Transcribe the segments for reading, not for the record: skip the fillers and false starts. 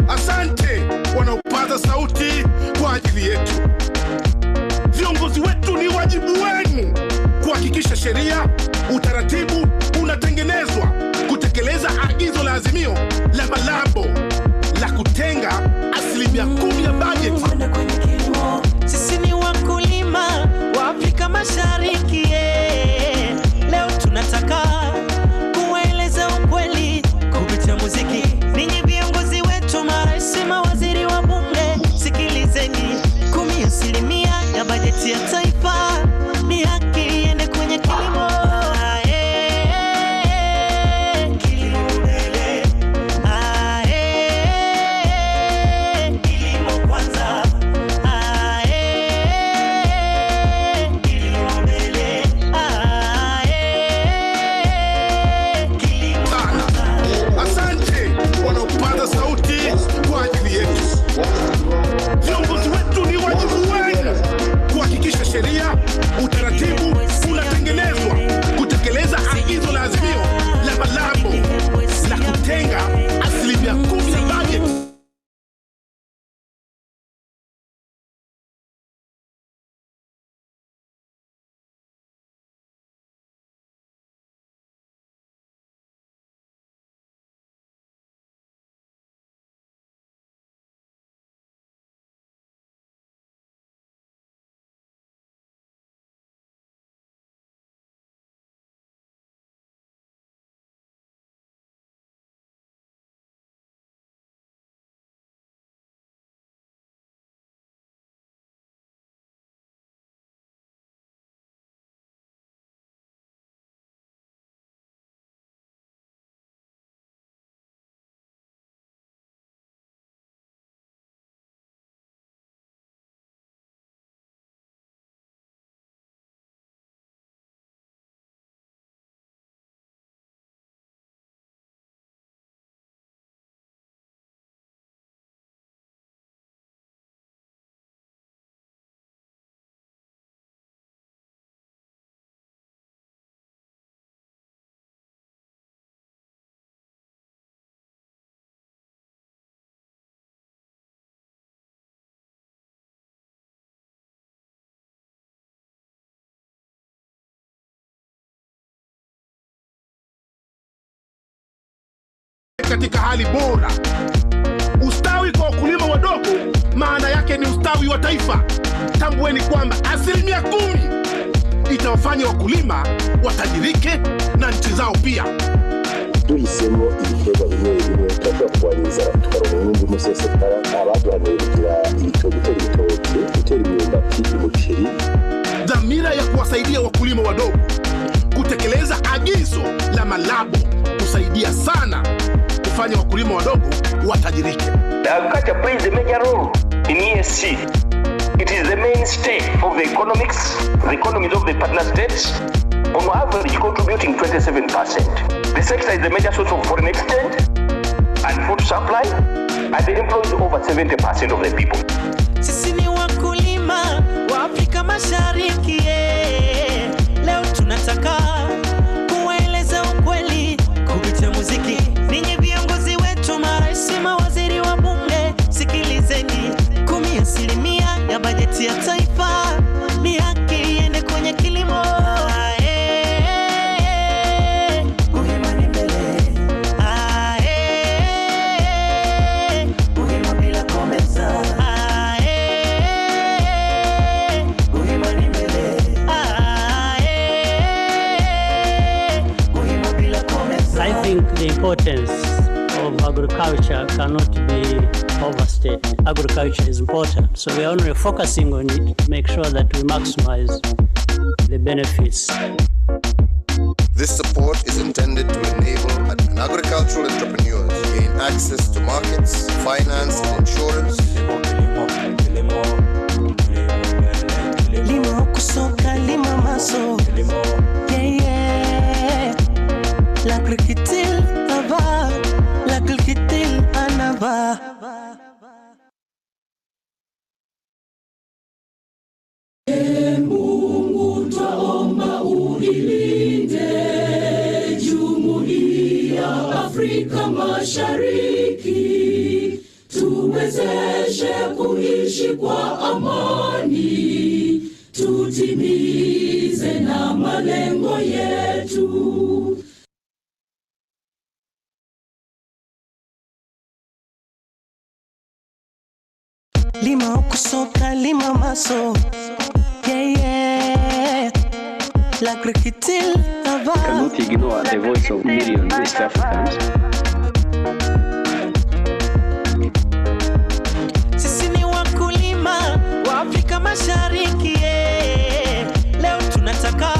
Asante wanaopaza sauti kwa ajili yetu. Viongozi wetu, ni wajibu wenu kuhakikisha sheria, utaratibu unatengenezwa kutekeleza agizo la azimio la Malabo la kutenga 10% ya bajeti. Sisi ni wakulima wa Afrika Mashariki. Leo tunataka kueleza ukweli kupitia muziki. Ninyi viongozi wetu, marais, mawaziri wa bunge, sikilizeni. 10% ya bajeti ya taifa ni haki iende kwenye kilimo. Kilimo mbele. katika hali bora. Ustawi kwa wakulima wadogo maana yake ni ustawi wa taifa. Tambueni kwamba 10% itawafanya wakulima watajirike na nchi zao pia. Tuhisemo ibiterwa bimwe bimwe twakwaniza tukaronka inyungu mu sekitara abaduhanirira ibitoki gutera imyumbati, umuceri. Dhamira ya kuwasaidia wakulima wadogo kutekeleza agizo la malabo kusaidia sana kufanya wakulima wadogo watajirike. Agriculture plays a major role in EAC. It is the mainstay of the economies of the partner states, on average contributing 27%. The sector is a major source of foreign exchange and food supply, and it employs over 70% of the people. Sisi ni wakulima wa Afrika Mashariki. Leo tunataka kueleza ukweli kupitia muziki. Ninyi viongozi wetu, marais, mawaziri wa bunge, sikilizeni. 10% ya bajeti ya taifa ni haki iende kwenye kilimo. I think the importance of agriculture cannot be overstated. Agriculture is important, so we are only focusing on it to make sure that we maximize the benefits. This support is intended to enable agricultural entrepreneurs to gain access to markets, finance, and insurance. Limo kusoka, limo maso. L'agriculture anava. Mungu twaomba uilinde Jumuiya Afrika Mashariki, tuwezeshe kuishi kwa amani, tutimize na malengo yetu. Lima kusoka, lima maso. L'agriculture anava. Cannot ignore the voice of millions of East Africans. Sisi ni wakulima wa Afrika Mashariki. Leo tunataka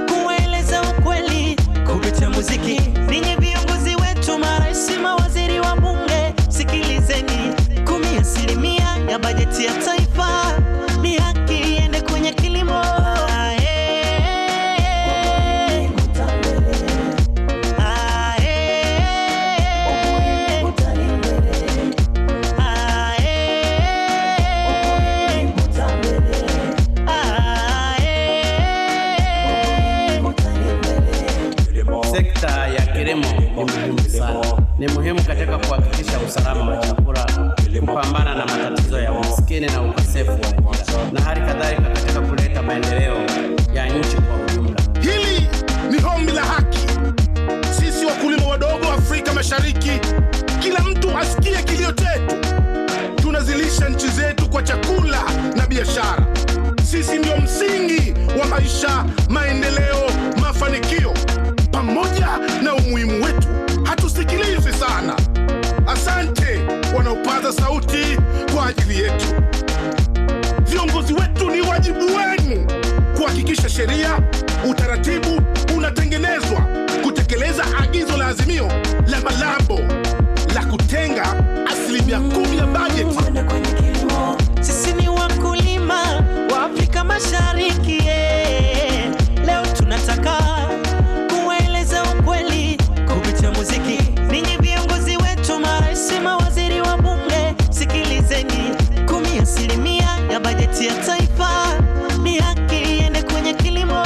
kueleza ukweli kupitia muziki. Ninyi viongozi wetu, marais, mawaziri wa bunge, sikilizeni. 10% ya bajeti ya taifa ni haki iende kwenye kilimo. Sekta ya kilimo ni muhimu sana. Ni muhimu katika kuhakikisha usalama wa chakula, kupambana na matatizo ya umaskini na ukosefu wa ajira, na hali kadhalika katika kuleta maendeleo ya nchi kwa ujumla. Hili ni ombi la haki. Sisi wakulima wadogo Afrika Mashariki, kila mtu asikie kilio chetu. Tunazilisha nchi zetu kwa chakula na biashara. Sisi ndio msingi wa maisha, maendeleo, mafanikio. Pamoja na umuhimu wetu, hatusikilizi sana. Asante wanaopaza sauti kwa ajili yetu. Viongozi wetu, ni wajibu wenu kuhakikisha sheria, utaratibu unatengenezwa kutekeleza agizo la azimio la malabo la kutenga 10% ya bajeti. Sisi ni wakulima wa Afrika Mashariki. Leo tunataka kueleza ukweli kupitia muziki. Ninyi viongozi wetu, marais, mawaziri wa bunge, sikilizeni. 10% ya bajeti ya taifa ni haki iende kwenye kilimo.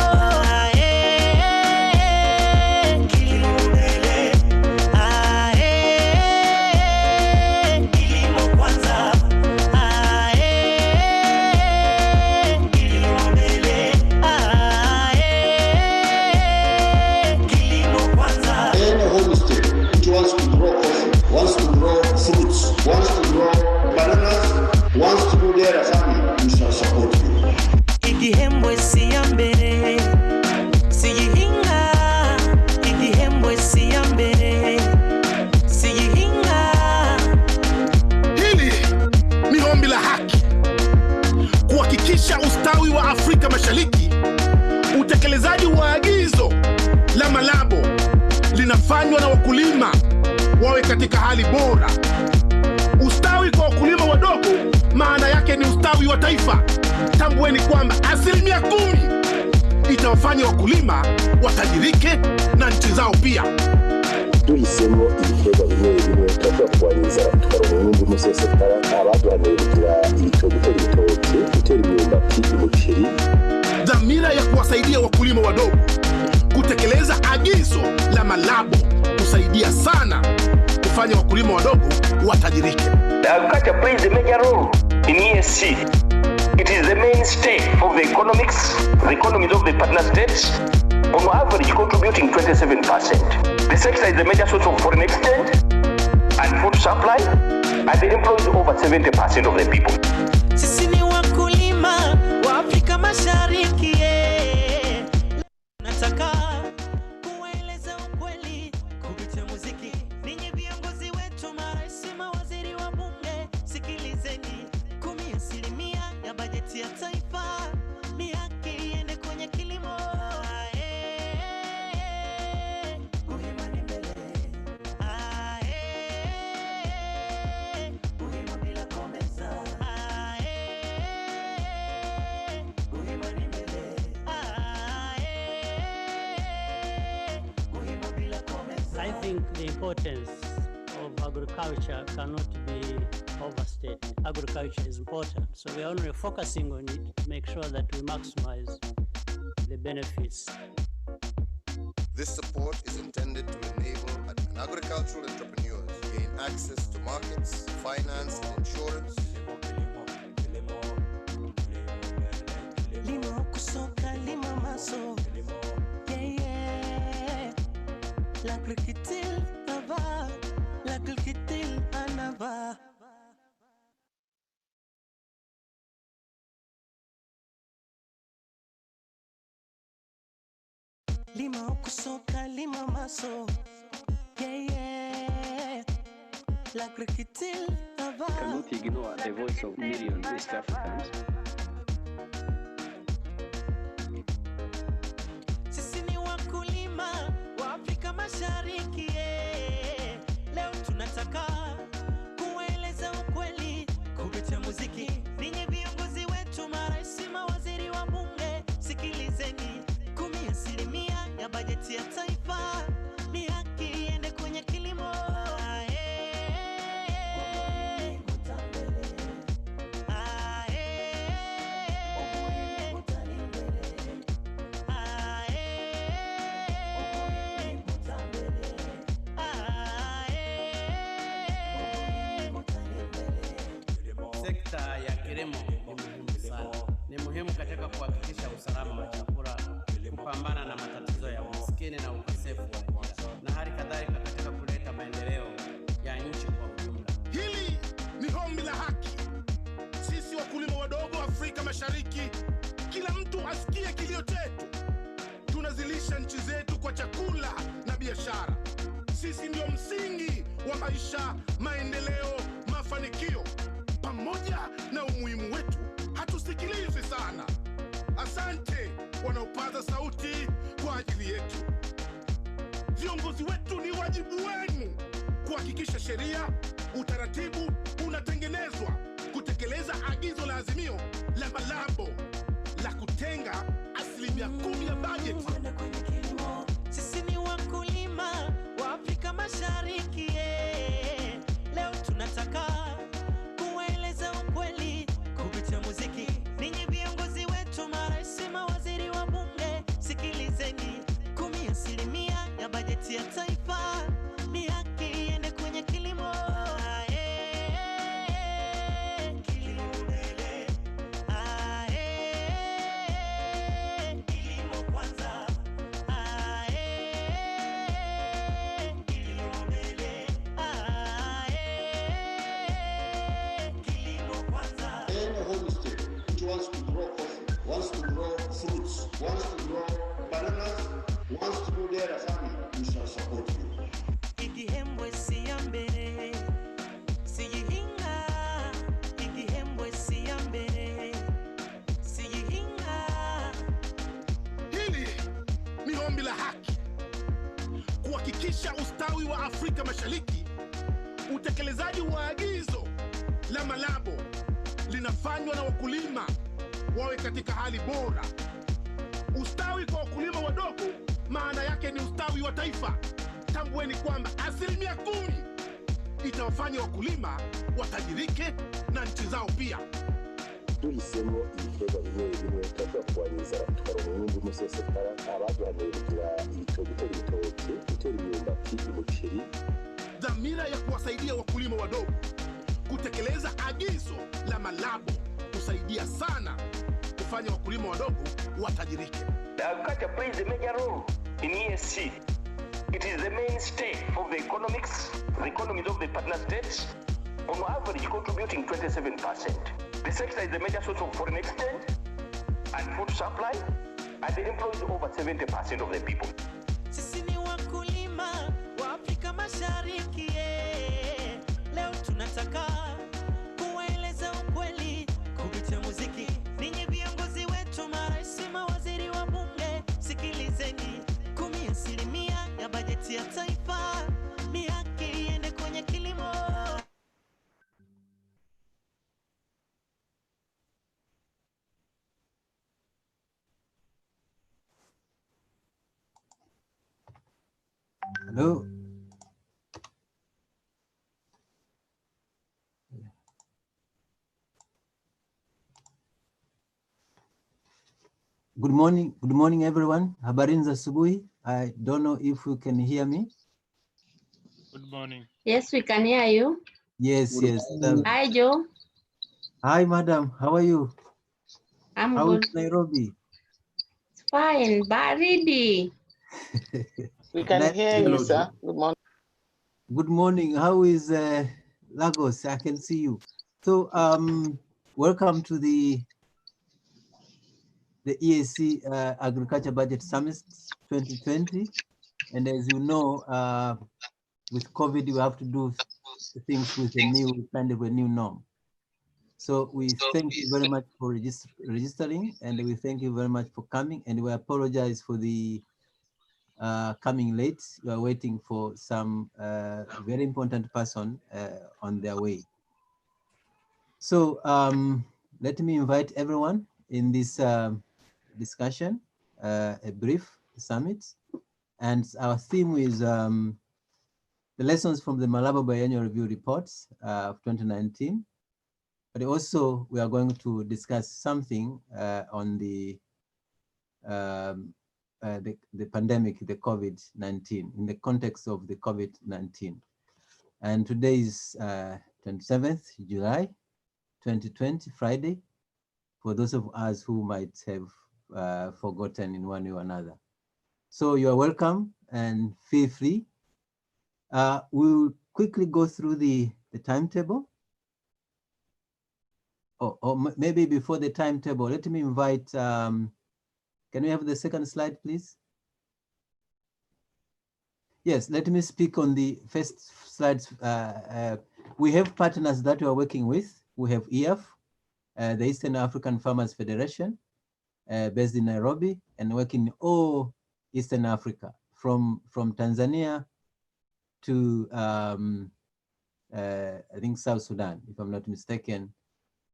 Kilimo kwanza. zinafanywa na wakulima wawe katika hali bora. Ustawi kwa wakulima wadogo maana yake ni ustawi wa taifa. Tambueni kwamba 10% itawafanya wakulima watajirike na nchi zao pia. Tuhisemo ibiterwa bimwe bimwe turashobora kurwanya inzara tukaronka umwimbu umusesekara, abaduhanuye kugira ibitoki, gutera imyumbati, umuceri. Dhamira ya kuwasaidia wakulima wadogo kutekeleza agizo la malabo kusaidia sana kufanya wakulima wadogo watajirike. The agriculture plays a major role in EAC. It is the mainstay of the economies of the partner states, on average contributing 27%. The sector is the major source of foreign exchange and food supply, and it employs over 70% of the people. Sisi ni wakulima wa Afrika Mashariki. Nataka kueleza ukweli kupitia muziki. Ninyi viongozi wetu, marais, mawaziri wa bunge, sikilizeni. 10% ya bajeti ya taifa ni haki iende kwenye kilimo. I think the importance of agriculture cannot be overstated. Agriculture is important, so we are only focusing on it to make sure that we maximize the benefits. This support is intended to enable agricultural entrepreneurs gain access to markets, finance, and insurance. Limo kusoka, limo maso. L'agriculture là-bas, l'agriculture en avant. Limo kusoka, limo maso. L'agriculture là-bas. Cannot ignore the voice of millions of East Africans. Sisi ni wakulima wa Afrika Mashariki. Leo tunataka kueleza ukweli kupitia muziki. Ninyi viongozi wetu, marais, mawaziri wa bunge, sikilizeni. 10% ya bajeti ya taifa ni haki iende kwenye kilimo. Sekta ya kilimo ni muhimu sana. Ni muhimu katika kuhakikisha usalama wa chakula, kupambana na matatizo ya umaskini na ukosefu wa ajira, na hali kadhalika katika kuleta maendeleo ya nchi kwa ujumla. Hili ni ombi la haki. Sisi wakulima wadogo Afrika Mashariki, kila mtu asikie kilio chetu. Tunazilisha nchi zetu kwa chakula na biashara. Sisi ndio msingi wa maisha, maendeleo, mafanikio. Pamoja na umuhimu wetu, hatusikilizi sana. Asante wanaopaza sauti kwa ajili yetu. Viongozi wetu, ni wajibu wenu kuhakikisha sheria, utaratibu unatengenezwa kutekeleza agizo la azimio la malabo la kutenga 10% ya bajeti. Sisi ni wakulima wa Afrika Mashariki. Leo tunataka kueleza ukweli kupitia muziki. Ninyi viongozi wetu, marais, mawaziri wa bunge, sikilizeni. 10% ya bajeti ya taifa ni haki iende kwenye kilimo. Wants to grow fruits, wants to grow bananas, wants to do their farming, we shall support you. Igihembwe siyambere, siyihinga. Igihembwe siyambere, siyihinga. Hili ni ombi la haki kuhakikisha kuhakikisha ustawi wa Afrika Mashariki, utekelezaji wa agizo la Malabo linafanywa na wakulima wawe katika hali bora. Ustawi kwa wakulima wadogo maana yake ni ustawi wa taifa. Tambueni kwamba 10% itawafanya wakulima watajirike na nchi zao pia. Duhisemo ibiterwa bimwe bimwe tujya kurwanya tukaronka umwimbu musesekara, abaduhanuye kugira ibitoki, gutera imyumbati, umuceri. Dhamira ya kuwasaidia wakulima wadogo kutekeleza agizo la Malabo kusaidia sana kufanya wakulima wadogo watajirike. The agriculture plays a major role in EAC. It is the mainstay of the economies of the partner states, on average contributing 27%. The sector is a major source of foreign exchange and food supply, and it employs over 70% of the people. Sisi ni wakulima wa Afrika Mashariki. Leo tunataka kueleza ukweli kupitia muziki. Ninyi viongozi wetu, marais, mawaziri wa bunge, sikilizeni. 10% ya bajeti ya taifa ni haki iende kwenye kilimo. Hello. Good morning everyone. Habarini za asubuhi. I don't know if you can hear me. Good morning. Yes, we can hear you. Yes. Hi, Joe. Hi, madam. How are you? I'm How good. is Nairobi? It's fine. Baridi. We can hear you, sir. Good morning. Good morning. How is Lagos? I can see you. So, welcome to the EAC Agriculture Budget Summit 2020. And as you know, with COVID, we have to do things with a new norm. So we thank you very much for registering, and we thank you very much for coming, and we apologize for the coming late. We are waiting for some very important person on their way. So let me invite everyone in this discussion, a brief summit, and our theme is the lessons from the Malabo Biennial Review Reports of 2019. But also we are going to discuss something on the pandemic, the COVID-19, in the context of the COVID-19. And today is 27th July 2020, Friday, for those of us who might have forgotten in one way or another. So you are welcome and feel free. We'll quickly go through the timetable. Or maybe before the timetable, let me invite, can we have the second slide, please? Yes, let me speak on the first slides. We have partners that we are working with. We have EAF, the Eastern African Farmers Federation, based in Nairobi, and working in all Eastern Africa, from Tanzania to, I think, South Sudan, if I'm not mistaken,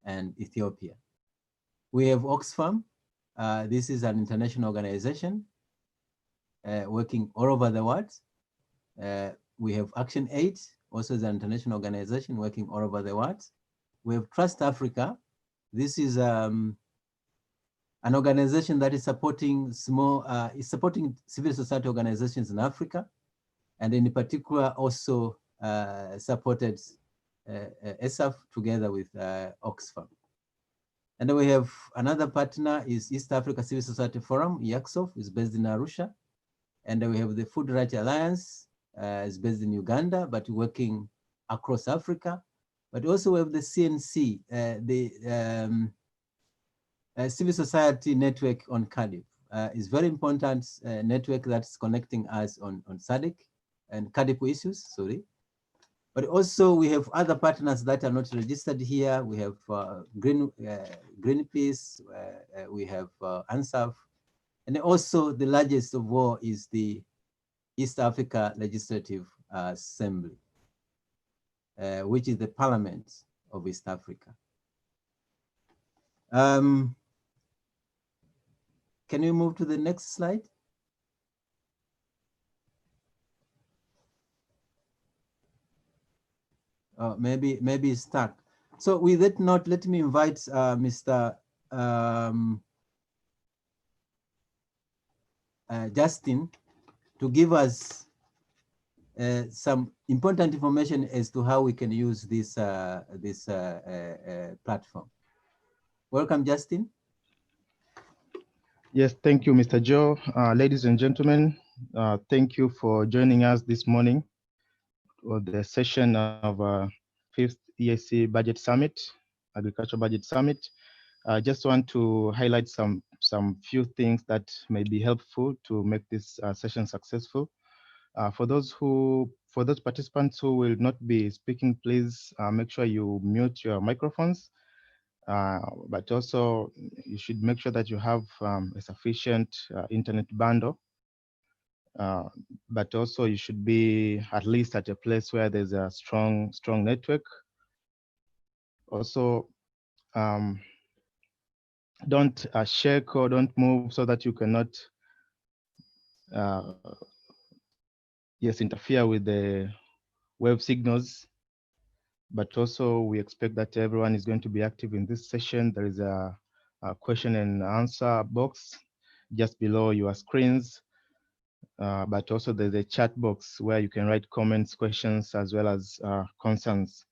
and Ethiopia. We have Oxfam. This is an international organization working all over the world. We have Action Aid, also is an international organization working all over the world. We have Trust Africa. This is an organization that is supporting supporting civil society organizations in Africa, and in particular also supported ESAF together with Oxfam. And then we have another partner is East Africa Civil Society Forum, EACSOF, is based in Arusha. And then we have the Food Rights Alliance, is based in Uganda, but working across Africa. But also we have the CNC, the Civil Society Network on Cardiff. Is very important network that's connecting us on SADC and Cardiff issues, sorry. But also we have other partners that are not registered here. We have Greenpeace, we have ANSAF, and also the largest of all is the East Africa Legislative Assembly, which is the parliament of East Africa. Can you move to the next slide? Maybe it's stuck. So with that note, let me invite Mr. Justin to give us some important information as to how we can use this platform. Welcome, Justin. Yes, thank you, Mr. Joe. Ladies and gentlemen, thank you for joining us this morning for the session of 5th EAC Budget Summit, Agricultural Budget Summit. I just want to highlight some few things that may be helpful to make this session successful. For those participants who will not be speaking, please make sure you mute your microphones. But also you should make sure that you have a sufficient internet bundle. But also you should be at least at a place where there's a strong network. Also, don't shake or don't move so that you cannot interfere with the web signals. But also we expect that everyone is going to be active in this session. There is a question and answer box just below your screens. But also there's a chat box where you can write comments, questions, as well as concerns.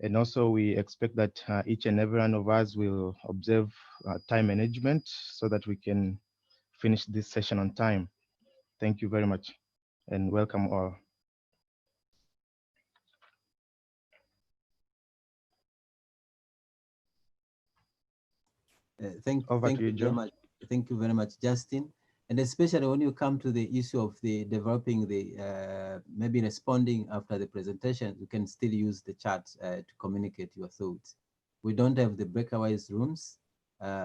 And also we expect that each and every one of us will observe time management so that we can finish this session on time. Thank you very much and welcome all. Thank you very much, Justin. And especially when you come to the issue of the developing the, maybe responding after the presentation, you can still use the chat to communicate your thoughts. We don't have the breakaway rooms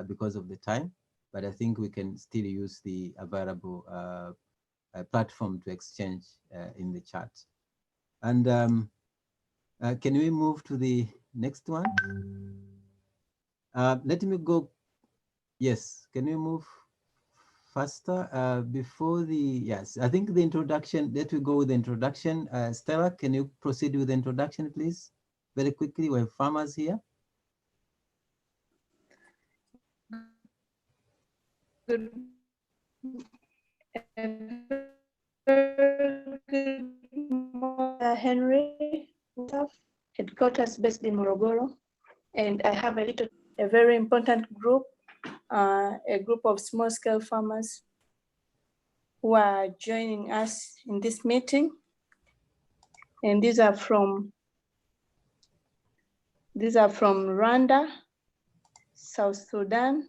because of the time, but I think we can still use the available platform to exchange in the chat. And can we move to the next one? Let me go. Yes, can we move faster before the, yes, I think the introduction, let me go with the introduction. Stella, can you proceed with the introduction, please? Very quickly, we have farmers here. Good Henry, headquarters based in Morogoro, and I have a very important group, a group of small-scale farmers who are joining us in this meeting, and these are from Rwanda, South Sudan,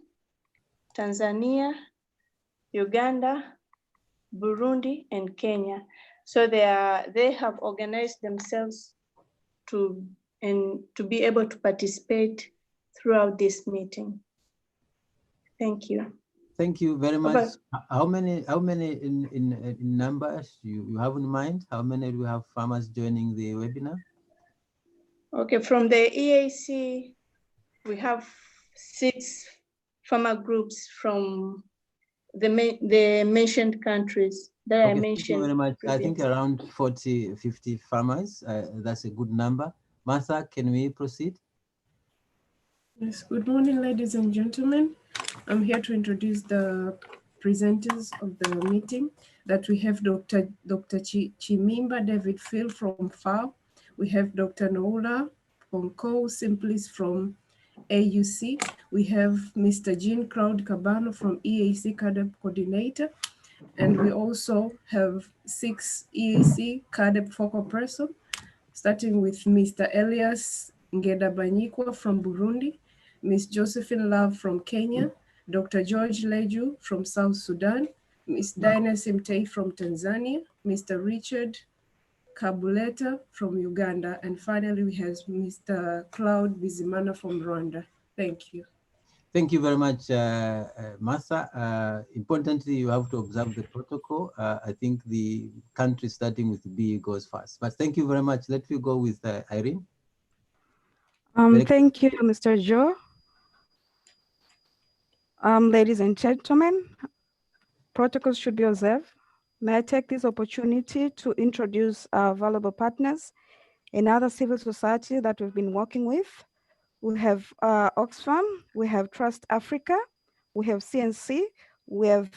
Tanzania, Uganda, Burundi, and Kenya. So they have organized themselves to be able to participate throughout this meeting. Thank you. Thank you very much. How many in numbers you have in mind? How many do we have farmers joining the webinar? Okay, from the EAC, we have 6 farmer groups from the mentioned countries that I mentioned. Thank you very much. Previously. I think around 40, 50 farmers. That's a good number. Martha, can we proceed? Yes, good morning, ladies and gentlemen. I'm here to introduce the presenters of the meeting. That we have Dr. Chimimba David Phil from FAO. We have Dr. Noula Ponko Simplis from AUC. We have Mr. Jean Claude Cabano from EAC CADEP Coordinator. And we also have 6 EAC CADEP focal person, starting with Mr. Elias Ngedabanyikwa from Burundi, Ms. Josephine Love from Kenya, Dr. George Leju from South Sudan, Ms. Dinah Simtei from Tanzania, Mr. Richard Kabuleta from Uganda, and finally we have Mr. Claude Bizimana from Rwanda. Thank you. Thank you very much, Martha. Importantly, you have to observe the protocol. I think the country starting with B goes first. But thank you very much. Let me go with Irene. Thank you, Mr. Joe. Ladies and gentlemen, protocols should be observed. May I take this opportunity to introduce our valuable partners and other civil society that we've been working with. We have Oxfam, we have Trust Africa, we have CNC, we have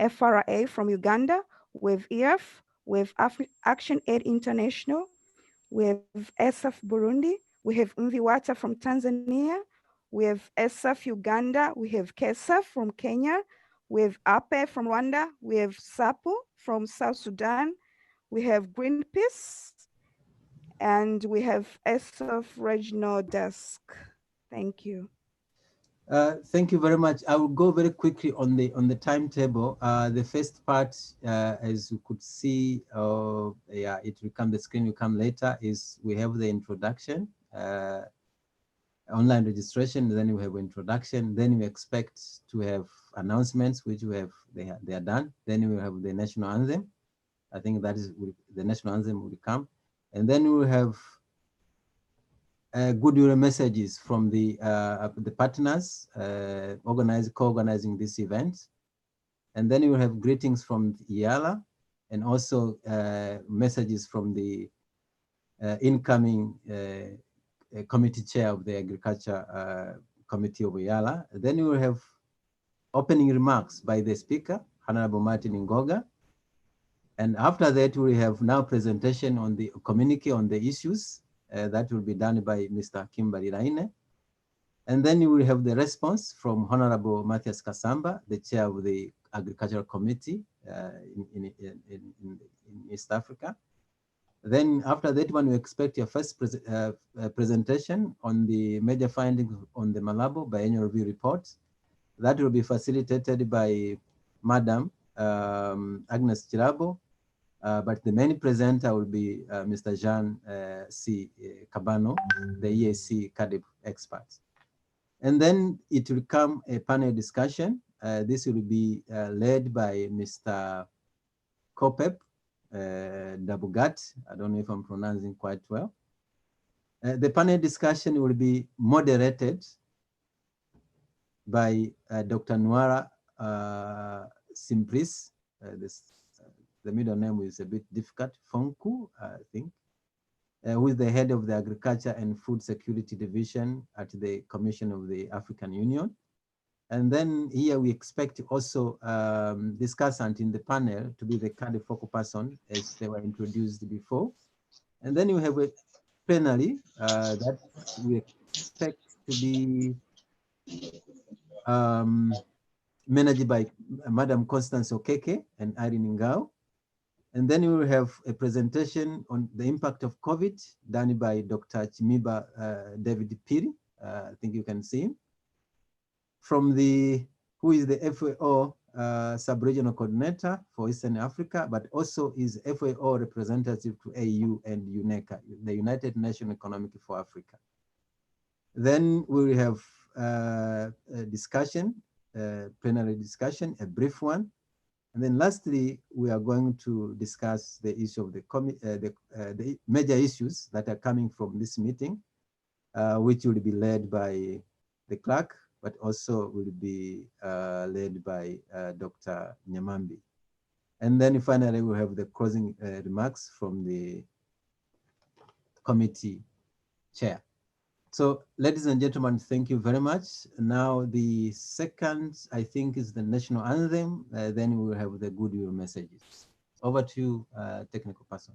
FRA from Uganda, we have EF, we have Action Aid International, we have SF Burundi, we have Mviwata from Tanzania, we have SF Uganda, we have KESAF from Kenya, we have APE from Rwanda, we have SAPO from South Sudan, we have Greenpeace, and we have SF Regional Desk. Thank you. Thank you very much. I will go very quickly on the timetable. The first part, as you could see, yeah, it will come. The screen will come later. Is we have the introduction, online registration. Then we have introduction. Then we expect to have announcements, which we have. They are done. Then we will have the national anthem. I think that is the national anthem will come, and then we will have goodwill messages from the partners co-organizing this event. And then you will have greetings from EALA and also messages from the incoming committee chair of the Agriculture Committee of EALA. Then you will have opening remarks by the speaker, Honorable Martin Ngoga. And after that, we have now presentation on the communique on the issues. That will be done by Mr. Kimberly Raine. And then you will have the response from Honorable Matthias Kasamba, the chair of the Agricultural Committee in East Africa. Then after that one, we expect your first presentation on the major findings on the Malabo biannual review report. That will be facilitated by Madam Agnes Chirabo. But the main presenter will be Mr. Jean C. Cabano, the EAC CADIP expert. And then it will come a panel discussion. This will be led by Mr. Kopep Dabugat. I don't know if I'm pronouncing quite well. The panel discussion will be moderated by Dr. Nwara Simplis. The middle name is a bit difficult, Fonku, I think, who is the head of the Agriculture and Food Security Division at the Commission of the African Union. And then here we expect also discussant in the panel to be the CADIP focal person, as they were introduced before. And then you have a plenary that we expect to be managed by Madam Constance Okeke and Irene Ngao. And then we will have a presentation on the impact of COVID done by Dr. Chimiba David Piri. I think you can see him. From who is the FAO sub-regional coordinator for Eastern Africa, but also is FAO representative to AU and UNECA, the United Nations Economic for Africa. Then we will have a discussion, plenary discussion, a brief one. And then lastly, we are going to discuss the issue of the major issues that are coming from this meeting, which will be led by the clerk, but also will be led by Dr. Nyamambi. And then finally, we'll have the closing remarks from the committee chair. So, ladies and gentlemen, thank you very much. Now, the second, I think, is the national anthem. Then we will have the goodwill messages. Over to you, technical person.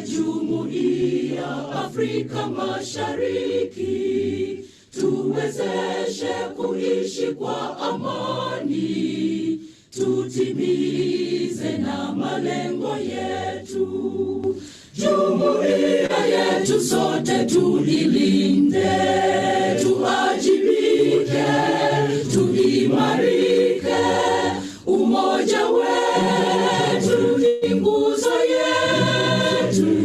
Jumuiya Afrika Mashariki, tuwezeshe kuishi kwa amani, tutimize na malengo yetu. Jumuiya yetu sote tuilinde, tuajibike, tuimarike. Umoja wetu ni nguzo yetu.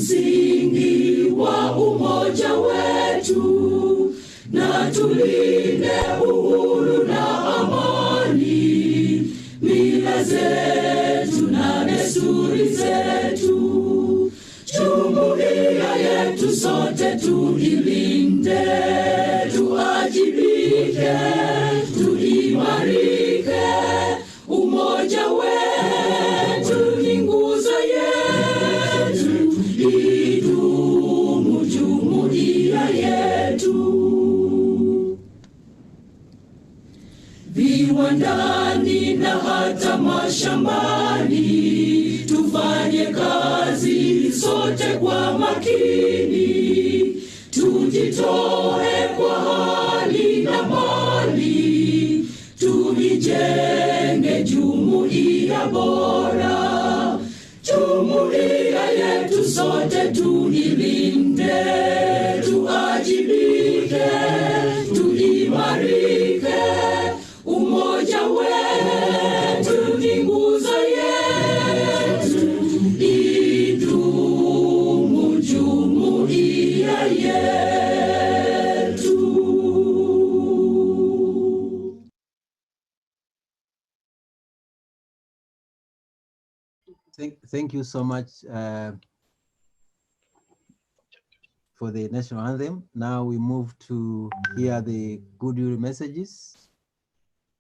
msingi wa umoja wetu, na tulinde uhuru na amani, mila zetu na desturi zetu. Jumuiya yetu sote tuilinde, tuajibike, tuimarike. Umoja wetu ni nguzo yetu, idumu jumuiya yetu. Viwandani na hata mashambani, tufanye kazi sote kwa makini, tujitoe kwa hali na mali, tuijenge jumuiya bora. Jumuiya yetu sote tuilinde, tuajibike, tuimarike. Umoja wetu ni nguzo yetu, idumu jumuiya yetu. Thank you so much for the national anthem. Now we move to hear the goodwill messages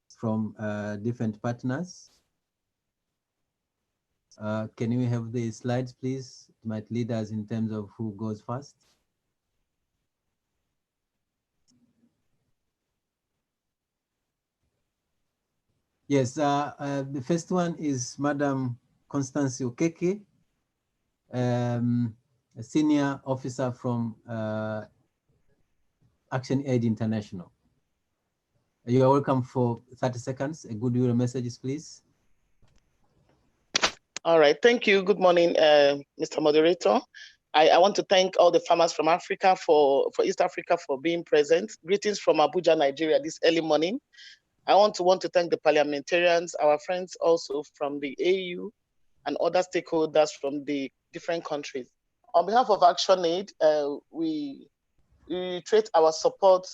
from different partners. Can we have the slides, please? It might lead us in terms of who goes first. Yes, the first one is Madam Constance Okeke, a senior officer from Action Aid International. You are welcome for 30 seconds. A goodwill messages, please. All right, thank you. Good morning, Mr. Moderator. I want to thank all the farmers from Africa for East Africa for being present. Greetings from Abuja, Nigeria, this early morning. I want to thank the parliamentarians, our friends also from the AU and other stakeholders from the different countries. On behalf of Action Aid, we reiterate our support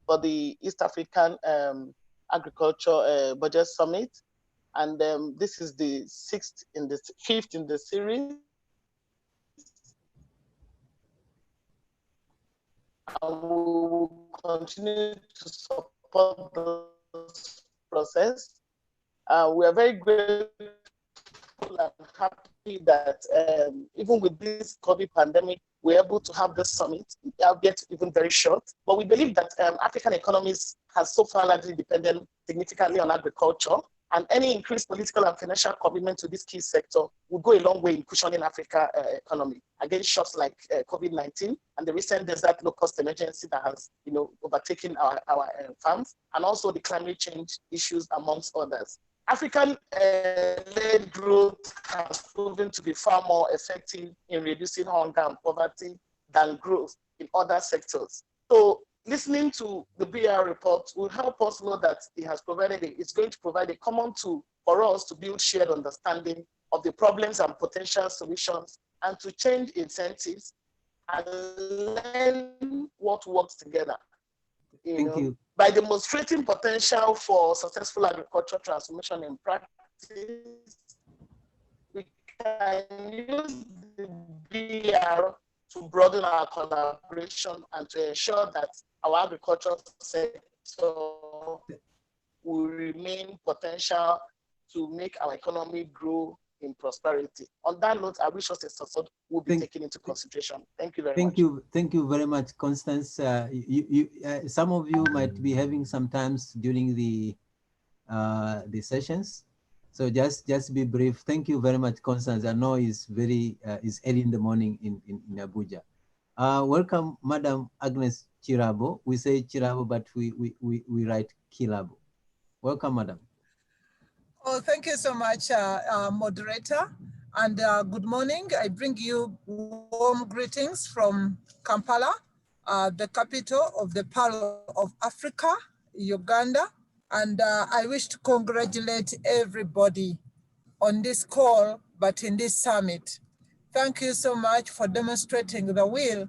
for the East African Agriculture Budget Summit. And this is the fifth in the series. And we will continue to support this process. We are very grateful and happy that even with this COVID pandemic, we're able to have this summit, albeit even very short. But we believe that African economies has so far largely depended significantly on agriculture, and any increased political and financial commitment to this key sector will go a long way in cushioning Africa's economy against shocks like COVID-19 and the recent desert locust emergency that has overtaken our farms, and also the climate change issues, amongst others. African-led growth has proven to be far more effective in reducing hunger and poverty than growth in other sectors. So listening to the BR report will help us know that it's going to provide a common tool for us to build shared understanding of the problems and potential solutions, and to change incentives and learn what works together. Thank you. By demonstrating potential for successful agricultural transformation in practice, we can use the BR to broaden our collaboration and to ensure that our agricultural sector will remain potential to make our economy grow in prosperity. On that note, I wish us a success will be taken into consideration. Thank you very much. Thank you very much, Constance. Some of you might be having some times during the sessions, so just be brief. Thank you very much, Constance. I know it's early in the morning in Abuja. Welcome, Madam Agnes Chirabo. We say Chirabo, but we write Kilabo. Welcome, Madam. Oh, thank you so much, moderator, and good morning. I bring you warm greetings from Kampala, the capital of the Pearl of Africa, Uganda, and I wish to congratulate everybody on this call, but in this summit. Thank you so much for demonstrating the will,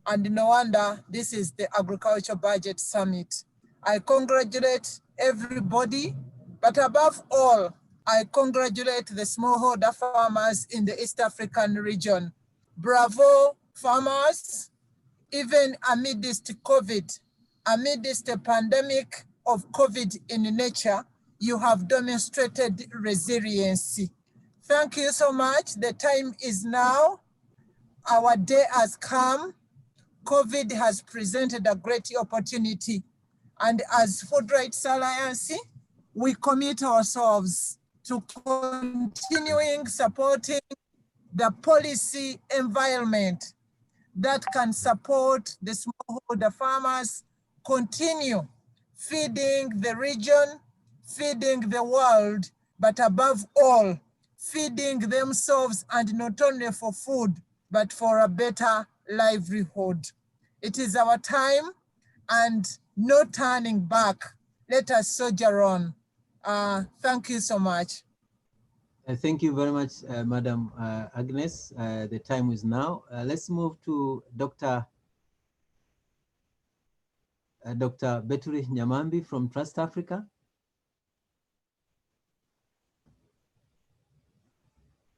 and no wonder this is the Agriculture Budget Summit. I congratulate everybody, but above all, I congratulate the smallholder farmers in the East African region. Bravo, farmers. Even amidst COVID, amidst a pandemic of COVID in nature, you have demonstrated resiliency. Thank you so much. The time is now. Our day has come. COVID has presented a great opportunity. And as Food Rights Alliance, we commit ourselves to continuing supporting the policy environment that can support the smallholder farmers continue feeding the region, feeding the world, but above all, feeding themselves, and not only for food, but for a better livelihood. It is our time and no turning back. Let us soldier on. Thank you so much. Thank you very much, Madam Agnes. The time is now. Let's move to Dr. Beturi Nyamambi from Trust Africa.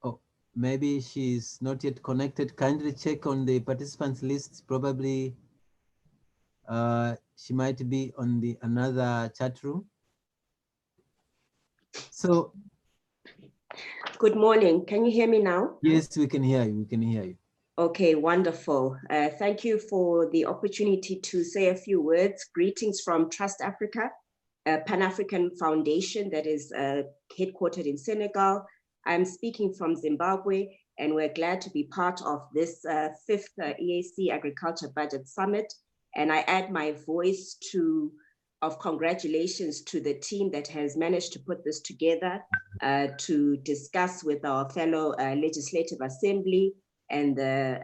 Oh, maybe she's not yet connected. Kindly check on the participants list. Probably she might be on the another chat room. So, good morning. Can you hear me now? Yes, we can hear you. We can hear you. Okay, wonderful. Thank you for the opportunity to say a few words. Greetings from Trust Africa, a Pan-African foundation that is headquartered in Senegal. I'm speaking from Zimbabwe, and we're glad to be part of this fifth EAC Agriculture Budget Summit. And I add my voice of congratulations to the team that has managed to put this together to discuss with our fellow Legislative Assembly and the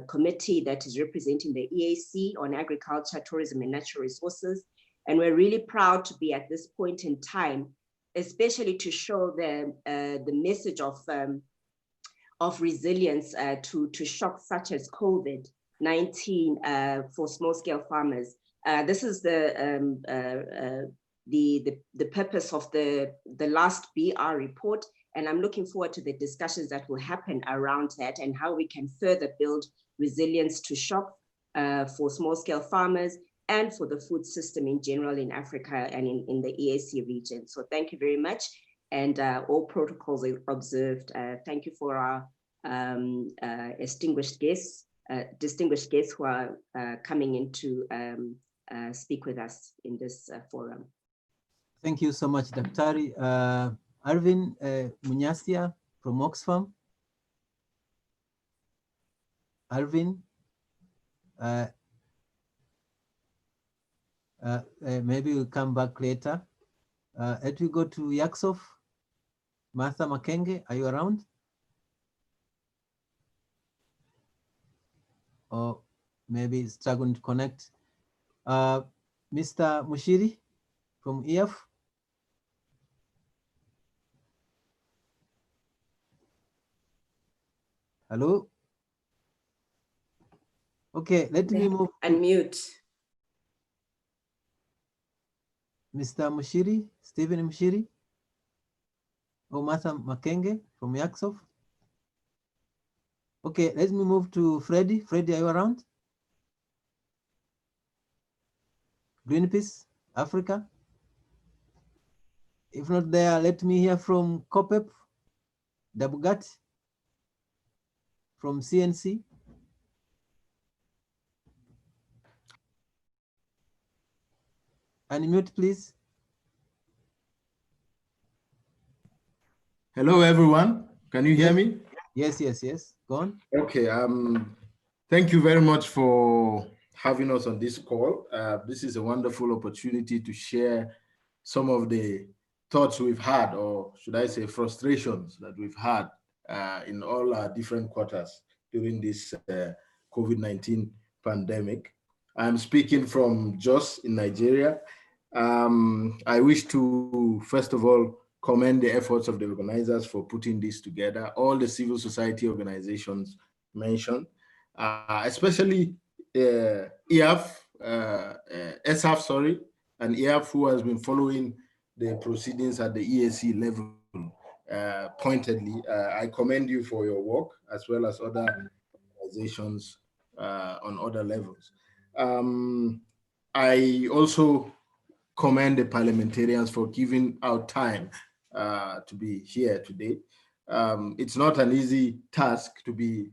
committee that is representing the EAC on agriculture, tourism, and natural resources. And we're really proud to be at this point in time, especially to show the message of resilience to shocks such as COVID-19 for small-scale farmers. This is the purpose of the last BR report, and I'm looking forward to the discussions that will happen around that and how we can further build resilience to shock for small-scale farmers and for the food system in general in Africa and in the EAC region. So thank you very much, and all protocols are observed. Thank you for our distinguished guests who are coming in to speak with us in this forum. Thank you so much, Daktari. Arvin Munyasia from Oxfam. Arvin, maybe we'll come back later. Let we go to Yaksof. Martha Makenge, are you around? Or maybe struggling to connect. Mr. Mushiri from EF. Hello. Okay, let me move. Unmute. Mr. Mushiri, Stephen Mushiri. Or Martha Makenge from Yaksof. Okay, let me move to Freddie. Freddie, are you around? Greenpeace, Africa. If not there, let me hear from COPEP, Dabugat, from CNC. Unmute, please. Hello, everyone. Can you hear me? Yes, yes, yes. Go on. Okay. Thank you very much for having us on this call. This is a wonderful opportunity to share some of the thoughts we've had, or should I say frustrations that we've had in all our different quarters during this COVID-19 pandemic. I'm speaking from Jos in Nigeria. I wish to, first of all, commend the efforts of the organizers for putting this together, all the civil society organizations mentioned, especially EAF, ESAF, sorry, and EAF, who has been following the proceedings at the EAC level pointedly. I commend you for your work, as well as other organizations on other levels. I also commend the parliamentarians for giving out time to be here today. It's not an easy task to be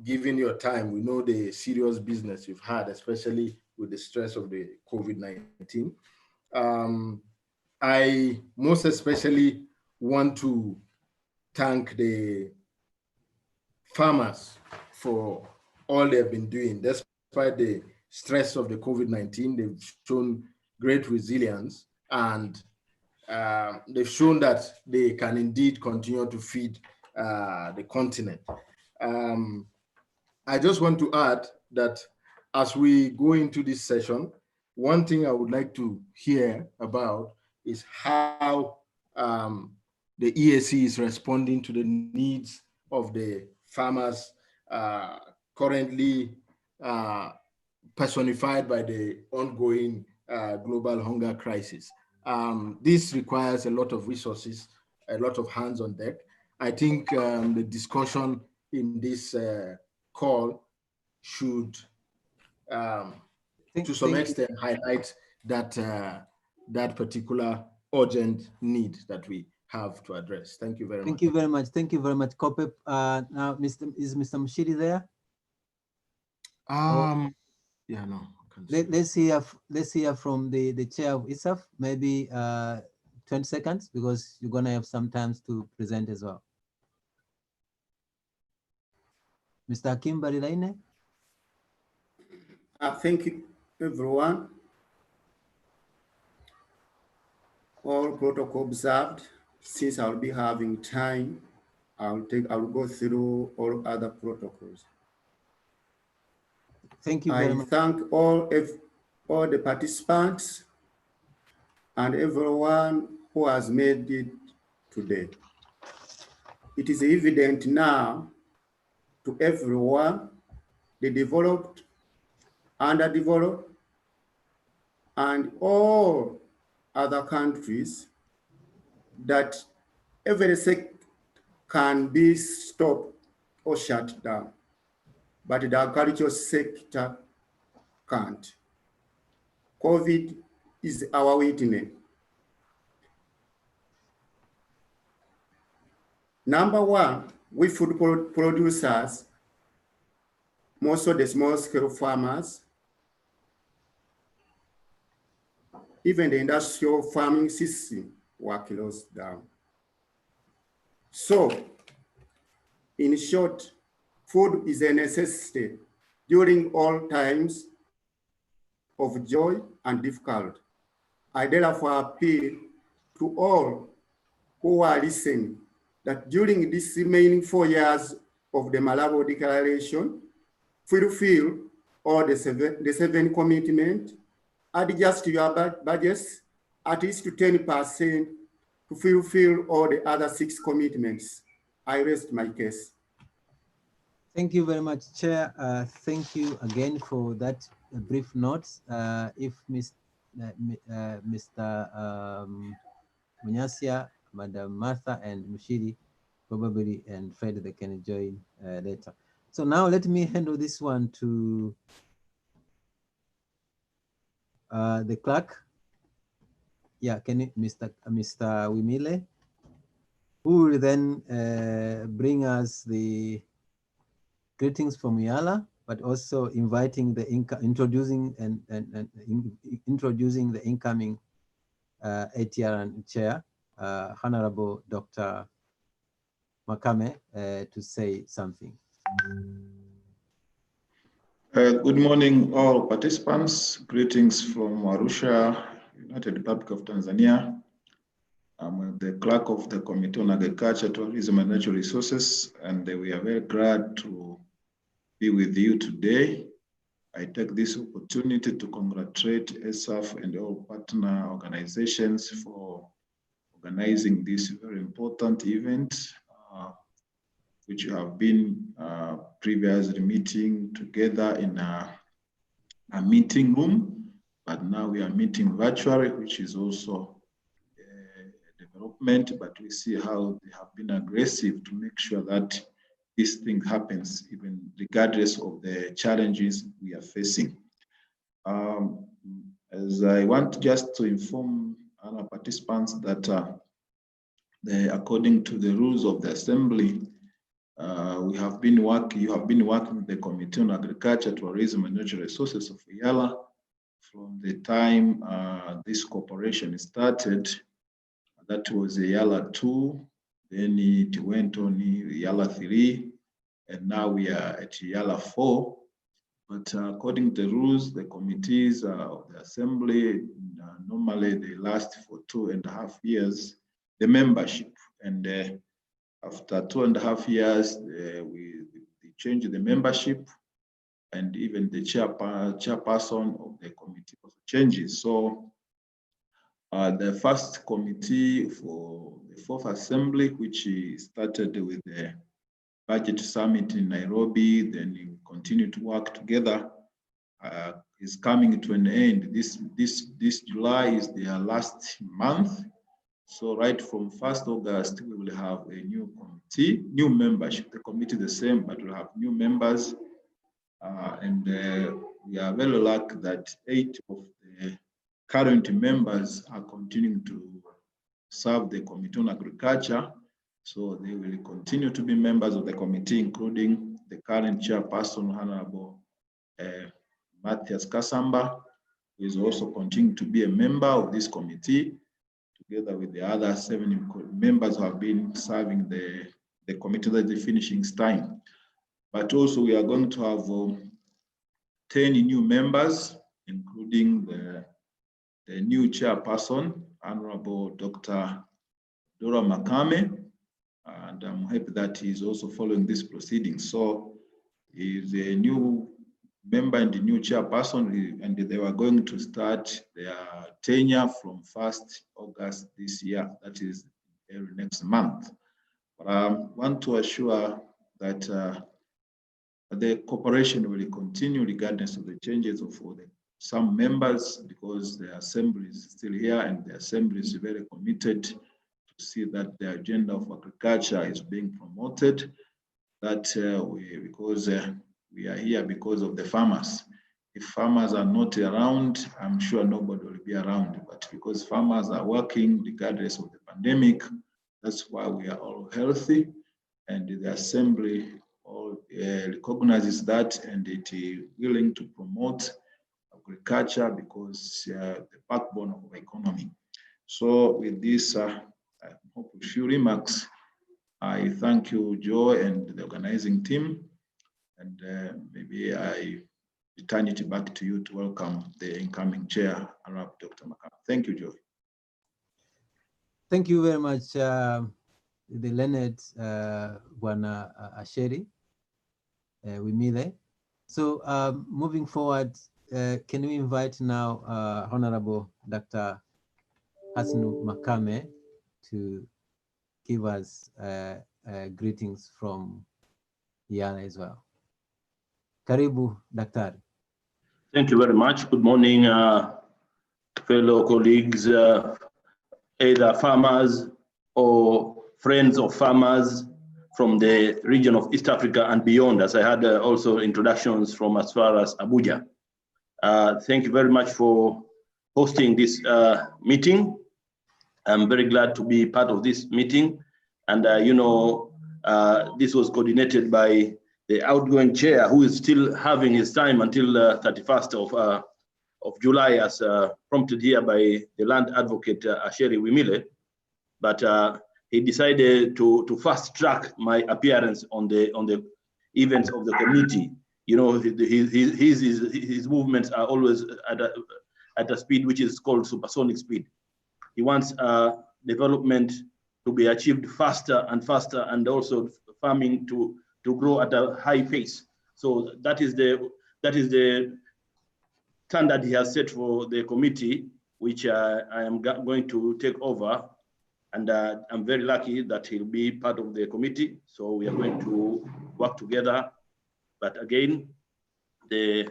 giving your time. We know the serious business you've had, especially with the stress of the COVID-19. I most especially want to thank the farmers for all they've been doing. Despite the stress of the COVID-19, they've shown great resilience, and they've shown that they can indeed continue to feed the continent. I just want to add that as we go into this session, one thing I would like to hear about is how the EAC is responding to the needs of the farmers currently personified by the ongoing global hunger crisis. This requires a lot of resources, a lot of hands on deck. I think the discussion in this call should, to some extent, highlight that that particular urgent need that we have to address. Thank you very much. Thank you very much. Thank you very much, Kopep. Now, is Mr. Mshiri there? Yeah, no. Let's hear from the chair of ISAF, maybe 20 seconds, because you're gonna have some time to present as well. Mr. Hakim Barilaine. Thank you, everyone. All protocol observed. Since I'll be having time, I'll go through all other protocols. Thank you very much. I thank all the participants and everyone who has made it today. It is evident now to everyone, the developed, underdeveloped, and all other countries, that every sector can be stopped or shut down, but the agricultural sector can't. COVID is our witness. Number one, we food producers, most of the small-scale farmers, even the industrial farming system were closed down. So, in short, food is a necessity during all times of joy and difficulty. I therefore appeal to all who are listening that during these remaining 4 years of the Malabo Declaration, fulfill all the seven commitments, adjust your budgets at least to 10% to fulfill all the other 6 commitments. I rest my case. Thank you very much, Chair. Thank you again for that brief notes. If Mr. Munyasia, Madam Martha, and Mushiri probably and Fred, they can join later. So now let me handle this one to the clerk. Yeah, can you, Mr. Wimile, who will then bring us the greetings from Yala, but also inviting the introducing the incoming ATR and chair, Honorable Dr. Makame, to say something. Good morning, all participants. Greetings from Arusha, United Republic of Tanzania. I'm the clerk of the Committee on Agriculture, Tourism and Natural Resources, and we are very glad to be with you today. I take this opportunity to congratulate ESAF and all partner organizations for organizing this very important event, which you have been previously meeting together in a meeting room, but now we are meeting virtually, which is also a development, but we see how they have been aggressive to make sure that this thing happens, even regardless of the challenges we are facing. As I want just to inform other participants that according to the rules of the assembly, you have been working with the Committee on Agriculture, Tourism and Natural Resources of EALA from the time this corporation started. That was EALA 2, then it went on EALA 3, and now we are at EALA 4. But according to the rules, the committees of the assembly, normally they last for 2.5 years, the membership. And after 2.5 years, we changed the membership, and even the chairperson of the committee also changes. So the first committee for the fourth assembly, which started with the budget summit in Nairobi, then you continue to work together, is coming to an end. This July is their last month. So right from 1st August, we will have a new committee, new membership. The committee the same, but we'll have new members. We are very lucky that 8 of the current members are continuing to serve the Committee on Agriculture. So they will continue to be members of the committee, including the current chairperson, Honorable Matthias Kasamba, who is also continuing to be a member of this committee, together with the other 7 members who have been serving the committee at the finishing time. But also we are going to have 10 new members, including the new chairperson, Honorable Dr. Dora Makame, and I'm happy that he's also following this proceeding. So he's a new member and the new chairperson, and they were going to start their tenure from 1st August this year, that is early next month. But I want to assure that the cooperation will continue regardless of the changes of some members, because the assembly is still here and the assembly is very committed to see that the agenda of agriculture is being promoted, that because we are here because of the farmers. If farmers are not around, I'm sure nobody will be around, but because farmers are working regardless of the pandemic, that's why we are all healthy, and the assembly all recognizes that, and it is willing to promote agriculture because the backbone of the economy. So with this, I hope a few remarks. I thank you, Joe, and the organizing team, and maybe I return it back to you to welcome the incoming chair, Dr. Makame. Thank you, Joe. Thank you very much, the learned Bwana Asheri Wimile. So moving forward, can we invite now Honorable Dr. Hasnu Makame to give us greetings from EALA as well. Karibu, Daktari. Thank you very much. Good morning, fellow colleagues, either farmers or friends of farmers from the region of East Africa and beyond, as I had also introductions from as far as Abuja. Thank you very much for hosting this meeting. I'm very glad to be part of this meeting. And this was coordinated by the outgoing chair, who is still having his time until 31st of July, as prompted here by the land advocate Asheri Wimile. But he decided to fast track my appearance on the events of the committee. You know, his movements are always at a speed which is called supersonic speed. He wants development to be achieved faster and faster, and also farming to grow at a high pace. So that is the standard he has set for the committee, which I am going to take over. And I'm very lucky that he'll be part of the committee. So we are going to work together. But again, the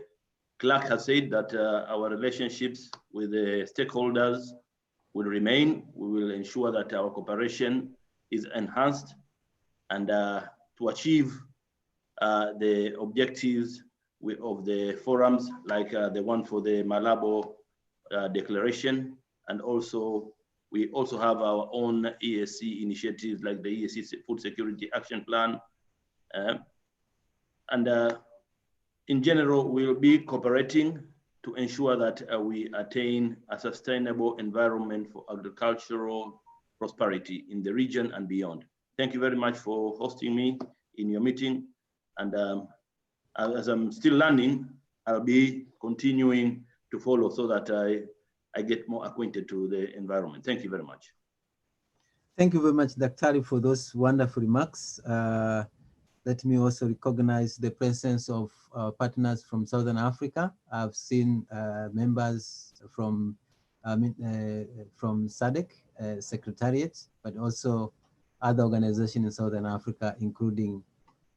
clerk has said that our relationships with the stakeholders will remain. We will ensure that our cooperation is enhanced and to achieve the objectives of the forums, like the one for the Malabo Declaration, and also we also have our own EAC initiatives like the EAC Food Security Action Plan. In general, we'll be cooperating to ensure that we attain a sustainable environment for agricultural prosperity in the region and beyond. Thank you very much for hosting me in your meeting. And as I'm still learning, I'll be continuing to follow so that I get more acquainted to the environment. Thank you very much. Thank you very much, Dr. for those wonderful remarks. Let me also recognize the presence of partners from Southern Africa. I've seen members from SADC Secretariat, but also other organizations in Southern Africa, including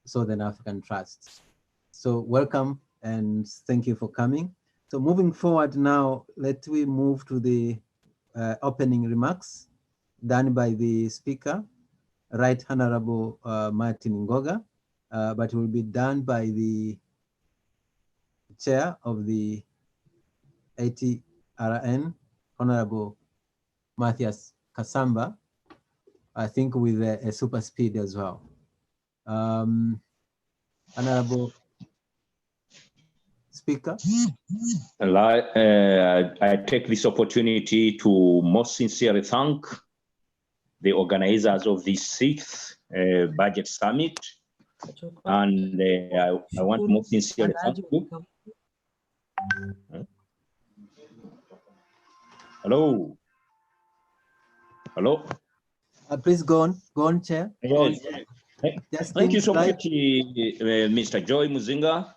Southern African Trust. So welcome and thank you for coming. So moving forward now, let me move to the opening remarks done by the speaker, Right Honorable Martin Ngoga, but will be done by the chair of the ATRN, Honorable Matthias Kasamba, I think with a super speed as well. Honorable Speaker. I take this opportunity to most sincerely thank the organizers of this 6th budget summit. And I want to most sincerely thank you. Hello. Hello. Please go on, Chair. Yes. Thank you so much, Mr. Joy Muzinga,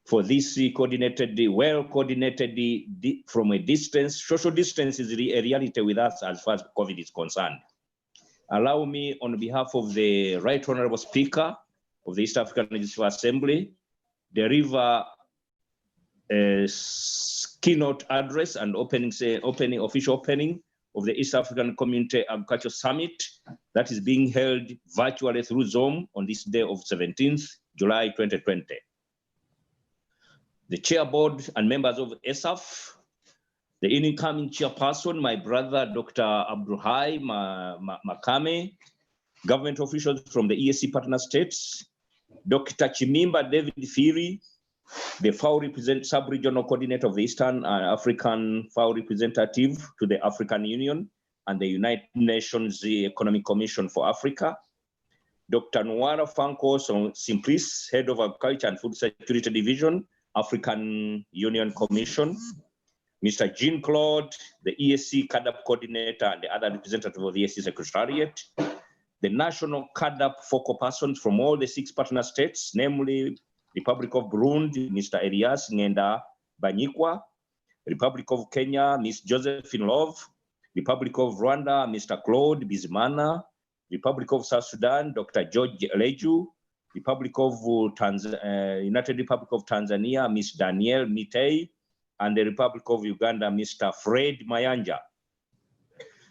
for this coordinated, well-coordinated from a distance. Social distance is a reality with us as far as COVID is concerned. Allow me, on behalf of the Right Honorable Speaker of the East African Legislative Assembly, deliver a keynote address and official opening of the East African Community Agriculture Summit that is being held virtually through Zoom on this day of 17th July 2020. The chair board and members of ESAF, the incoming chairperson, my brother, Dr. Abduhai Makame, government officials from the EAC partner states, Dr. Chimimba David Firi, the FAO sub-regional coordinator of the Eastern African FAO representative to the African Union and the United Nations Economic Commission for Africa, Dr. Nwara Fanko Simplice, head of Agriculture and Food Security Division, African Union Commission, Mr. Jean-Claude, the EAC CADAP coordinator and the other representative of the EAC Secretariat, the national CADAP focal persons from all the 6 partner states, namely Republic of Burundi, Mr. Elias Ngenda Banyikwa, Republic of Kenya, Ms. Josephine Love, Republic of Rwanda, Mr. Claude Bizimana, Republic of South Sudan, Dr. George Leju, Republic of United Republic of Tanzania, Ms. Danielle Mitei, and the Republic of Uganda, Mr. Fred Mayanja.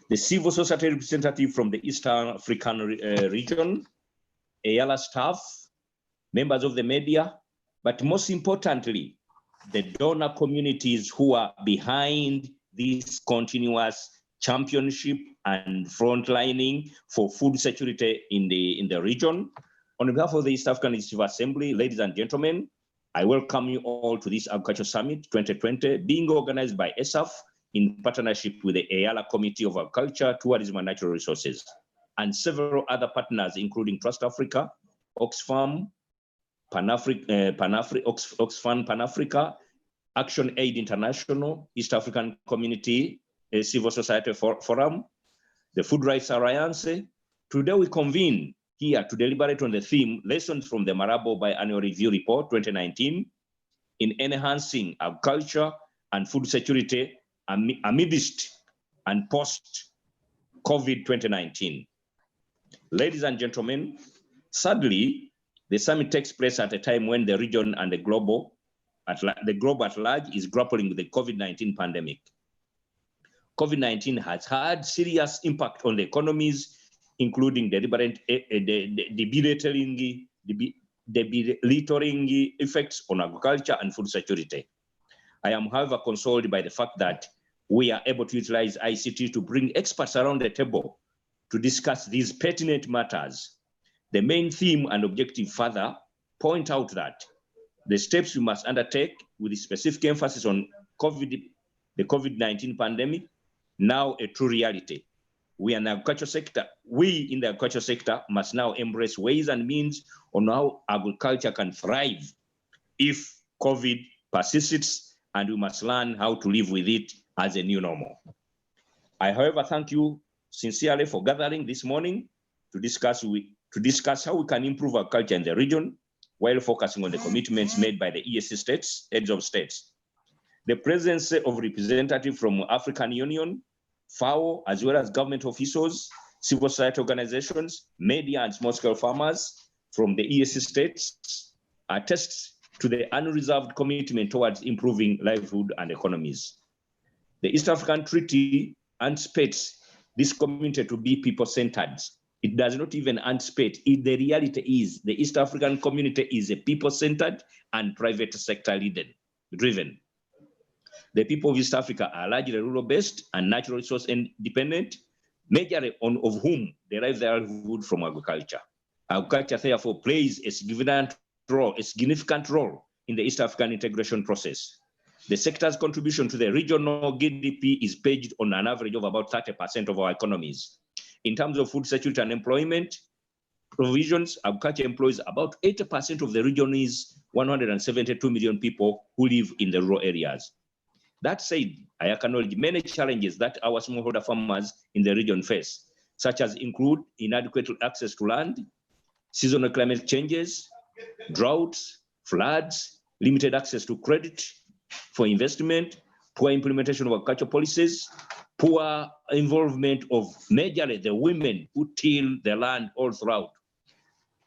The civil society representative from the Eastern African region, EALA staff, members of the media, but most importantly, the donor communities who are behind this continuous championship and frontlining for food security in the region. On behalf of the East African Legislative Assembly, ladies and gentlemen, I welcome you all to this Agriculture Summit 2020, being organized by ESAF in partnership with the EALA Committee of Agriculture, Tourism and Natural Resources, and several other partners, including Trust Africa, Oxfam, Oxfam Pan-Africa, Action Aid International, East African Community Civil Society Forum, the Food Rights Alliance. Today we convene here to deliberate on the theme, Lessons from the Malabo Biannual Review Report 2019 in enhancing agriculture and food security amidst and post COVID-2019. Ladies and gentlemen, sadly, the summit takes place at a time when the region and the globe at large is grappling with the COVID-19 pandemic. COVID-19 has had serious impact on the economies, including debilitating effects on agriculture and food security. I am, however, consoled by the fact that we are able to utilize ICT to bring experts around the table to discuss these pertinent matters. The main theme and objective further point out that the steps we must undertake with specific emphasis on the COVID-19 pandemic, now a true reality. We in the agriculture sector must now embrace ways and means on how agriculture can thrive if COVID persists, and we must learn how to live with it as a new normal. I, however, thank you sincerely for gathering this morning to discuss how we can improve agriculture in the region while focusing on the commitments made by the EAC states, heads of states. The presence of representatives from African Union, FAO, as well as government officials, civil society organizations, media, and small-scale farmers from the EAC states attests to the unreserved commitment towards improving livelihood and economies. The East African Treaty anticipates this community to be people-centered. It does not even anticipate. The reality is the East African community is a people-centered and private sector driven. The people of East Africa are largely rural-based and natural resource independent, majorly of whom derive their livelihood from agriculture. Agriculture, therefore, plays a significant role in the East African integration process. The sector's contribution to the regional GDP is pledged on an average of about 30% of our economies. In terms of food security and employment provisions, agriculture employs about 80% of the region's 172 million people who live in the rural areas. That said, I acknowledge many challenges that our smallholder farmers in the region face, such as include inadequate access to land, seasonal climate changes, droughts, floods, limited access to credit for investment, poor implementation of agricultural policies, poor involvement of majorly the women who till the land all throughout,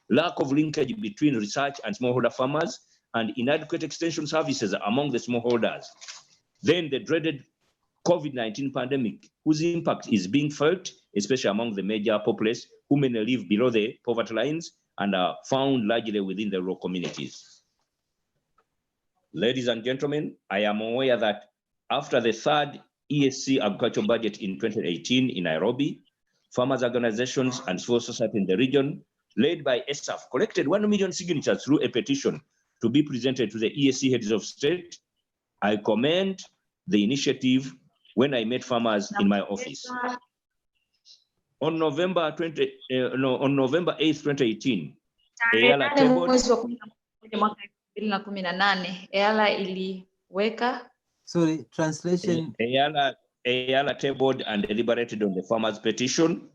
lack of linkage between research and smallholder farmers, and inadequate extension services among the smallholders. Then the dreaded COVID-19 pandemic, whose impact is being felt, especially among the major populace who may live below the poverty lines and are found largely within the rural communities. Ladies and gentlemen, I am aware that after the third EAC agricultural budget in 2018 in Nairobi, farmers organizations and civil society in the region, led by ESAF, collected 1 million signatures through a petition to be presented to the EAC heads of state. I commend the initiative when I met farmers in my office. On November 8th, 2018, EALA tabled Sorry, translation. EALA tabled and deliberated on the farmers' petition.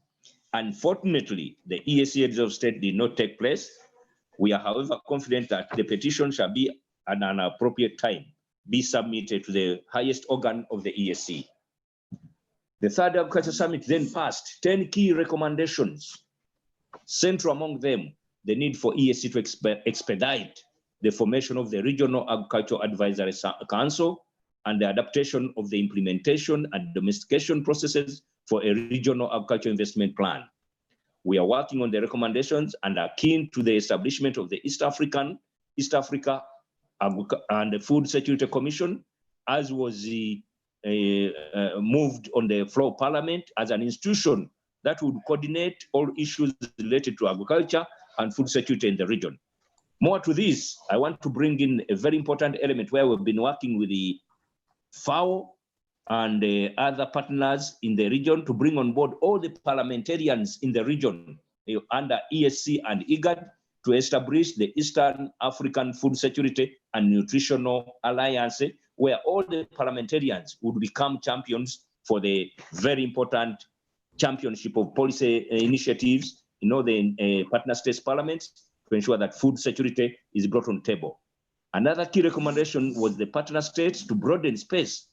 Unfortunately, the EAC heads of state did not take place. We are, however, confident that the petition shall be at an appropriate time be submitted to the highest organ of the EAC. The third agriculture summit then passed 10 key recommendations. Central among them, the need for EAC to expedite the formation of the Regional Agricultural Advisory Council and the adaptation of the implementation and domestication processes for a regional agriculture investment plan. We are working on the recommendations and are keen to the establishment of the East Africa and the Food Security Commission, as was moved on the floor of Parliament as an institution that would coordinate all issues related to agriculture and food security in the region. More to this, I want to bring in a very important element where we've been working with the FAO and other partners in the region to bring on board all the parliamentarians in the region under EAC and IGAD to establish the Eastern African Food Security and Nutritional Alliance, where all the parliamentarians would become champions for the very important championship of policy initiatives in all the partner states parliaments to ensure that food security is brought on the table. Another key recommendation was the partner states to broaden space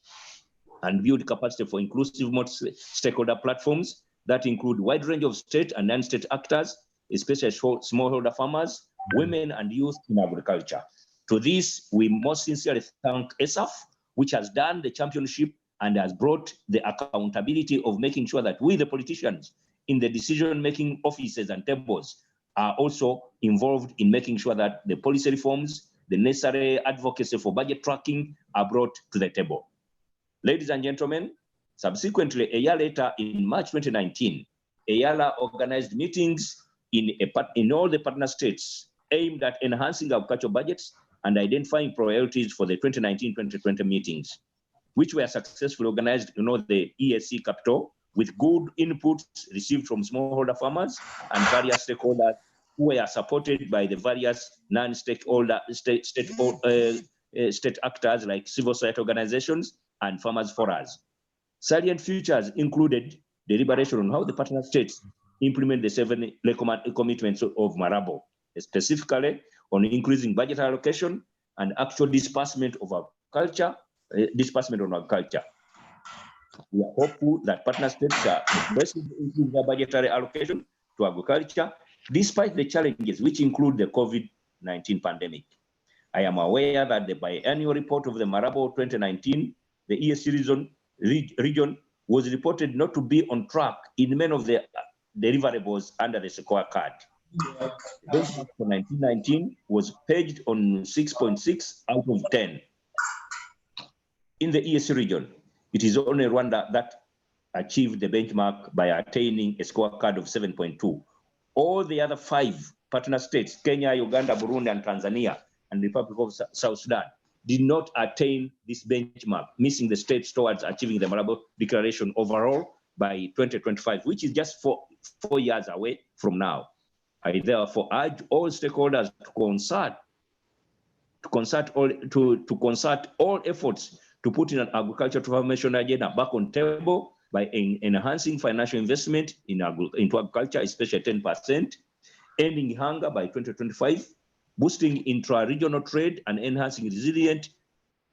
and build capacity for inclusive multi-stakeholder platforms that include wide range of state and non-state actors, especially smallholder farmers, women and youth in agriculture. To this, we most sincerely thank ESAF, which has done the championship and has brought the accountability of making sure that we, the politicians, in the decision-making offices and tables, are also involved in making sure that the policy reforms, the necessary advocacy for budget tracking are brought to the table. Ladies and gentlemen, subsequently, a year later, in March 2019, EALA organized meetings in all the partner states aimed at enhancing agricultural budgets and identifying priorities for the 2019-2020 meetings, which were successfully organized in all the EAC capital with good inputs received from smallholder farmers and various stakeholders who were supported by the various non-stakeholder state actors like civil society organizations and farmers forums. Salient features included deliberation on how the partner states implement the 7 commitments of Marabo, specifically on increasing budget allocation and actual disbursement of agriculture, We are hopeful that partner states are aggressively increasing their budgetary allocation to agriculture, despite the challenges which include the COVID-19 pandemic. I am aware that the biannual report of the Marabo 2019, the EAC region was reported not to be on track in many of the deliverables under the scorecard. The benchmark for 1919 was paged on 6.6 out of 10. In the EAC region, it is only Rwanda that achieved the benchmark by attaining a scorecard of 7.2. All the other 5 partner states, Kenya, Uganda, Burundi, and Tanzania, and the Republic of South Sudan, did not attain this benchmark, missing the states towards achieving the Malabo Declaration overall by 2025, which is just 4 years away from now. I therefore urge all stakeholders to concert all efforts to put in an agricultural transformation agenda back on table by enhancing financial investment into agriculture, especially 10%, ending hunger by 2025, boosting intra-regional trade and enhancing resilience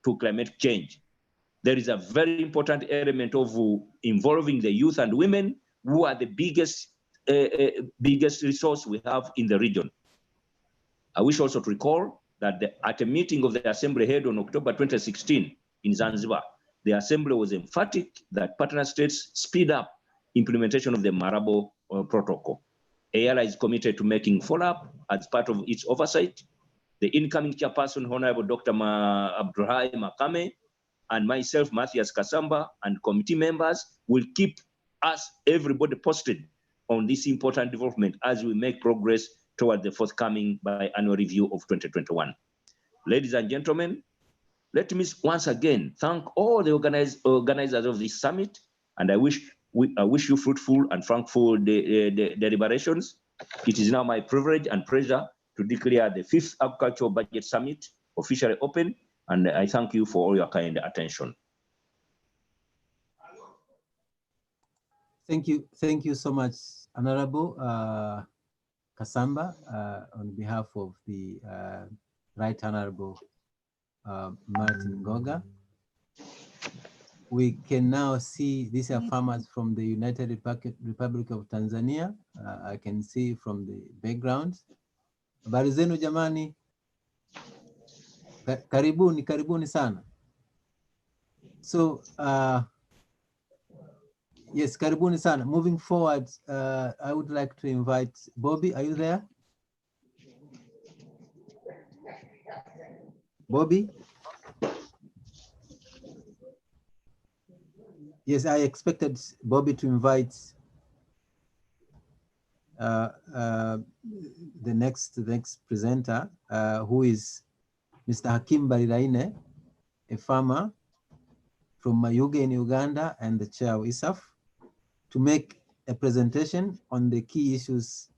to climate change. There is a very important element of involving the youth and women, who are the biggest resource we have in the region. I wish also to recall that at a meeting of the Assembly held on October 2016 in Zanzibar, the Assembly was emphatic that partner states speed up implementation of the Marabo Protocol. EALA is committed to making follow-up as part of its oversight. The incoming chairperson, Honorable Dr. Abdulhai Makame, and myself, Matthias Kasamba, and committee members will keep everybody posted on this important development as we make progress toward the forthcoming biannual review of 2021. Ladies and gentlemen, let me once again thank all the organizers of this summit, and I wish you fruitful and fruitful deliberations. It is now my privilege and pleasure to declare the 5th Agricultural Budget Summit officially open, and I thank you for all your kind attention. Thank you so much, Honorable Kasamba, on behalf of the Right Honorable Martin Ngoga. We can now see these are farmers from the United Republic of Tanzania. I can see from the background. Habari zenu jamani, karibuni sana. So yes, karibuni sana. Moving forward, I would like to invite Bobby. Are you there? Bobby? Yes, I expected Bobby to invite the next presenter, who is Mr. Hakim Bariraine, a farmer from Mayuge in Uganda and the chair of ESAF, to make a presentation on the key issues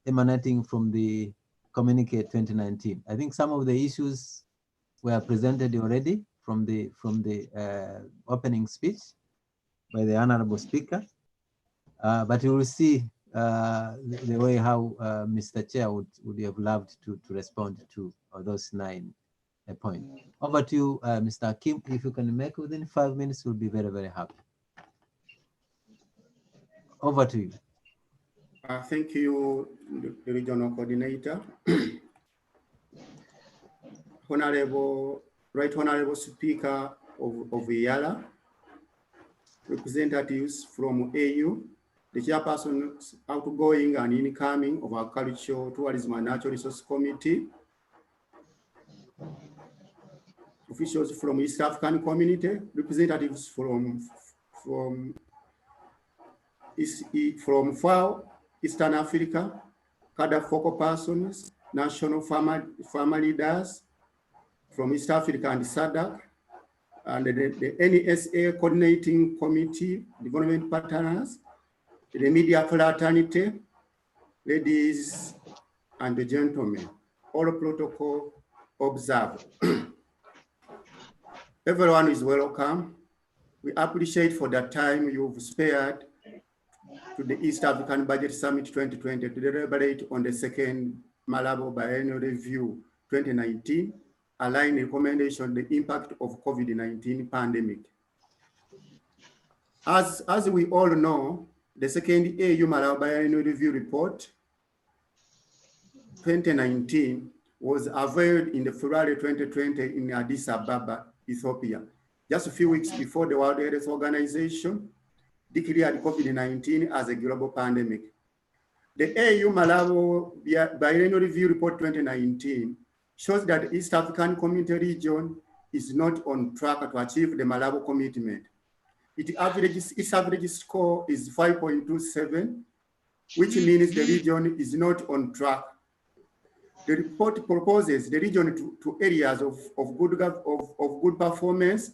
emanating from the Communique 2019. I think some of the issues were presented already from the opening speech by the Honorable Speaker, but you will see the way how Mr. Chair would have loved to respond to those 9 points. Over to you, Mr. Hakim. If you can make within 5 minutes, we'll be very, very happy. Over to you. Thank you, the regional coordinator. Right Honorable Speaker of EALA, representatives from AU, the chairperson outgoing and incoming of our Cultural, Tourism and Natural Resource Committee, officials from East African Community, representatives from FAO, Eastern Africa, cadre focal persons, national farmer leaders from East Africa and SADC, and the NESA coordinating committee, development partners, the media fraternity, ladies and gentlemen, all protocol observed. Everyone is welcome. We appreciate for the time you've spared to the East African Budget Summit 2020 to deliberate on the second Malabo Biennial Review 2019, align recommendation the impact of COVID-19 pandemic. As we all know, the second AU Malabo Biennial Review Report 2019 was unveiled in the February 2020 in Addis Ababa, Ethiopia, just a few weeks before the World Health Organization declared COVID-19 as a global pandemic. The AU Malabo Biennial Review Report 2019 shows that the East African Community region is not on track to achieve the Malabo commitment. Its average score is 5.27, which means the region is not on track. The report proposes the region to areas of good performance,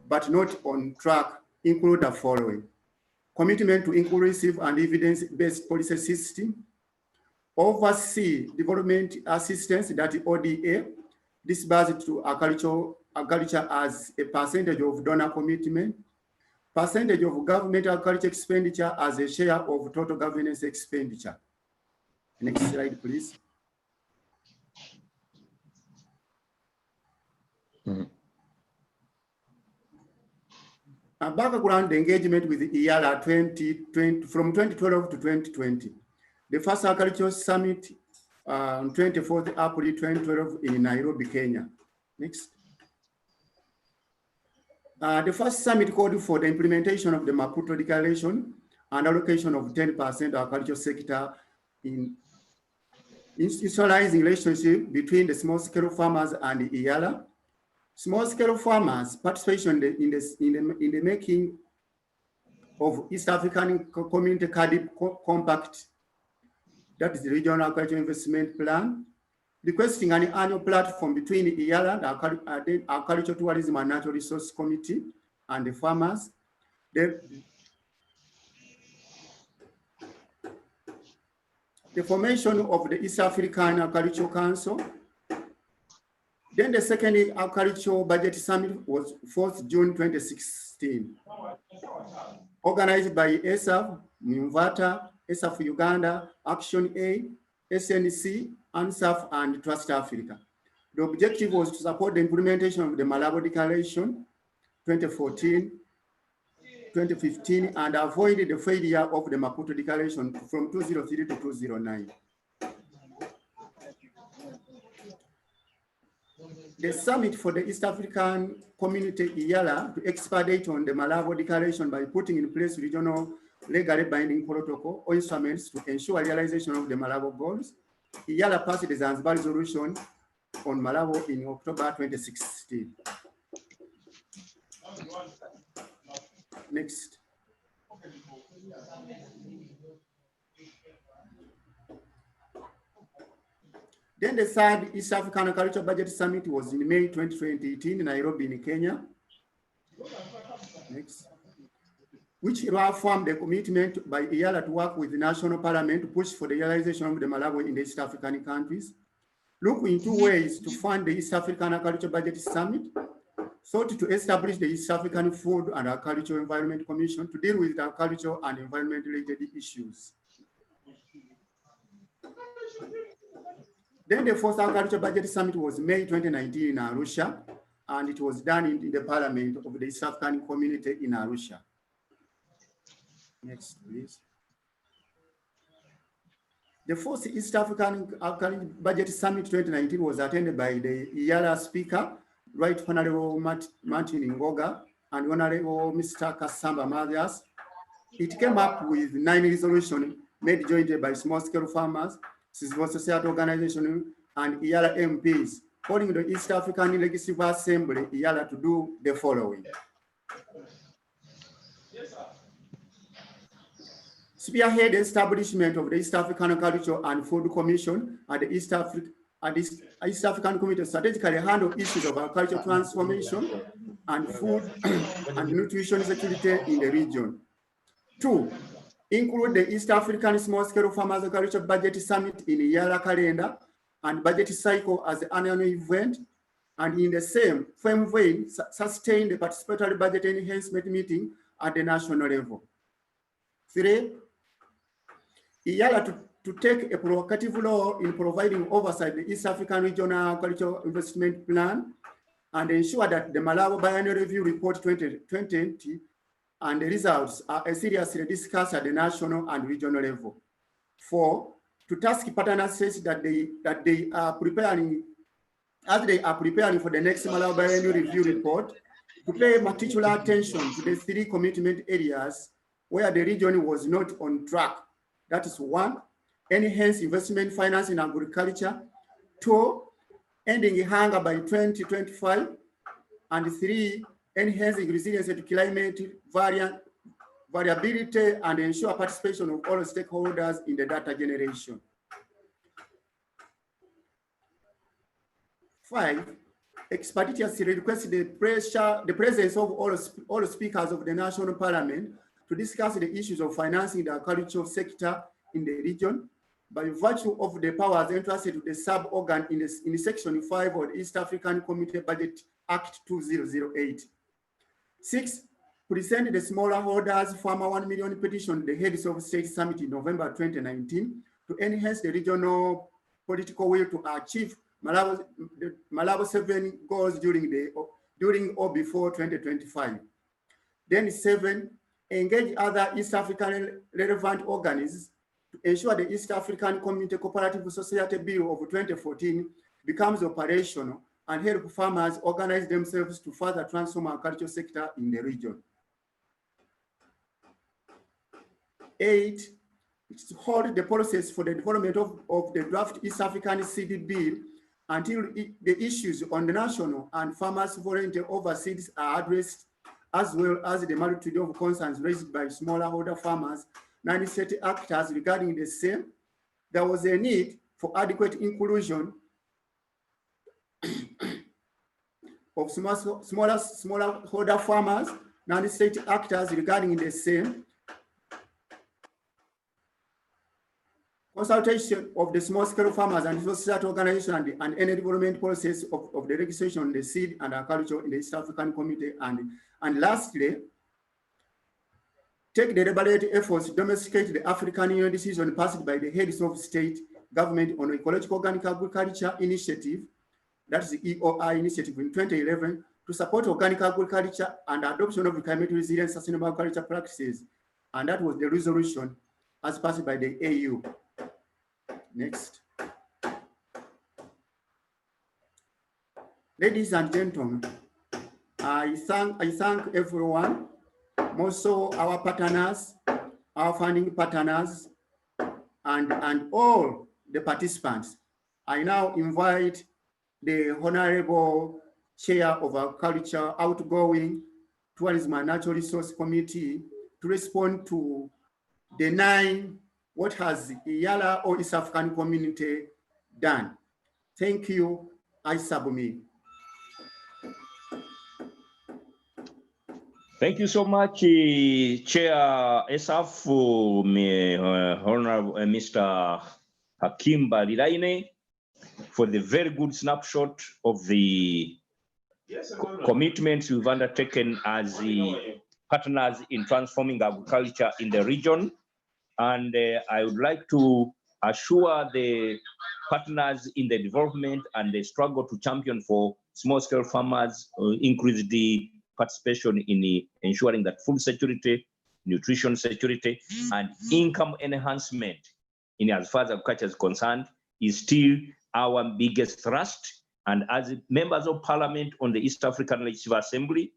but not on track, include the following: commitment to inclusive and evidence-based policy system, oversee development assistance, that is ODA, disbursed to agriculture as a percentage of donor commitment, percentage of government agriculture expenditure as a share of total governance expenditure. Next slide, please. A background engagement with the EALA 2020, from 2012 to 2020. The first agricultural summit on 24th April 2012 in Nairobi, Kenya. Next. The first summit called for the implementation of the Maputo Declaration and allocation of 10% of agricultural sector in institutionalizing relationship between the small-scale farmers and the EALA. Small-scale farmers' participation in the making of East African Community Cardiff Compact, that is the Regional Agricultural Investment Plan, requesting an annual platform between the EALA, the Agricultural, Tourism and Natural Resource Committee, and the farmers. The formation of the East African Agricultural Council. Then the second Agricultural Budget Summit was 4th June 2016, organized by ESAF, Mvata, ESAF Uganda, Action Aid, SNC, ANSAF, and Trust Africa. The objective was to support the implementation of the Malabo Declaration 2014, 2015, and avoid the failure of the Maputo Declaration from 2003 to 2009. The summit for the East African Community EALA to expedite on the Malabo Declaration by putting in place regional legally binding protocol or instruments to ensure realization of the Malabo goals. EALA passed the Zanzibar resolution on Malabo in October 2016. Next. Then the third East African Agricultural Budget Summit was in May 2018 in Nairobi, in Kenya. Next. Which reaffirmed the commitment by EALA to work with the national parliament to push for the realization of the Malabo in the East African countries. Look into ways to fund the East African Agricultural Budget Summit. Sought to establish the East African Food and Agricultural Environment Commission to deal with the agricultural and environment-related issues. Then the fourth Agricultural Budget Summit was May 2019 in Arusha, and it was done in the Parliament of the East African Community in Arusha. Next, please. The fourth East African Budget Summit 2019 was attended by the EAC Speaker, Right Honorable Martin Ngoga, and Honorable Mr. Kasamba Mathias. It came up with 9 resolutions made jointly by small-scale farmers, civil society organizations, and EAC MPs, calling the East African Legislative Assembly, EAC, to do the following. Spearhead the establishment of the East African Culture and Food Commission at the East African Committee strategically handle issues of agricultural transformation and food and nutrition security in the region. 2, include the East African Small-Scale Farmers Agriculture Budget Summit in the EAC calendar and budget cycle as an annual event, and in the same vein, sustain the participatory budget enhancement meeting at the national level. 3, EAC to take a provocative role in providing oversight the East African Regional Agricultural Investment Plan and ensure that the Malawi Biennial Review Report 2020 and the results are seriously discussed at the national and regional level. 4, to task partner states that they are preparing, as they are preparing for the next Malawi Biennial Review Report, to pay particular attention to the 3 commitment areas where the region was not on track. That is 1, enhance investment finance in agriculture. 2, ending hunger by 2025. And 3, enhancing resilience to climate variability and ensure participation of all stakeholders in the data generation. 5, expeditiously request the presence of all speakers of the National Parliament to discuss the issues of financing the agricultural sector in the region by virtue of the powers entrusted to the sub-organ in Section 5 of the East African Community Budget Act 2008. 6, present the smallholders farmer 1 million petition the heads of state summit in November 2019 to enhance the regional political will to achieve Malawi 7 goals during or before 2025. Then 7, engage other East African relevant organisms to ensure the East African Community Cooperative Society Bill of 2014 becomes operational and help farmers organize themselves to further transform our agricultural sector in the region. 8, to hold the process for the development of the draft East African CD Bill until the issues on the national and farmers volunteer overseas are addressed, as well as the multitude of concerns raised by smallholder farmers, non-state actors regarding the same. There was a need for adequate inclusion of smallholder farmers, non-state actors regarding the same. Consultation of the small-scale farmers and society organization and any development process of the legislation on the seed and agriculture in the East African Community. And lastly, take the deliberate efforts to domesticate the African Union decision passed by the heads of state government on ecological organic agriculture initiative, that is the EOI initiative in 2011, to support organic agriculture and adoption of climate resilient sustainable agriculture practices. And that was the resolution as passed by the AU. Next. Ladies and gentlemen, I thank everyone, more so our partners, our funding partners, and all the participants. I now invite the Honorable Chair of Agriculture, Outgoing Tourism and Natural Resource Committee to respond to the 9 what has EAC or East African Community done. Thank you. I submit. Thank you so much, Chair ESAF, Honorable Mr. Hakim Balilaine, for the very good snapshot of the commitments we've undertaken as the partners in transforming agriculture in the region. And I would like to assure the partners in the development and the struggle to champion for small-scale farmers, increase the participation in ensuring that food security, nutrition security, and income enhancement in as far as agriculture is concerned, is still our biggest thrust. And as members of parliament on the East African Legislative Assembly,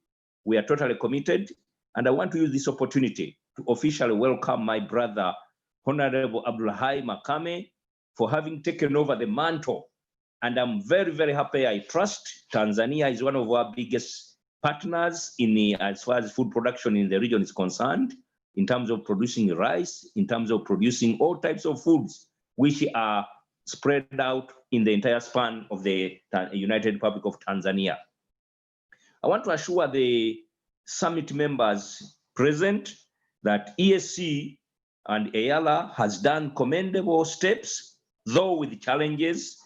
we are totally committed. And I want to use this opportunity to officially welcome my brother, Honorable Abdullahi Makame, for having taken over the mantle. And I'm very, very happy. I trust Tanzania is one of our biggest partners in as far as food production in the region is concerned, in terms of producing rice, in terms of producing all types of foods, which are spread out in the entire span of the United Republic of Tanzania. I want to assure the summit members present that EAC and EALA has done commendable steps, though with challenges.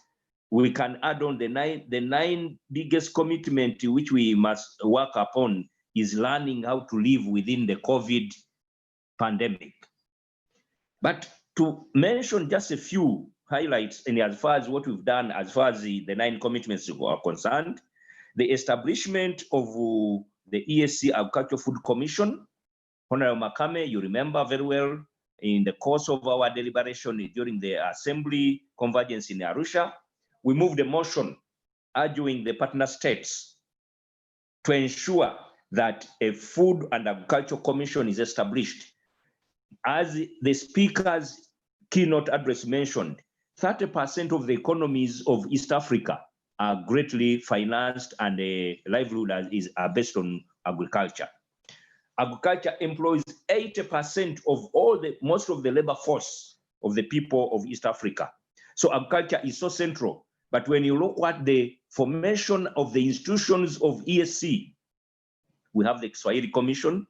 We can add on the nine biggest commitment which we must work upon is learning how to live within the COVID pandemic. But to mention just a few highlights in as far as what we've done, as far as the 9 commitments are concerned, the establishment of the EAC Agricultural Food Commission. Honorable Makame, you remember very well in the course of our deliberation during the Assembly convergence in Arusha, we moved a motion urging the partner states to ensure that a Food and Agriculture Commission is established. As the speaker's keynote address mentioned, 30% of the economies of East Africa are greatly financed and the livelihood are based on agriculture. Agriculture employs 80% of most of the labor force of the people of East Africa. So agriculture is so central. But when you look at the formation of the institutions of EAC, we have the Swahili Commission,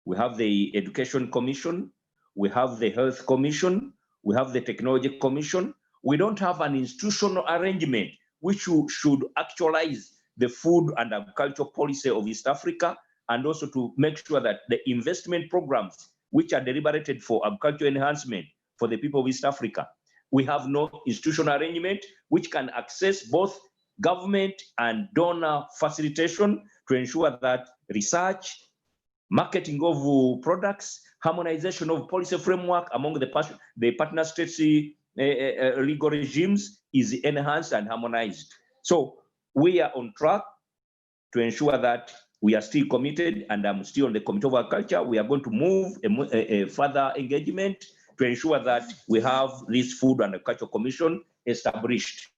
we have the Education Commission, we have the Health Commission, we have the Technology Commission. We don't have an institutional arrangement which should actualize the food and agriculture policy of East Africa, and also to make sure that the investment programs which are deliberated for agriculture enhancement for the people of East Africa, we have no institutional arrangement which can access both government and donor facilitation to ensure that research, marketing of products, harmonization of policy framework among the partner states legal regimes is enhanced and harmonized. So we are on track to ensure that we are still committed, and I'm still on the Committee of Agriculture. We are going to move a further engagement to ensure that we have this Food and Agriculture Commission established.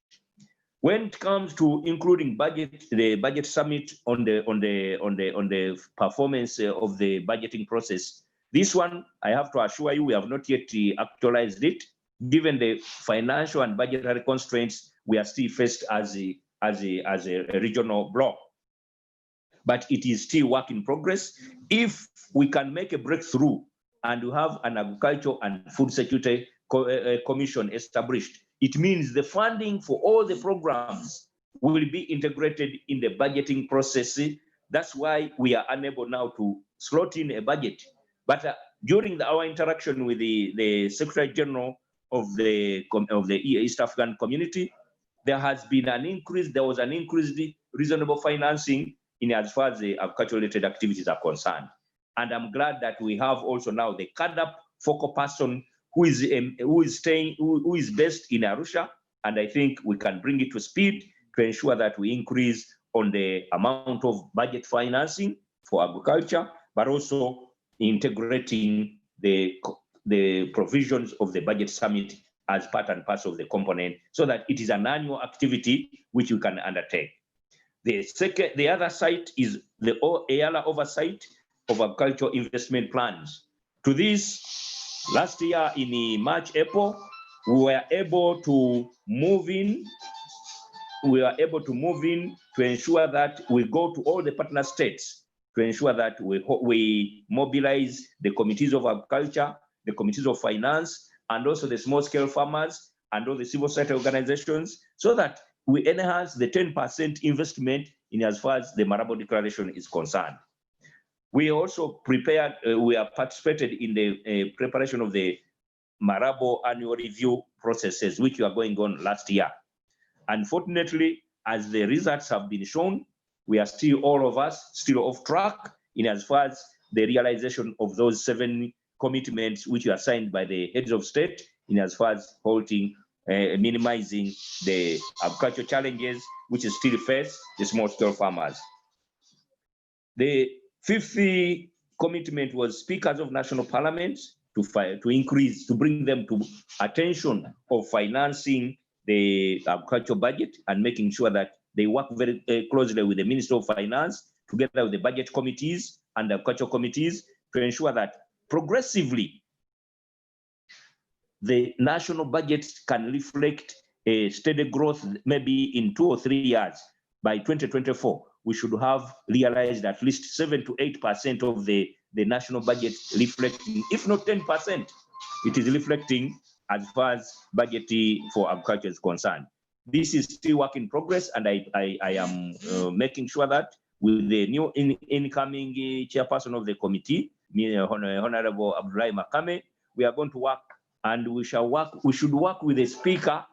When it comes to including the budget summit on the performance of the budgeting process, this one I have to assure you we have not yet actualized it. Given the financial and budgetary constraints, we are still faced as a regional bloc. But it is still work in progress. If we can make a breakthrough and we have an agriculture and food security commission established, it means the funding for all the programs will be integrated in the budgeting process. That's why we are unable now to slot in a budget. But during our interaction with the Secretary General of the East African Community, there has been an increase. There was an increased reasonable financing in as far as the agriculture-related activities are concerned. And I'm glad that we have also now the CADAP focal person who is based in Arusha, and I think we can bring it to speed to ensure that we increase on the amount of budget financing for agriculture, but also integrating the provisions of the budget summit as part and parcel of the component, so that it is an annual activity which we can undertake. The other site is the EALA oversight of agricultural investment plans. To this, last year in March, April, we were able to move in to ensure that we go to all the partner states to ensure that we mobilize the committees of agriculture, the committees of finance, and also the small scale farmers and all the civil society organizations, so that we enhance the 10% investment in as far as the Marabo Declaration is concerned. We also participated in the preparation of the Marabo annual review processes, which were going on last year. Unfortunately, as the results have been shown, we are still, all of us, still off track in as far as the realization of those 7 commitments which were signed by the heads of state in as far as halting, minimizing the agricultural challenges which still face the small-scale farmers. The fifth commitment was speakers of national parliaments to bring them to attention of financing the agricultural budget and making sure that they work very closely with the Minister of Finance together with the budget committees and the agricultural committees to ensure that progressively the national budgets can reflect a steady growth. Maybe in 2 or 3 years, by 2024, we should have realized at least 7 to 8% of the national budget reflecting, if not 10%, it is reflecting as far as budget for agriculture is concerned. This is still work in progress, and I am making sure that with the new incoming chairperson of the committee, Honorable Abdullahi Makame, we are going to work, and we should work with the speaker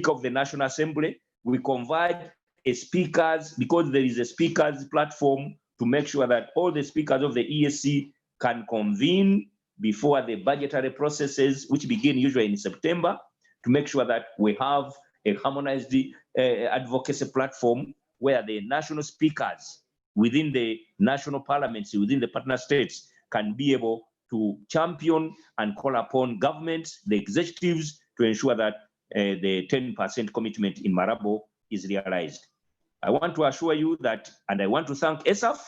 of the National Assembly. We convert a speakers, because there is a speakers platform, to make sure that all the speakers of the EAC can convene before the budgetary processes, which begin usually in September, to make sure that we have a harmonized advocacy platform where the national speakers within the national parliaments, within the partner states, can be able to champion and call upon governments, the executives, to ensure that the 10% commitment in Marabo is realized. I want to assure you that, and I want to thank ESAF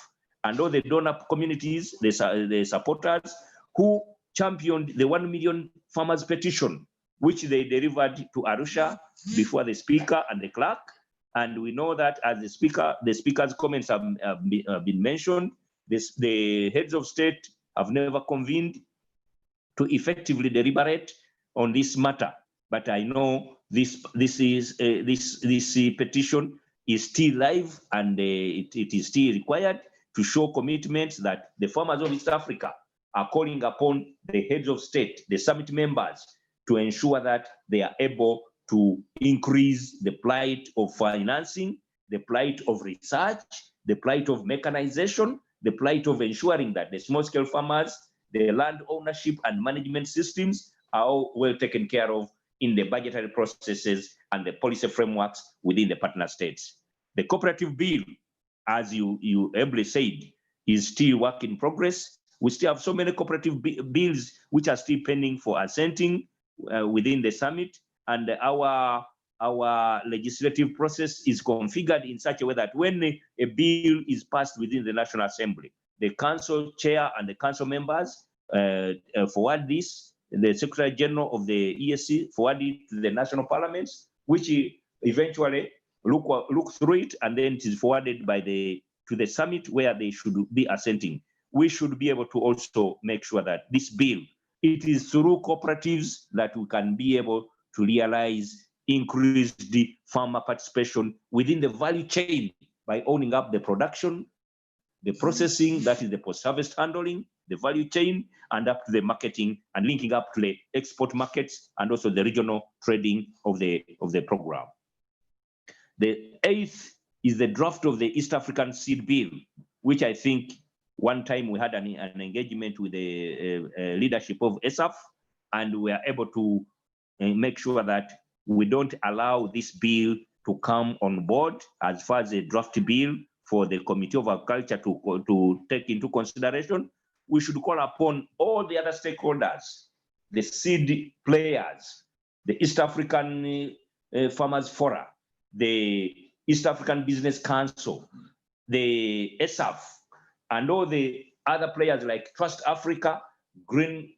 and all the donor communities, the supporters who championed the 1 million farmers petition, which they delivered to Arusha before the speaker and the clerk. And we know that as the speaker's comments have been mentioned, the heads of state have never convened to effectively deliberate on this matter. But I know this petition is still live, and it is still required to show commitments that the farmers of East Africa are calling upon the heads of state, the summit members, to ensure that they are able to increase the plight of financing, the plight of research, the plight of mechanization, the plight of ensuring that the small-scale farmers, the land ownership and management systems are all well taken care of in the budgetary processes and the policy frameworks within the partner states. The cooperative bill, as you ably said, is still work in progress. We still have so many cooperative bills which are still pending for assenting within the summit, and our legislative process is configured in such a way that when a bill is passed within the National Assembly, the council chair and the council members forward this, the Secretary General of the EAC forward it to the national parliaments, which eventually look through it, and then it is forwarded to the summit where they should be assenting. We should be able to also make sure that this bill, it is through cooperatives that we can be able to realize increased farmer participation within the value chain by owning up the production, the processing, that is the post-harvest handling, the value chain, and up to the marketing and linking up to the export markets and also the regional trading of the program. The eighth is the draft of the East African Seed Bill, which I think one time we had an engagement with the leadership of ESAF, and we are able to make sure that we don't allow this bill to come on board as far as a draft bill for the Committee of Agriculture to take into consideration. We should call upon all the other stakeholders, the seed players, the East African Farmers Forum, the East African Business Council, the ESAF, and all the other players like Trust Africa, Green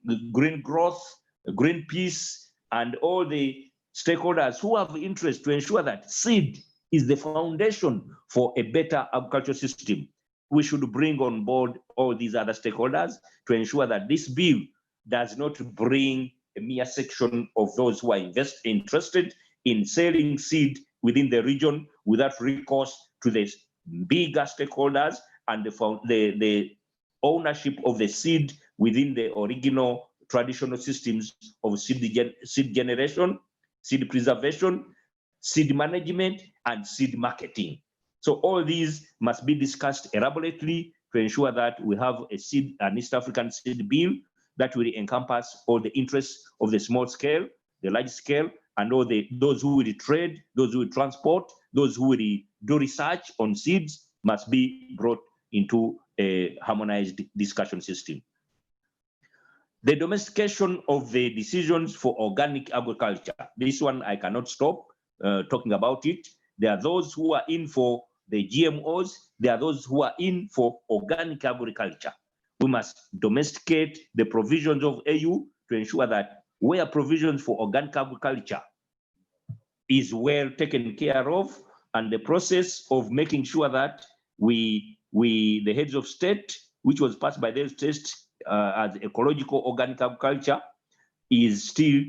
Growth, Greenpeace, and all the stakeholders who have interest to ensure that seed is the foundation for a better agricultural system. We should bring on board all these other stakeholders to ensure that this bill does not bring a mere section of those who are interested in selling seed within the region without recourse to the bigger stakeholders and the ownership of the seed within the original traditional systems of seed generation, seed preservation, seed management, and seed marketing. So all these must be discussed elaborately to ensure that we have an East African seed bill that will encompass all the interests of the small scale, the large scale, and all those who will trade, those who will transport, those who will do research on seeds must be brought into a harmonized discussion system. The domestication of the decisions for organic agriculture. This one I cannot stop talking about it. There are those who are in for the GMOs. There are those who are in for organic agriculture. We must domesticate the provisions of AU to ensure that where provisions for organic agriculture is well taken care of, and the process of making sure that the heads of state, which was passed by the states as ecological organic agriculture, is still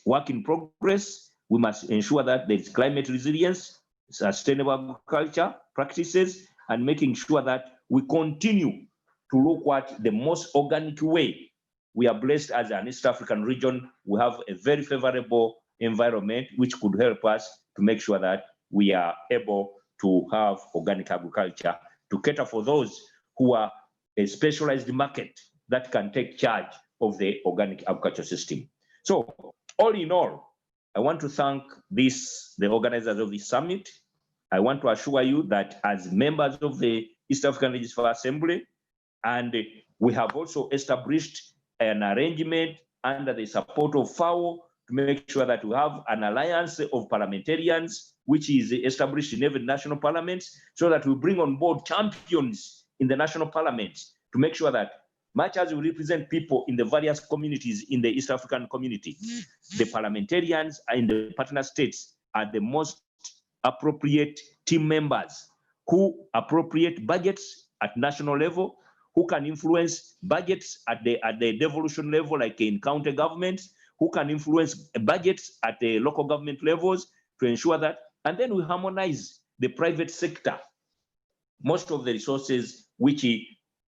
work in progress. We must ensure that there is climate resilience, sustainable agriculture practices, and making sure that we continue to look at the most organic way. We are blessed as an East African region. We have a very favorable environment which could help us to make sure that we are able to have organic agriculture to cater for those who are a specialized market that can take charge of the organic agriculture system. So all in all, I want to thank the organizers of this summit. I want to assure you that as members of the East African Legislative Assembly, and we have also established an arrangement under the support of FAO to make sure that we have an alliance of parliamentarians, which is established in every national parliament, so that we bring on board champions in the national parliaments to make sure that much as we represent people in the various communities in the East African community, the parliamentarians in the partner states are the most appropriate team members who appropriate budgets at national level, who can influence budgets at the devolution level, like in county governments, who can influence budgets at the local government levels to ensure that, and then we harmonize the private sector. Most of the resources which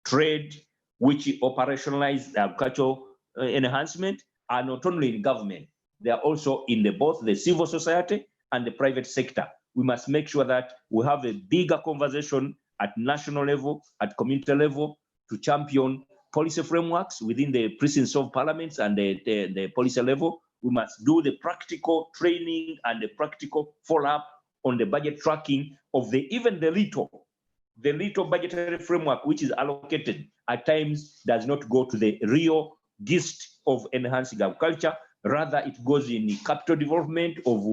trade, which operationalize the agricultural enhancement are not only in government, they are also in both the civil society and the private sector. We must make sure that we have a bigger conversation at national level, at community level, to champion policy frameworks within the precincts of parliaments and the policy level. We must do the practical training and the practical follow-up on the budget tracking of even the little budgetary framework which is allocated at times does not go to the real gist of enhancing agriculture. Rather, it goes in the capital development of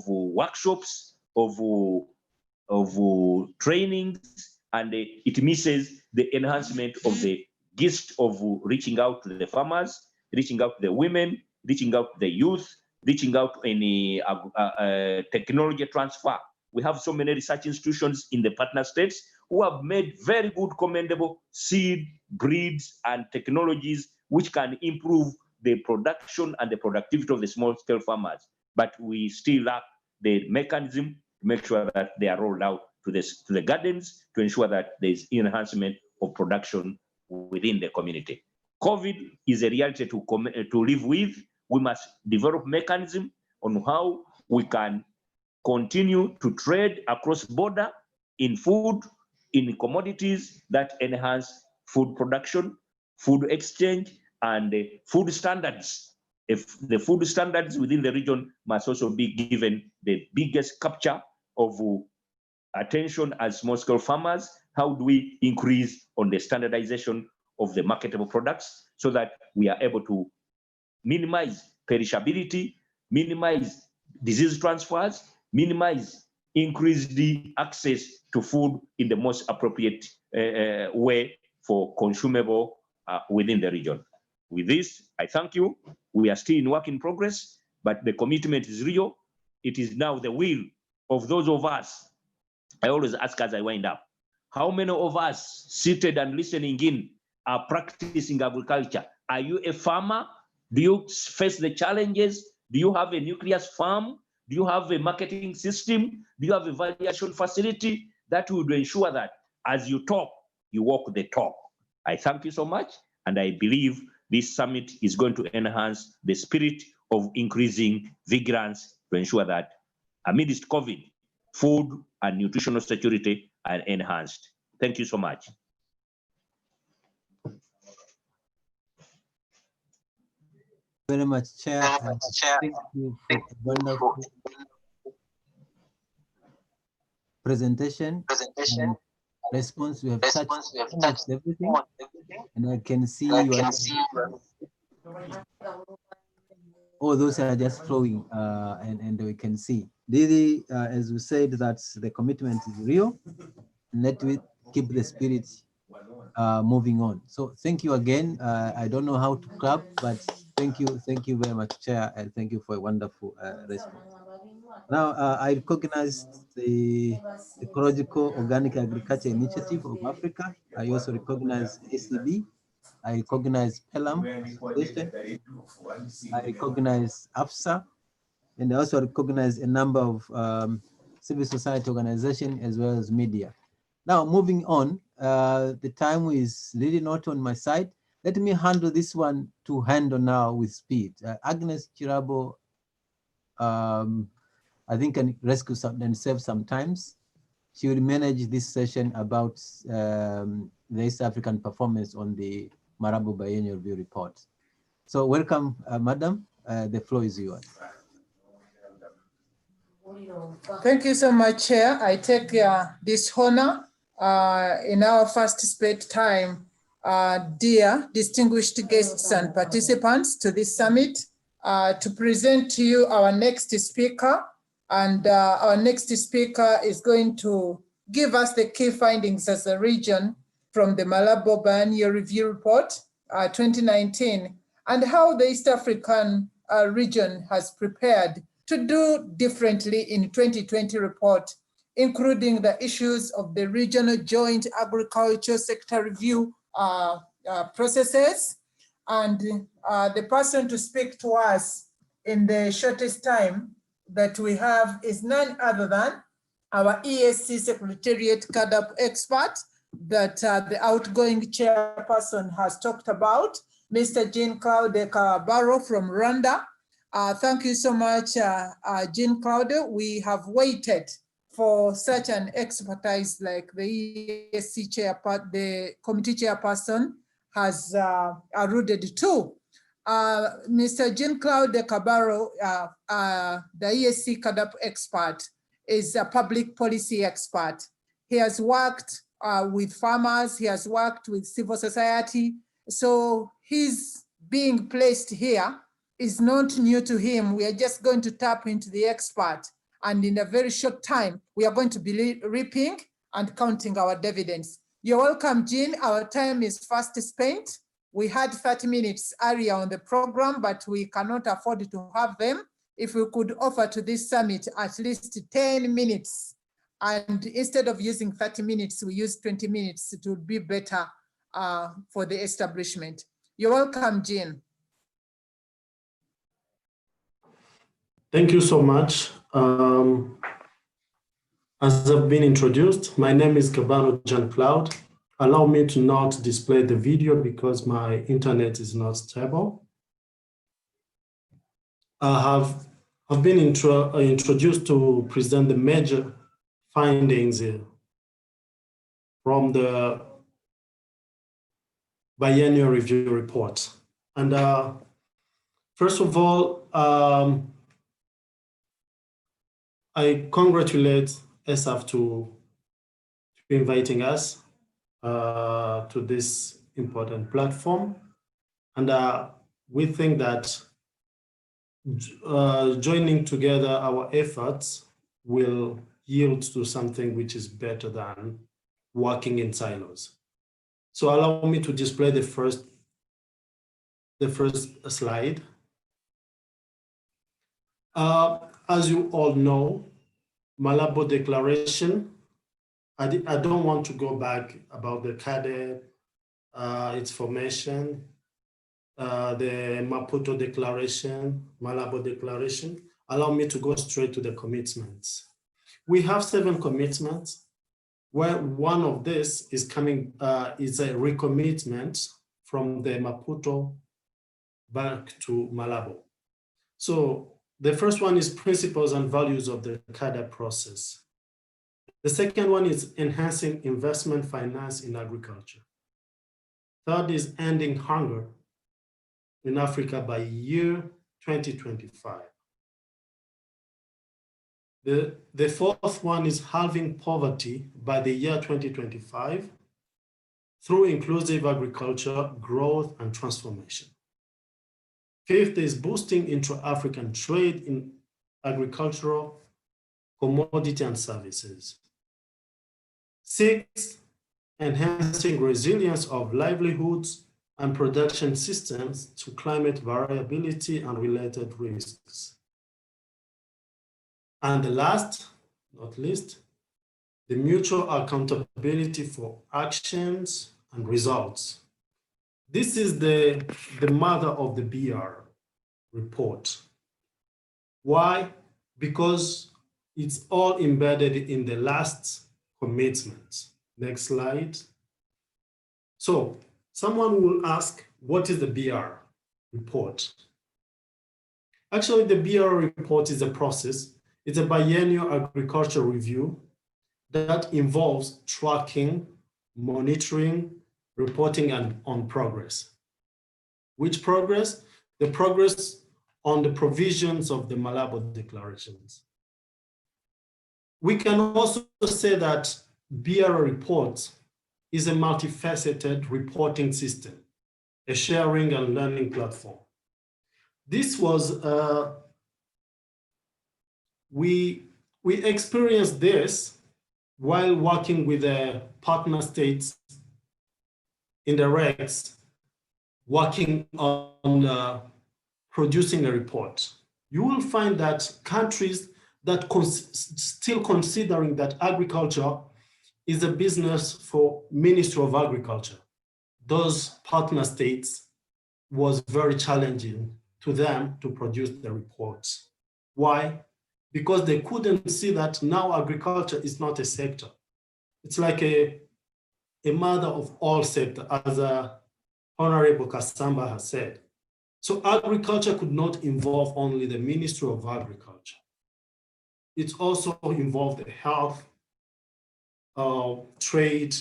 workshops, of trainings, and it misses the enhancement of the gist of reaching out to the farmers, reaching out to the women, reaching out to the youth, reaching out to any technology transfer. We have so many research institutions in the partner states who have made very good, commendable seed, breeds, and technologies which can improve the production and the productivity of the small-scale farmers. But we still lack the mechanism to make sure that they are rolled out to the gardens to ensure that there is enhancement of production within the community. COVID is a reality to live with. We must develop mechanism on how we can continue to trade across border in food, in commodities that enhance food production, food exchange, and food standards. If the food standards within the region must also be given the biggest capture of attention as small-scale farmers. How do we increase on the standardization of the marketable products so that we are able to minimize perishability, minimize disease transfers, minimize, increase the access to food in the most appropriate way for consumable within the region. With this, I thank you. We are still in work in progress, but the commitment is real. It is now the will of those of us. I always ask as I wind up, how many of us seated and listening in are practicing agriculture? Are you a farmer? Do you face the challenges? Do you have a nucleus farm? Do you have a marketing system? Do you have a variation facility that would ensure that as you talk, you walk the talk? I thank you so much, and I believe this summit is going to enhance the spirit of increasing vigilance to ensure that amidst COVID, food and nutritional security are enhanced. Thank you so much. very much, Chair. Thank you for a wonderful presentation and response. We have touched almost everything, and I can see you are. All those are just flowing, and we can see. Really, as we said, that the commitment is real. Let we keep the spirit moving on. So thank you again. I don't know how to clap, but thank you very much, Chair, and thank you for a wonderful response. Now, I recognize the Ecological Organic Agriculture Initiative of Africa. I also recognize ACB. I recognize PELAM Association. I recognize AFSA, and I also recognize a number of civil society organizations as well as media. Now, moving on, the time is really not on my side. Let me handle this one to handle now with speed. Agnes Chirabo, I think, can rescue themselves sometimes. She will manage this session about the East African performance on the Malabo Biennial Review Report. So welcome, Madam. The floor is yours. Thank you so much, Chair. I take this honor in our first split time, dear distinguished guests and participants to this summit, to present to you our next speaker. And our next speaker is going to give us the key findings as a region from the Malabo Biennial Review Report 2019, and how the East African region has prepared to do differently in 2020 report, including the issues of the regional joint agriculture sector review processes. And the person to speak to us in the shortest time that we have is none other than our EAC Secretariat CADAP expert that the outgoing chairperson has talked about, Mr. Jean-Claude Kabaro from Rwanda. Thank you so much, Jean-Claude. We have waited for such an expertise like the EAC chairperson, the committee chairperson has alluded to. Mr. Jean-Claude Kabaro, the EAC CADAP expert, is a public policy expert. He has worked with farmers, he has worked with civil society, so his being placed here is not new to him. We are just going to tap into the expert, and in a very short time, we are going to be reaping and counting our dividends. You're welcome, Jean. Our time is fast spent. We had 30 minutes earlier on the program, but we cannot afford to have them. If we could offer to this summit at least 10 minutes, and instead of using 30 minutes, we use 20 minutes, it would be better for the establishment. You're welcome, Jean. Thank you so much. As I've been introduced, my name is Kabano Jean-Claude. Allow me to not display the video because my internet is not stable. I've been introduced to present the major findings here from the biennial review report. And first of all, I congratulate ESAF to inviting us to this important platform. And we think that joining together our efforts will yield to something which is better than working in silos. So allow me to display the first slide. As you all know, Malabo Declaration, I don't want to go back about the CADE, its formation, the Maputo Declaration, Malabo Declaration. Allow me to go straight to the commitments. We have 7 commitments, where one of this is coming, is a recommitment from the Maputo back to Malabo. So the first one is principles and values of the CADA process. The second one is enhancing investment finance in agriculture. Third is ending hunger. in Africa by year 2025. The fourth one is halving poverty by the year 2025 through inclusive agriculture, growth, and transformation. Fifth is boosting intra-African trade in agricultural, commodity, and services. Sixth, enhancing resilience of livelihoods and production systems to climate variability and related risks. And the last, not least, the mutual accountability for actions and results. This is the mother of the BR report. Why? Because it's all embedded in the last commitment. Next slide. So someone will ask, what is the BR report? Actually, the BR report is a process. It's a biennial agriculture review that involves tracking, monitoring, reporting on progress. Which progress? The progress on the provisions of the Malabo declarations. We can also say that BR report is a multifaceted reporting system, a sharing and learning platform. This was, we experienced this while working with the partner states in the REX, working on producing a report. You will find that countries that still considering that agriculture is a business for Ministry of Agriculture, those partner states was very challenging to them to produce the reports. Why? Because they couldn't see that now agriculture is not a sector. It's like a mother of all sectors, as Honorable Kasamba has said. So agriculture could not involve only the Ministry of Agriculture. It also involved the health, trade,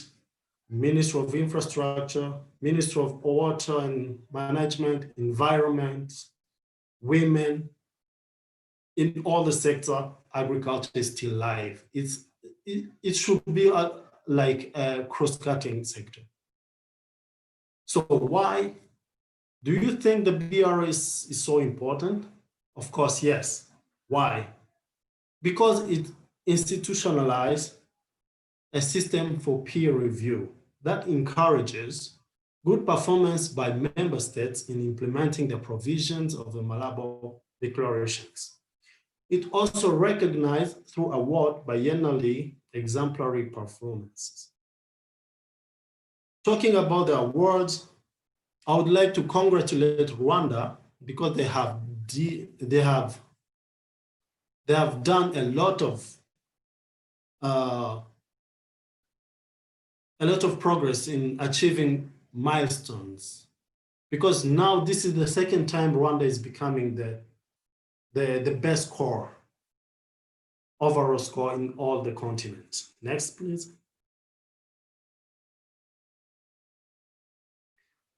Ministry of Infrastructure, Ministry of Water and Management, Environment, women. In all the sector, agriculture is still live. It should be like a cross-cutting sector. So why do you think the BR is so important? Of course, yes. Why? Because it institutionalized a system for peer review that encourages good performance by member states in implementing the provisions of the Malabo declarations. It also recognized through award biennially exemplary performances. Talking about the awards, I would like to congratulate Rwanda because they have done a lot of progress in achieving milestones. Because now this is the second time Rwanda is becoming the best score, overall score in all the continents. Next, please.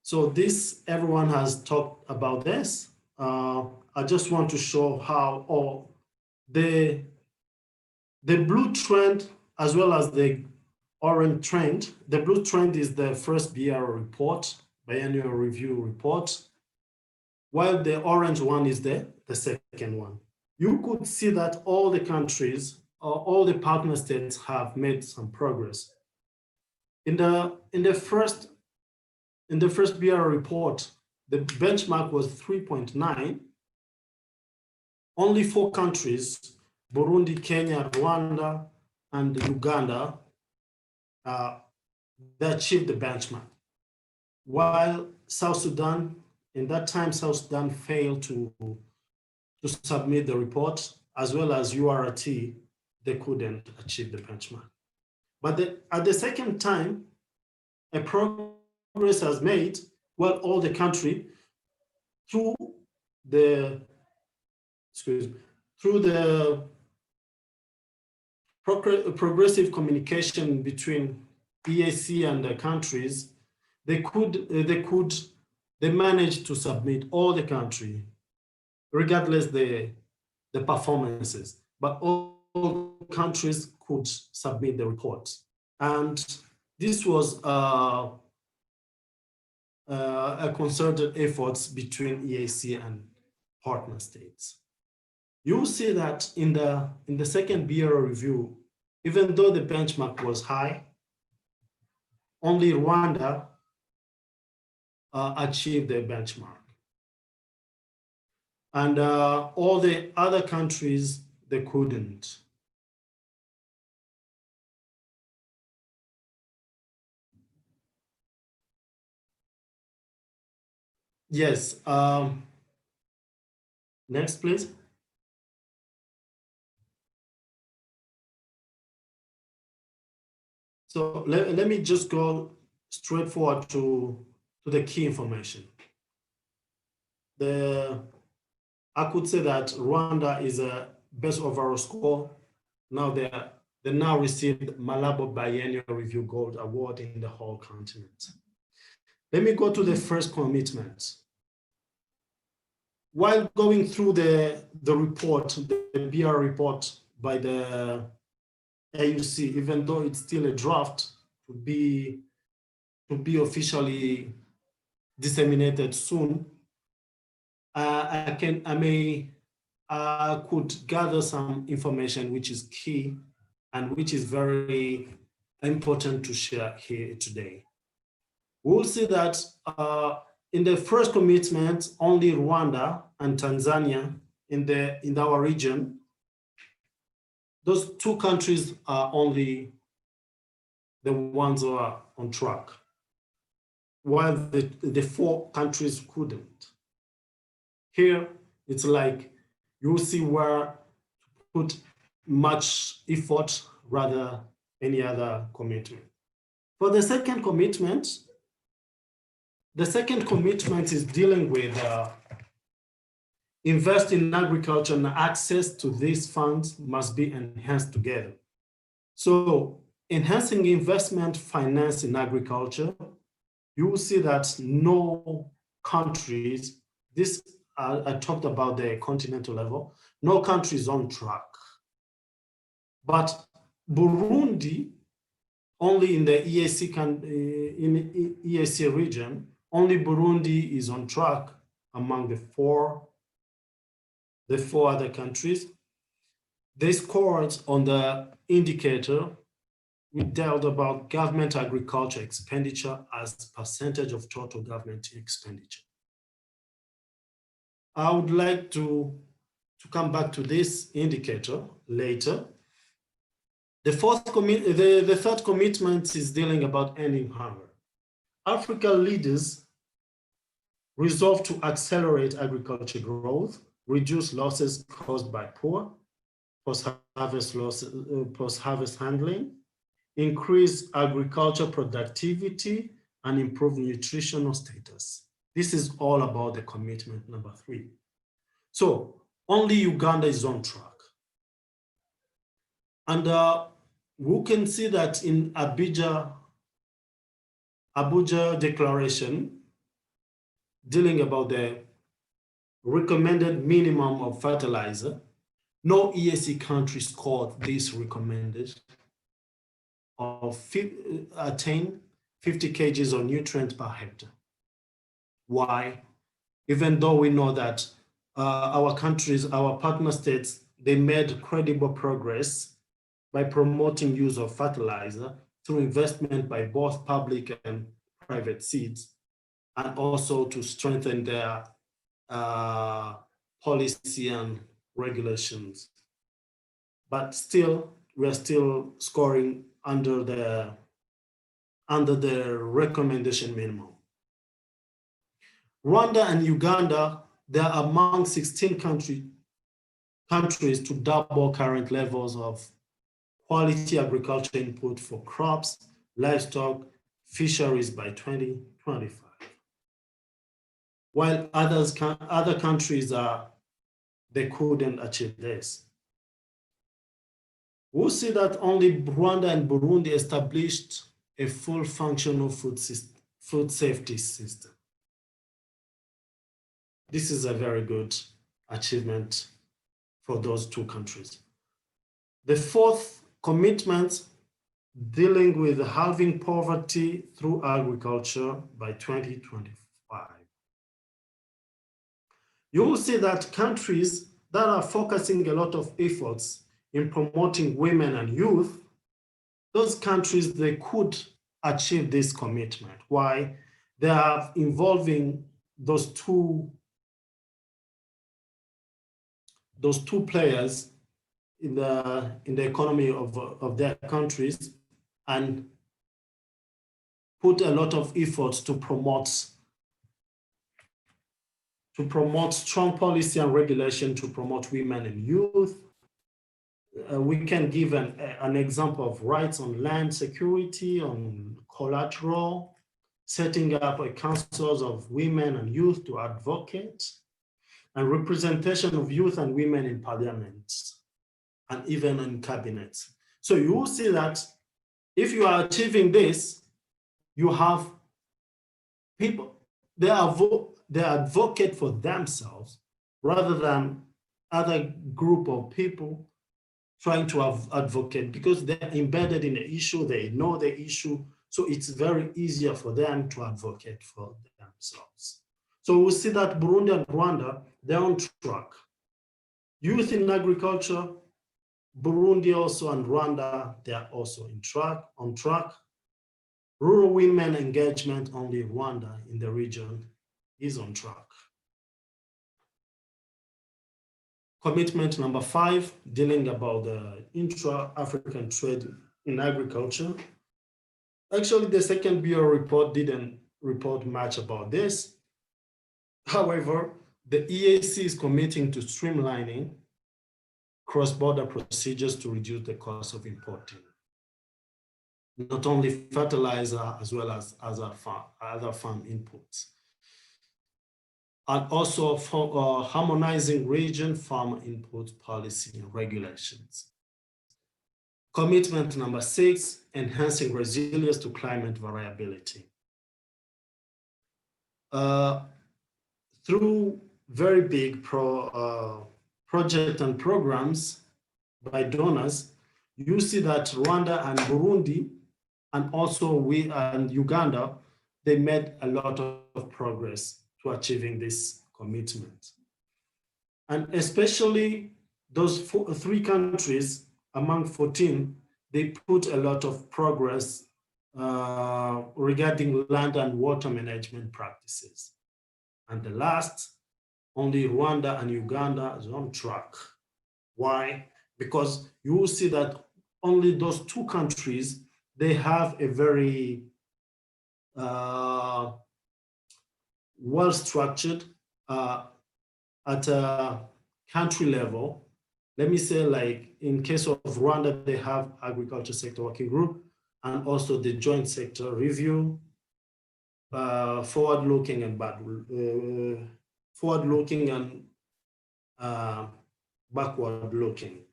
So this, everyone has talked about this. I just want to show how the blue trend as well as the orange trend. The blue trend is the first BR report, biennial review report, while the orange one is the second one. You could see that all the countries, all the partner states have made some progress. In the first BR report, the benchmark was 3.9. Only 4 countries, Burundi, Kenya, Rwanda, and Uganda, they achieved the benchmark. While South Sudan, in that time, South Sudan failed to submit the report, as well as URT, they couldn't achieve the benchmark. But at the second time, a progress has made, well, all the country through the progressive communication between EAC and the countries, they could they managed to submit all the country, regardless the performances, but all countries could submit the reports. And this was a concerted efforts between EAC and partner states. You will see that in the second bureau review, even though the benchmark was high, only Rwanda achieved the benchmark. And all the other countries, they couldn't. Yes, next please. So let me just go straight forward to the key information. I could say that Rwanda is a best overall score. Now they now received Malabo Biennial Review Gold Award in the whole continent. Let me go to the first commitment. While going through the report, the BR report by the AUC, even though it's still a draft to be officially disseminated soon, I could gather some information which is key and which is very important to share here today. We'll see that in the first commitment, only Rwanda and Tanzania in our region, those two countries are only the ones who are on track, while the four countries couldn't. Here, it's like you'll see where to put much effort rather any other commitment. For the second commitment is dealing with invest in agriculture, and access to these funds must be enhanced together. So enhancing investment finance in agriculture, you will see that no countries, I talked about the continental level, no country is on track. But Burundi, only in the EAC region, only Burundi is on track among the four other countries. They scored on the indicator. We dealt about government agriculture expenditure as percentage of total government expenditure. I would like to come back to this indicator later. The third commitment is dealing about ending hunger. African leaders resolved to accelerate agriculture growth, reduce losses caused by poor post-harvest handling, increase agriculture productivity, and improve nutritional status. This is all about the commitment number 3. So only Uganda is on track. And we can see that in Abuja Declaration, dealing about the recommended minimum of fertilizer, no EAC country scored this recommended of attain 50 kgs of nutrients per hectare. Why? Even though we know that our countries, our partner states, they made credible progress by promoting use of fertilizer through investment by both public and private seeds, and also to strengthen their policy and regulations. But still, we're still scoring under the recommendation minimum. Rwanda and Uganda, they are among 16 countries to double current levels of quality agriculture input for crops, livestock, fisheries by 2025. While other countries they couldn't achieve this. We'll see that only Rwanda and Burundi established a full functional food safety system. this is a very good achievement for those two countries. The fourth commitment, dealing with halving poverty through agriculture by 2025. You will see that countries that are focusing a lot of efforts in promoting women and youth, those countries, they could achieve this commitment. Why? They are involving those two players in the economy of their countries, and put a lot of efforts to promote strong policy and regulation to promote women and youth. We can give an example of rights on land security, on collateral, setting up a councils of women and youth to advocate, and representation of youth and women in parliaments and even in cabinets. So you will see that if you are achieving this, you have people, they advocate for themselves rather than other group of people trying to advocate, because they're embedded in the issue, they know the issue, so it's very easier for them to advocate for themselves. So we'll see that Burundi and Rwanda, they're on track. Youth in agriculture, Burundi also and Rwanda, they are also on track. Rural women engagement, only Rwanda in the region is on track. Commitment number 5, dealing about the intra-African trade in agriculture. Actually, the second Bureau report didn't report much about this. However, the EAC is committing to streamlining cross-border procedures to reduce the cost of importing not only fertilizer as well as other farm inputs. And also for harmonizing region farm input policy and regulations. Commitment number 6, enhancing resilience to climate variability. Through very big projects and programs by donors, you see that Rwanda and Burundi, and also we and Uganda, they made a lot of progress to achieving this commitment. And especially those 3 countries among 14, they put a lot of progress regarding land and water management practices. And the last, only Rwanda and Uganda is on track. Why? Because you will see that only those 2 countries, they have a very well-structured at a country level. Let me say, like in case of Rwanda, they have agriculture sector working group and also the joint sector review, forward-looking and backward-looking.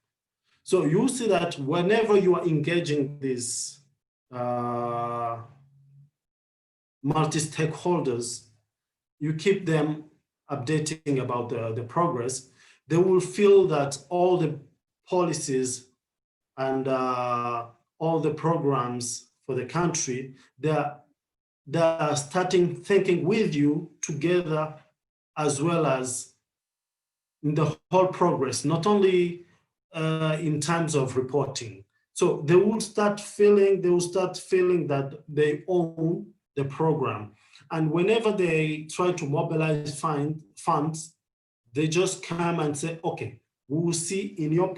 So you see that whenever you are engaging these multi-stakeholders, you keep them updating about the progress, they will feel that all the policies and all the programs for the country, they're starting thinking with you together, as well as in the whole progress, not only in terms of reporting. So they will start feeling that they own the program. And whenever they try to mobilize funds, they just come and say, okay, we will see in your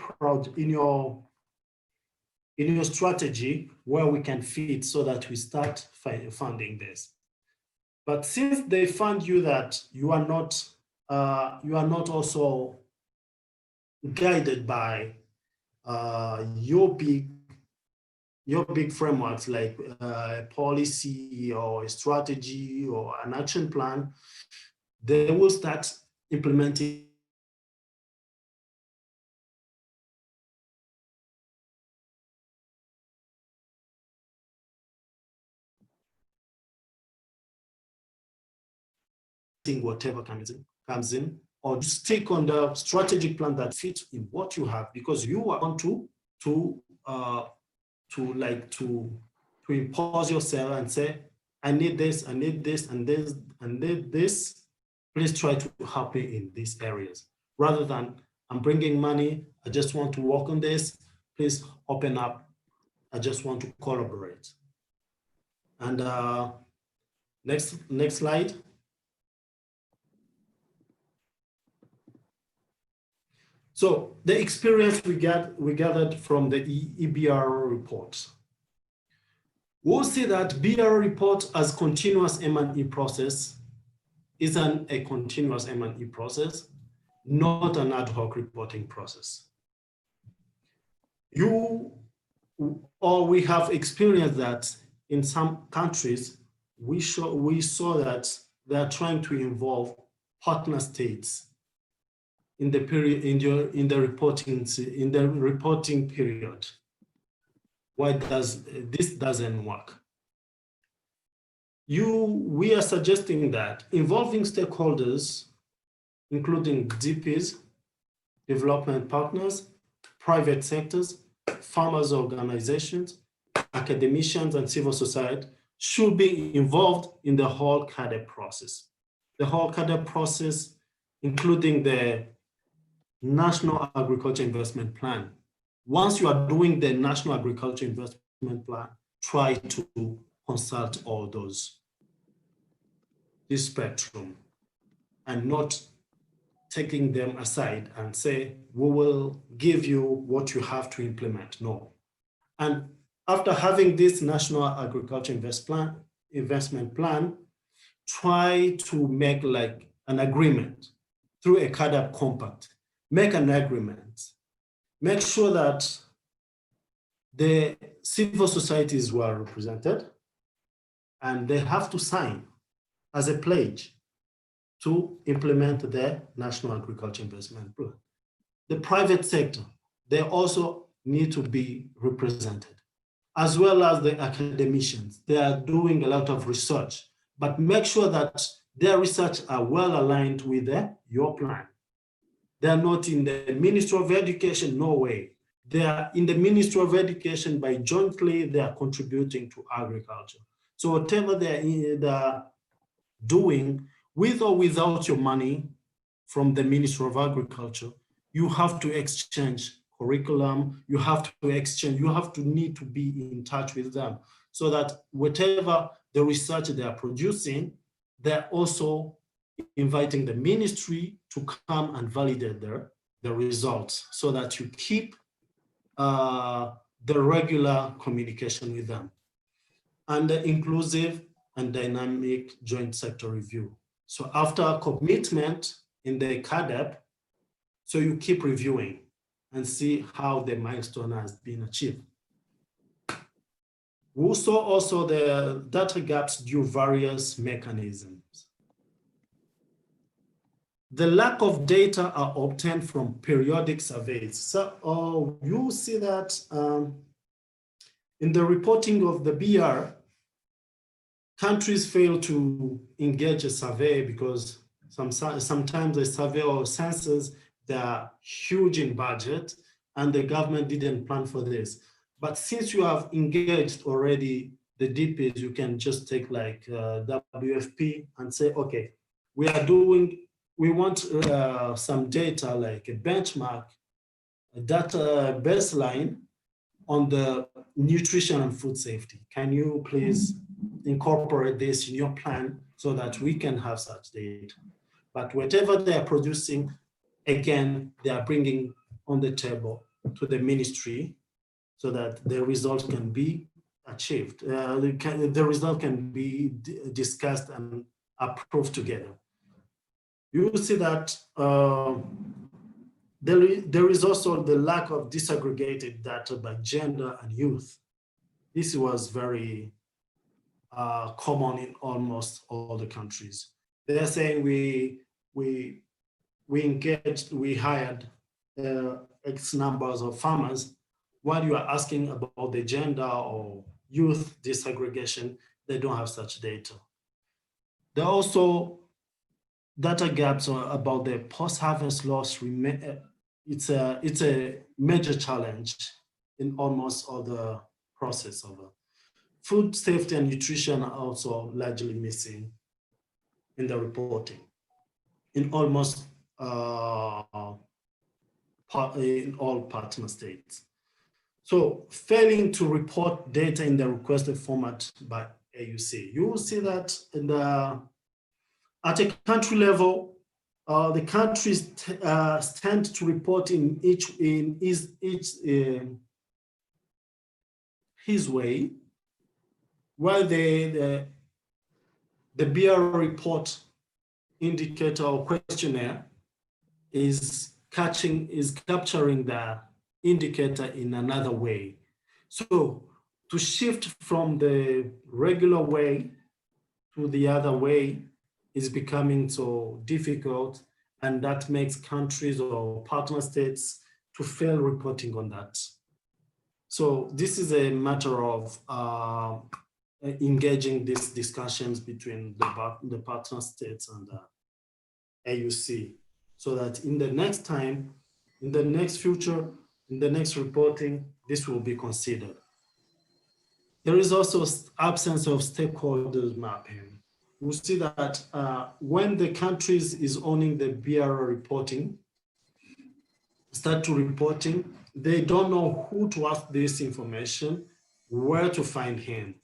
strategy where we can fit so that we start funding this. But since they find you that you are not also guided by your big frameworks like a policy or a strategy or an action plan, they will start implementing whatever comes in, or stick on the strategic plan that fits in what you have, because you want to impose yourself and say, I need this, I need this, and this, and need this. Please try to help me in these areas. Rather than, I'm bringing money, I just want to work on this, please open up, I just want to collaborate. And next slide. So the experience we gathered from the EBR report. We'll see that BR report as continuous M&E process isn't a continuous M&E process, not an ad hoc reporting process. We have experienced that in some countries, we saw that they are trying to involve partner states in the period in the reporting period. Why does this doesn't work? We are suggesting that involving stakeholders, including DPs, development partners, private sectors, farmers organizations, academicians, and civil society should be involved in the whole CADE process. The whole CADE process, including the National Agriculture Investment Plan. Once you are doing the National Agriculture Investment Plan, try to consult all this spectrum, and not taking them aside and say, we will give you what you have to implement. No. And after having this National Agriculture Investment Plan, try to make like an agreement through a CADAP compact. Make an agreement. Make sure that the civil societies were represented, and they have to sign as a pledge to implement the National Agriculture Investment Plan. The private sector, they also need to be represented, as well as the academicians. They are doing a lot of research, but make sure that their research are well aligned with your plan. They're not in the Ministry of Education, no way. They are in the Ministry of Education by jointly they are contributing to agriculture. So whatever they're doing, with or without your money from the Ministry of Agriculture, you have to exchange curriculum, you have to need to be in touch with them, so that whatever the research they are producing, they're also inviting the ministry to come and validate the results, so that you keep the regular communication with them. And the inclusive and dynamic joint sector review. So after a commitment in the CADEP, so you keep reviewing and see how the milestone has been achieved. We saw also the data gaps due various mechanisms. The lack of data are obtained from periodic surveys. So you see that in the reporting of the BR, countries fail to engage a survey because sometimes a survey or census, they are huge in budget and the government didn't plan for this. But since you have engaged already the DPs, you can just take like WFP and say, okay, we want some data like a benchmark, a data baseline on the nutrition and food safety. Can you please incorporate this in your plan so that we can have such data? But whatever they are producing, again, they are bringing on the table to the ministry so that the result can be achieved. The result can be discussed and approved together. You will see that there is also the lack of disaggregated data by gender and youth. This was very common in almost all the countries. They're saying we engaged, we hired X numbers of farmers. While you are asking about the gender or youth disaggregation, they don't have such data. They also data gaps about the post-harvest loss remain. It's a major challenge in almost all the process of food safety and nutrition are also largely missing in the reporting in almost in all partner states. So failing to report data in the requested format by AUC, you will see that in at a country level, the countries tend to report in his way, while the BR report indicator or questionnaire is capturing the indicator in another way. So to shift from the regular way to the other way is becoming so difficult, and that makes countries or partner states to fail reporting on that. So this is a matter of engaging these discussions between the partner states and AUC, so that in the next time, in the next future, in the next reporting, this will be considered. There is also absence of stakeholders mapping. We'll see that when the countries is owning the BR reporting, start to reporting, they don't know who to ask this information, where to find him.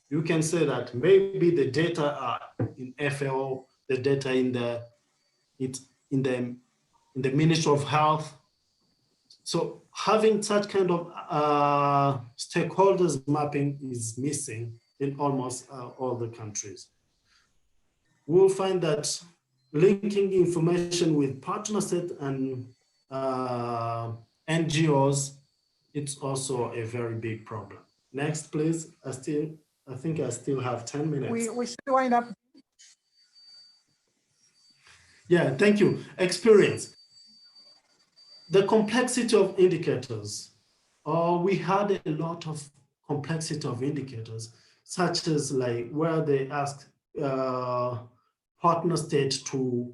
You can say that maybe the data are in FAO, the data in the Ministry of Health. So having such kind of stakeholders mapping is missing in almost all the countries. We'll find that linking information with partner state and NGOs, it's also a very big problem. Next, please. I think I still have 10 minutes. We should wind up. Yeah, thank you. Experience. The complexity of indicators. We had a lot of complexity of indicators, such as like where they ask partner states to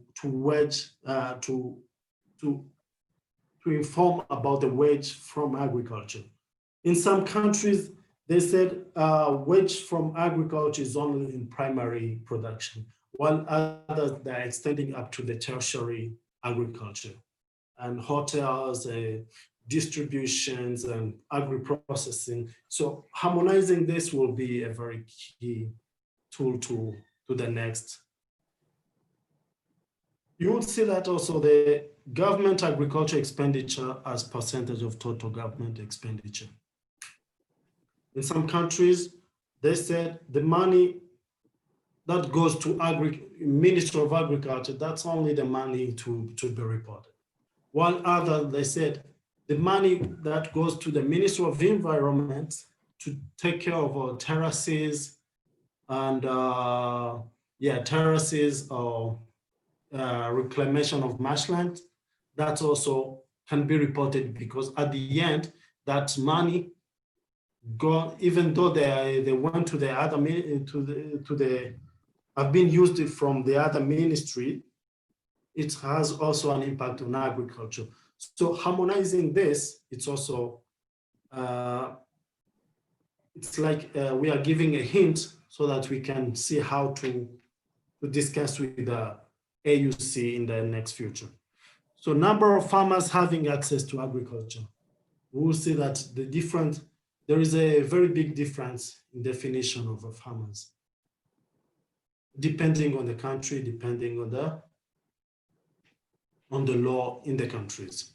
inform about the wage from agriculture. In some countries, they said wage from agriculture is only in primary production, while others they're extending up to the tertiary agriculture and hotels, distributions and agri-processing. So harmonizing this will be a very key tool to the next. You would see that also the government agriculture expenditure as percentage of total government expenditure. In some countries, they said the money that goes to Ministry of Agriculture, that's only the money to be reported. While others, they said the money that goes to the Ministry of Environment to take care of terraces and terraces or reclamation of marshland, that also can be reported, because at the end, that money even though they went to the other have been used from the other ministry, it has also an impact on agriculture. So harmonizing this, it's also it's like we are giving a hint so that we can see how to discuss with the AUC in the next future. So number of farmers having access to agriculture. We will see that there is a very big difference in definition of farmers, depending on the country, depending on the law in the countries.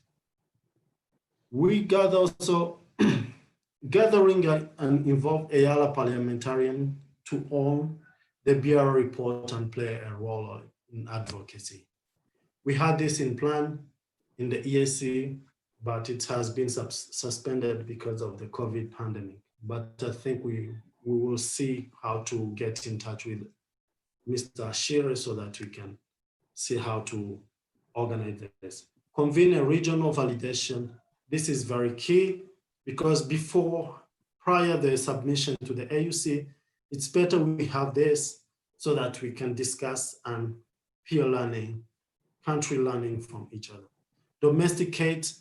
We gather also gathering and involve EALA parliamentarian to own the BR report and play a role in advocacy. We had this in plan in the EAC, but it has been suspended because of the COVID pandemic. But I think we will see how to get in touch with Mr. Ashire so that we can see how to organize this. Convene a regional validation. This is very key, because prior the submission to the AUC, it's better we have this so that we can discuss and peer learning, country learning from each other. Domesticate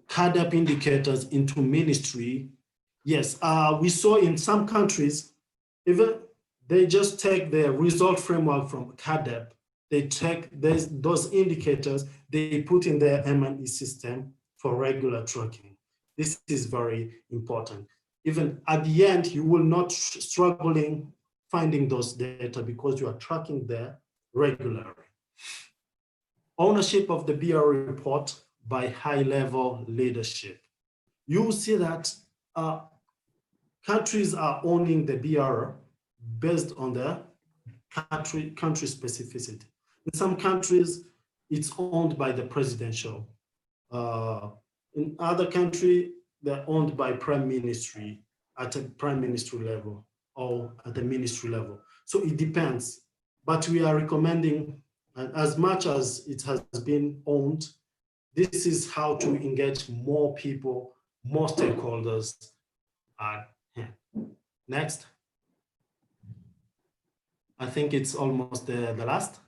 CAADP indicators into ministry. Yes, we saw in some countries, even they just take the result framework from CAADP, they take those indicators, they put in their M&E system for regular tracking. This is very important. Even at the end, you will not struggling finding those data because you are tracking there regularly. Ownership of the BR report by high-level leadership. You will see that countries are owning the BR based on their country specificity. In some countries, it's owned by the presidential. In other countries, they're owned by prime ministry at a prime ministry level or at the ministry level. So it depends, but we are recommending, as much as it has been owned, this is how to engage more people, more stakeholders. Next. I think it's almost the last.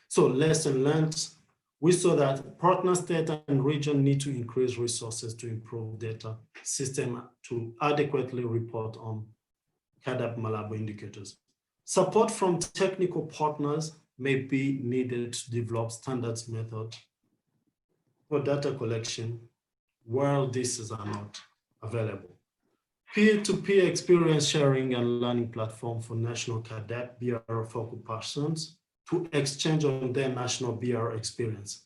So lesson learned, we saw that partner state and region need to increase resources to improve data system to adequately report on CAADP Malabo indicators. Support from technical partners may be needed to develop standards method for data collection where these are not available. Peer-to-peer experience sharing and learning platform for national CAADP BR focal persons to exchange on their national BR experience.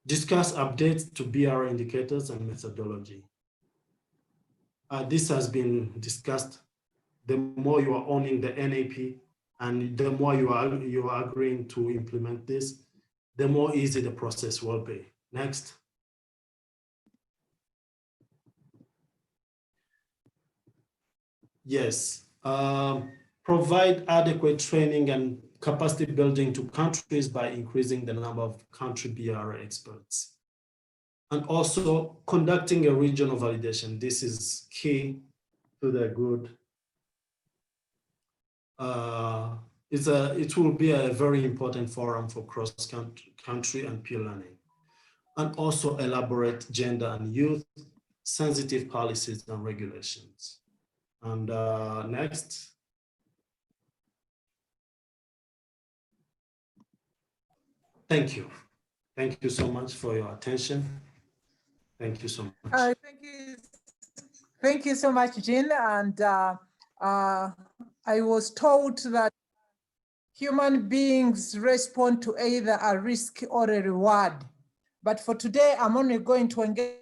Discuss updates to BR indicators and methodology. This has been discussed. The more you are owning the NAP and the more you are agreeing to implement this, the more easy the process will be. Next. Yes, provide adequate training and capacity building to countries by increasing the number of country BR experts. And also conducting a regional validation. This is key to the good. It will be a very important forum for cross-country and peer learning. And also elaborate gender and youth sensitive policies and regulations. And next. Thank you. Thank you so much for your attention. Thank you so much. Thank you so much, Jean. And I was told that human beings respond to either a risk or a reward. But for today, I'm only going to engage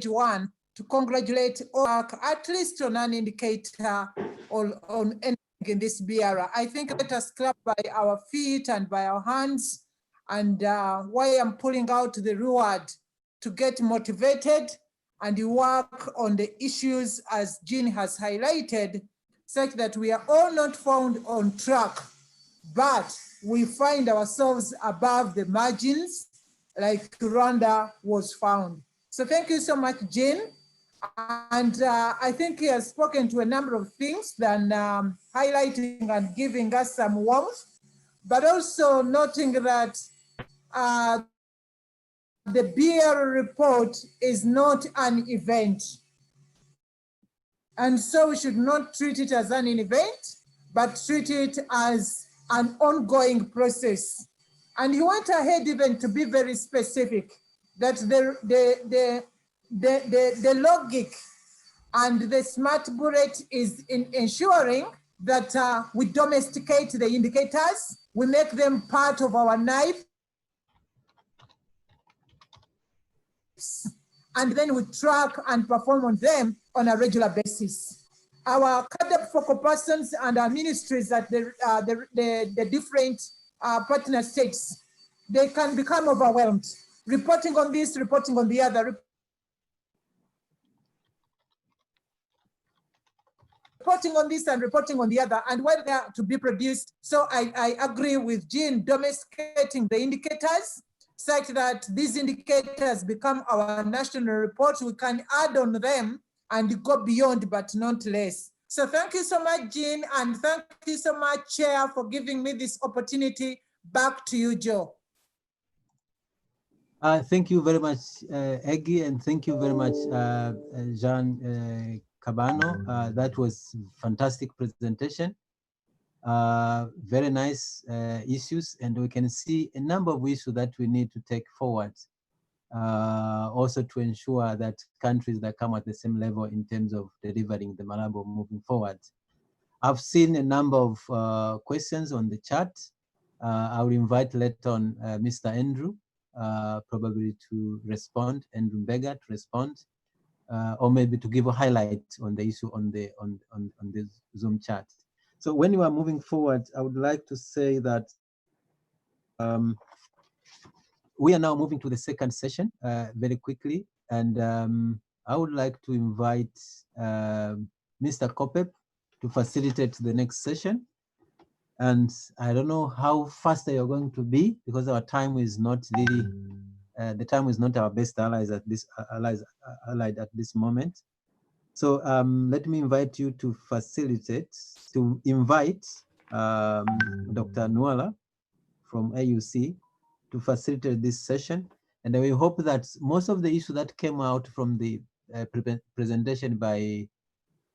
one to congratulate OAC, at least on an indicator or on anything in this BR. I think let us clap by our feet and by our hands. And why I'm pulling out the reward to get motivated and work on the issues as Jean has highlighted, such that we are all not found on track, but we find ourselves above the margins like Rwanda was found. So thank you so much, Jean. And I think he has spoken to a number of things, than highlighting and giving us some warmth, but also noting that the BR report is not an event. And so we should not treat it as an event, but treat it as an ongoing process. And he went ahead even to be very specific that the logic and the smart bullet is in ensuring that we domesticate the indicators, we make them part of our knife, and then we track and perform on them on a regular basis. Our CAADP focal persons and our ministries at the different partner states, they can become overwhelmed. Reporting on this, reporting on the other, reporting on this and reporting on the other, and when they are to be produced. So I agree with Jean, domesticating the indicators, such that these indicators become our national reports. We can add on them and go beyond, but not less. So thank you so much, Jean, and thank you so much, Chair, for giving me this opportunity. Back to you, Joe. Thank you very much, Eggy, and thank you very much, Jean Cabano. That was fantastic presentation. Very nice issues, and we can see a number of issues that we need to take forward. Also to ensure that countries that come at the same level in terms of delivering the Malabo moving forward. I've seen a number of questions on the chat. I will invite later on Mr. Andrew probably to respond, Andrew Mbega to respond, or maybe to give a highlight on the issue on the Zoom chat. So when you are moving forward, I would like to say that we are now moving to the second session very quickly, and I would like to invite Mr. Kopep to facilitate the next session. And I don't know how fast you're going to be, because our time is not really, the time is not our best allies at this allied at this moment. So let me invite you to facilitate, to invite Dr. Nuala from AUC to facilitate this session. And we hope that most of the issues that came out from the presentation by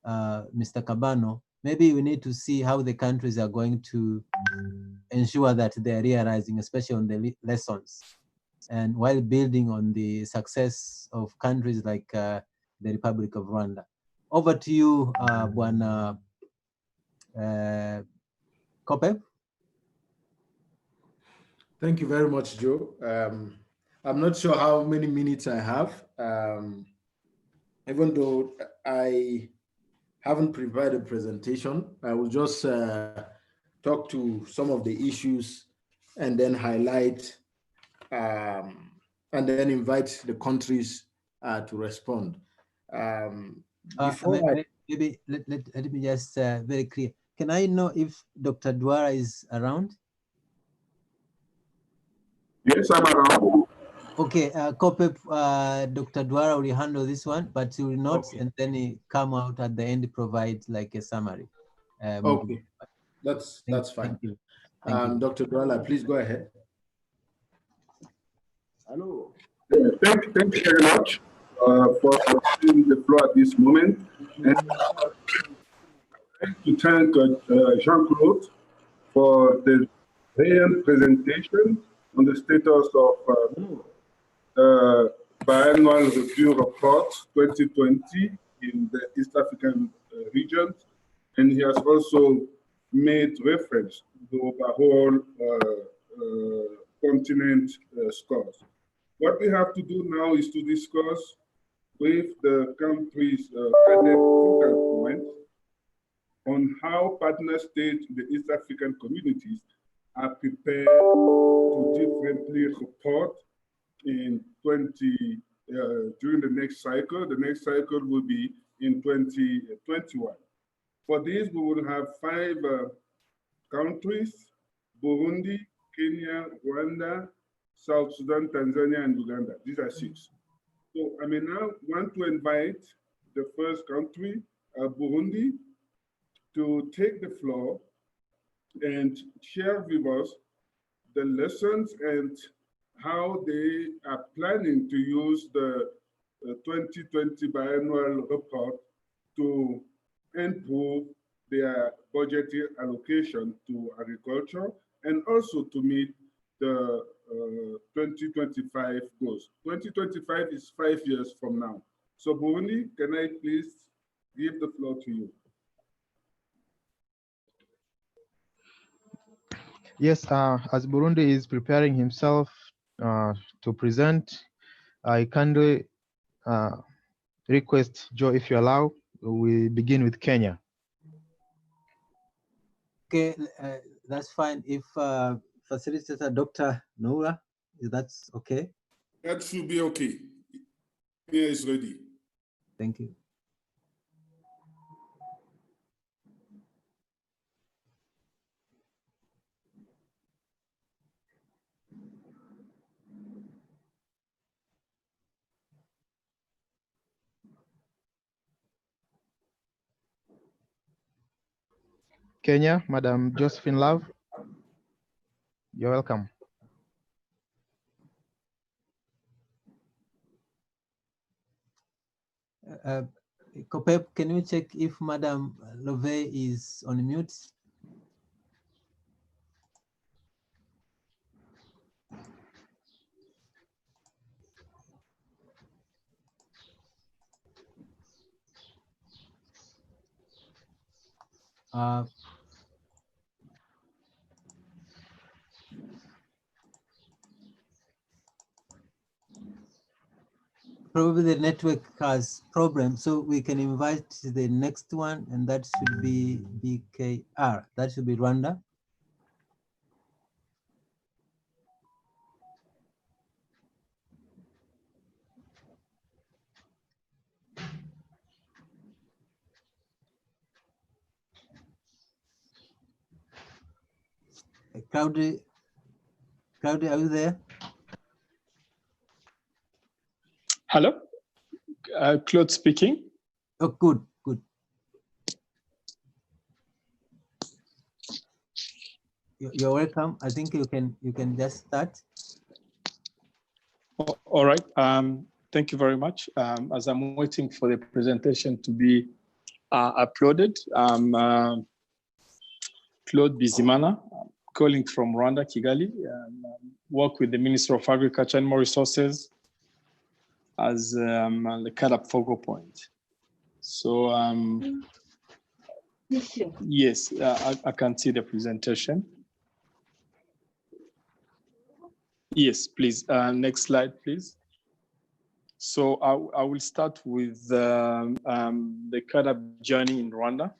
Mr. Cabano, maybe we need to see how the countries are going to ensure that they are realizing, especially on the lessons, and while building on the success of countries like the Republic of Rwanda. Over to you, Bwana Kopep. Thank you very much, Joe. I'm not sure how many minutes I have, even though I haven't prepared a presentation. I will just talk to some of the issues and then highlight and then invite the countries to respond. Maybe let me just very clear. Can I know if Dr. Dwara is around? Yes, I'm around. Okay, Kopep, Dr. Dwara will handle this one, but he will not, and then he come out at the end, provide like a summary. Okay, that's fine. Thank you. Dr. Dwara, please go ahead. Hello. Thank you very much for taking the floor at this moment. And I'd like to thank Jean-Claude for the brilliant presentation on the status of biannual review report 2020 in the East African region. And he has also made reference to the whole continent scores. What we have to do now is to discuss with the countries' focal points on how partner states in the East African communities are prepared to differently report in during the next cycle. The next cycle will be in 2021. For this, we will have 5 countries: Burundi, Kenya, Rwanda, South Sudan, Tanzania, and Uganda. These are 6. So I may now want to invite the first country, Burundi, to take the floor and share with us the lessons and how they are planning to use the 2020 biannual report to improve their budgetary allocation to agriculture and also to meet the 2025 goals. 2025 is 5 years from now. So Burundi, can I please give the floor to you? Yes, as Burundi is preparing himself to present, I kindly request, Joe, if you allow, we begin with Kenya. Okay, that's fine. If facilitator Dr. Noura, if that's okay? That should be okay. Kenya is ready. Thank you. Kenya, Madam Josephine Love. You're welcome. Kopep, can you check if Madam Love is on mute? Probably the network has problems, so we can invite the next one, and that should be BKR. That should be Rwanda. Claudia, are you there? Hello, Claude speaking. Oh, good, good. You're welcome. I think you can just start. All right. Thank you very much. As I'm waiting for the presentation to be uploaded, I'm Claude Bizimana, calling from Rwanda, Kigali. Work with the Minister of Agriculture and More Resources as the CADAP focal point. So yes, I can see the presentation. Yes, please. Next slide, please. So I will start with the CADAP journey in Rwanda.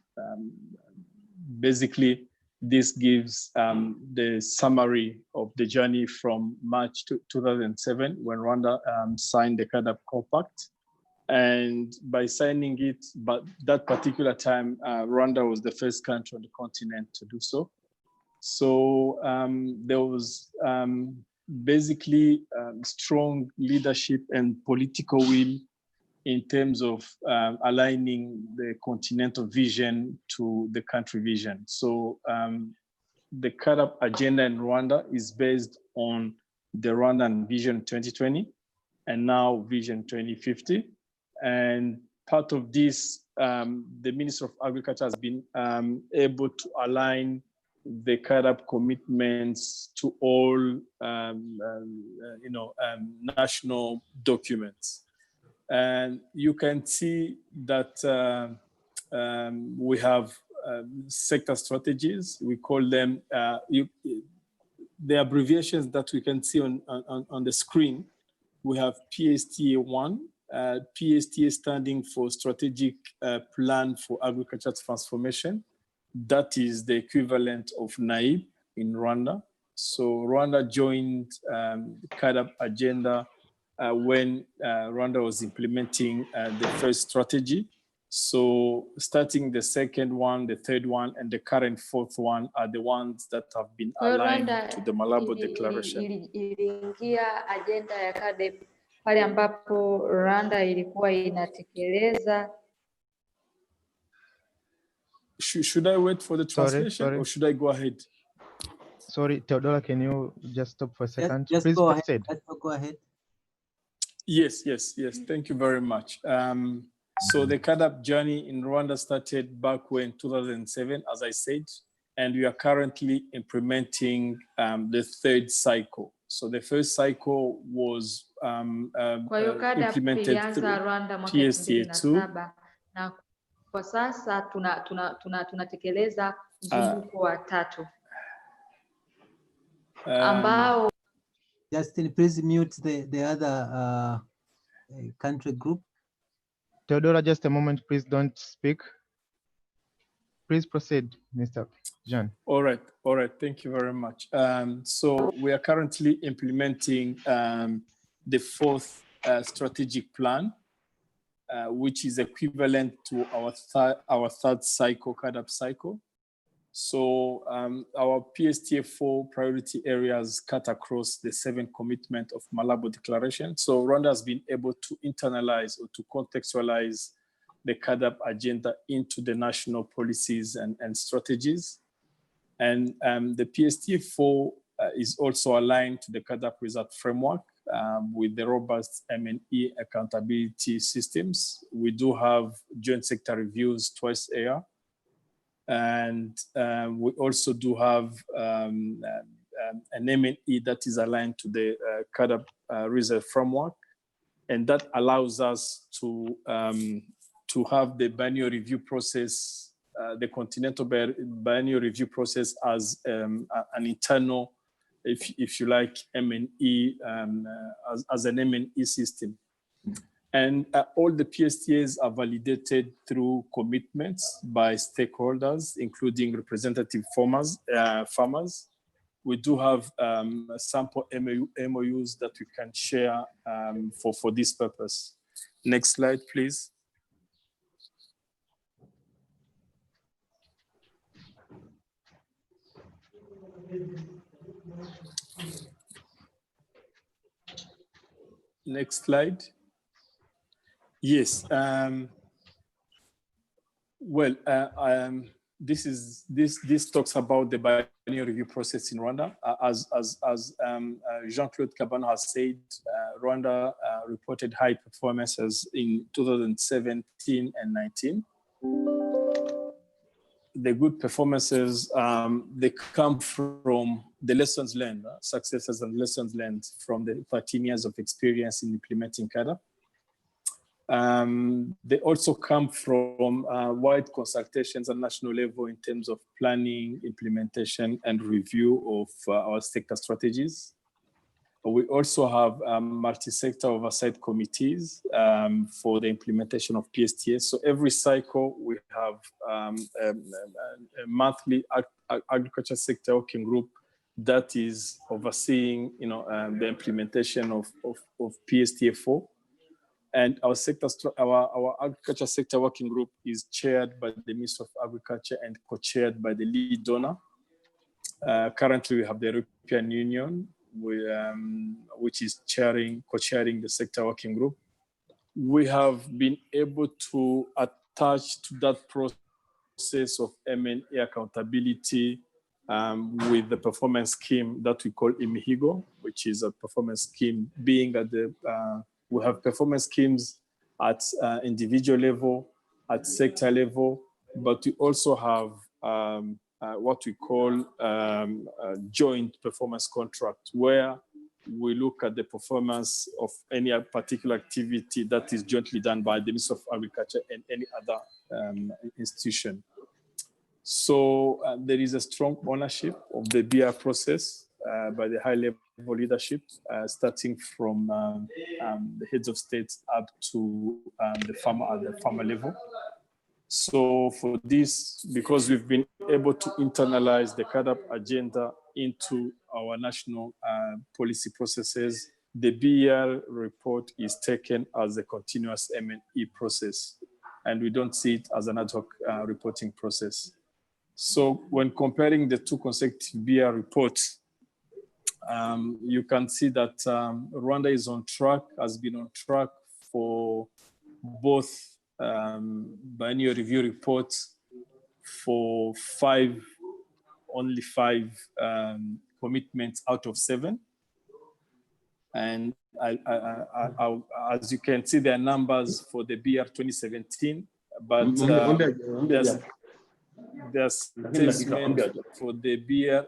Basically, this gives the summary of the journey from March 2007 when Rwanda signed the CADAP Compact. And by signing it, but that particular time, Rwanda was the first country on the continent to do so. So there was basically strong leadership and political will in terms of aligning the continental vision to the country vision. So the CADAP agenda in Rwanda is based on the Rwandan Vision 2020 and now Vision 2050. And part of this, the Minister of Agriculture has been able to align the CADAP commitments to all national documents. And you can see that we have sector strategies. We call them, the abbreviations that we can see on the screen. We have PSTA1, PSTA standing for Strategic Plan for Agriculture Transformation. That is the equivalent of NAIB in Rwanda. So Rwanda joined CADAP agenda when Rwanda was implementing the first strategy. So starting the second one, the third one, and the current fourth one are the ones that have been aligned to the Malabo Declaration. Iliingia agenda ya CADAP pale ambapo Rwanda ilikuwa inatekeleza. Should I wait for the translation or should I go ahead? Sorry, Theodora, can you just stop for a second? Just Please go proceed. ahead. Go ahead. Yes. Thank you very much. So the CADAP journey in Rwanda started back when 2007, as I said, and we are currently implementing the third cycle. So the first cycle was implemented through PSTA2. Na kwa sasa tunatekeleza mzunguko wa tatu ambao Justin, please mute the other country group. Theodora, just a moment, please don't speak. Please proceed, Mr. John. All right. Thank you very much. So we are currently implementing the fourth strategic plan, which is equivalent to our third cycle, CADAP cycle. So our PSTA4 priority areas cut across the 7 commitment of Malabo Declaration. So Rwanda has been able to internalize or to contextualize the CAADP agenda into the national policies and strategies. And the PSTA4 is also aligned to the CAADP result framework with the robust M&E accountability systems. We do have joint sector reviews twice a year. And we also do have an M&E that is aligned to the CAADP reserve framework. And that allows us to have the biennial review process, the continental biennial review process as an internal, if you like, M&E, as an M&E system. And all the PSTAs are validated through commitments by stakeholders, including representative farmers. We do have sample MOUs that we can share for this purpose. Next slide, please. Next slide. Yes. This talks about the biennial review process in Rwanda. As Jean-Claude Kabano has said, Rwanda reported high performances in 2017 and 19. The good performances, they come from the lessons learned, successes and lessons learned from the 13 years of experience in implementing CAADP. They also come from wide consultations at national level in terms of planning, implementation, and review of our sector strategies. We also have multi-sector oversight committees for the implementation of PSTS. So every cycle we have a monthly agriculture sector working group that is overseeing, the implementation of PSTA4. And our agriculture sector working group is chaired by the Minister of Agriculture and co-chaired by the lead donor. Currently, we have the European Union, which is co-chairing the sector working group. We have been able to attach to that process of M&A accountability with the performance scheme that we call IMIHIGO, which is a performance scheme being at the we have performance schemes at individual level, at sector level, but we also have what we call a joint performance contract, where we look at the performance of any particular activity that is jointly done by the Minister of Agriculture and any other institution. So there is a strong ownership of the BR process by the high-level leadership, starting from the heads of states up to the farmer level. So for this, because we've been able to internalize the CAADP agenda into our national policy processes, the BR report is taken as a continuous M&E process, and we don't see it as an ad hoc reporting process. So when comparing the two consecutive BR reports, you can see that Rwanda is on track, has been on track for both biennial review reports for only five commitments out of 7. And as you can see, there are numbers for the BR 2017, but the assessment for the BR,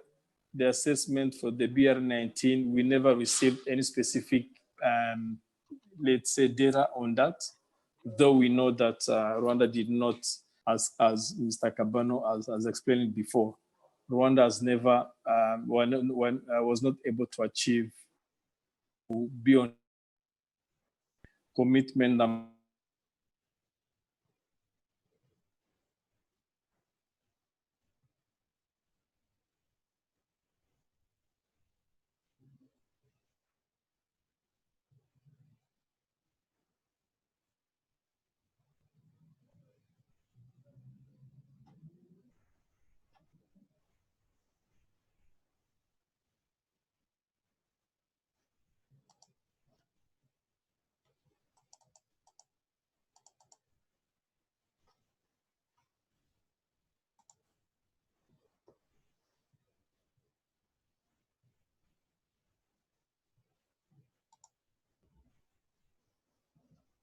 the assessment for the BR 19, we never received any specific, let's say, data on that. Though we know that Rwanda did not, as Mr. Kabano has explained before, Rwanda has never, was not able to achieve beyond commitment number.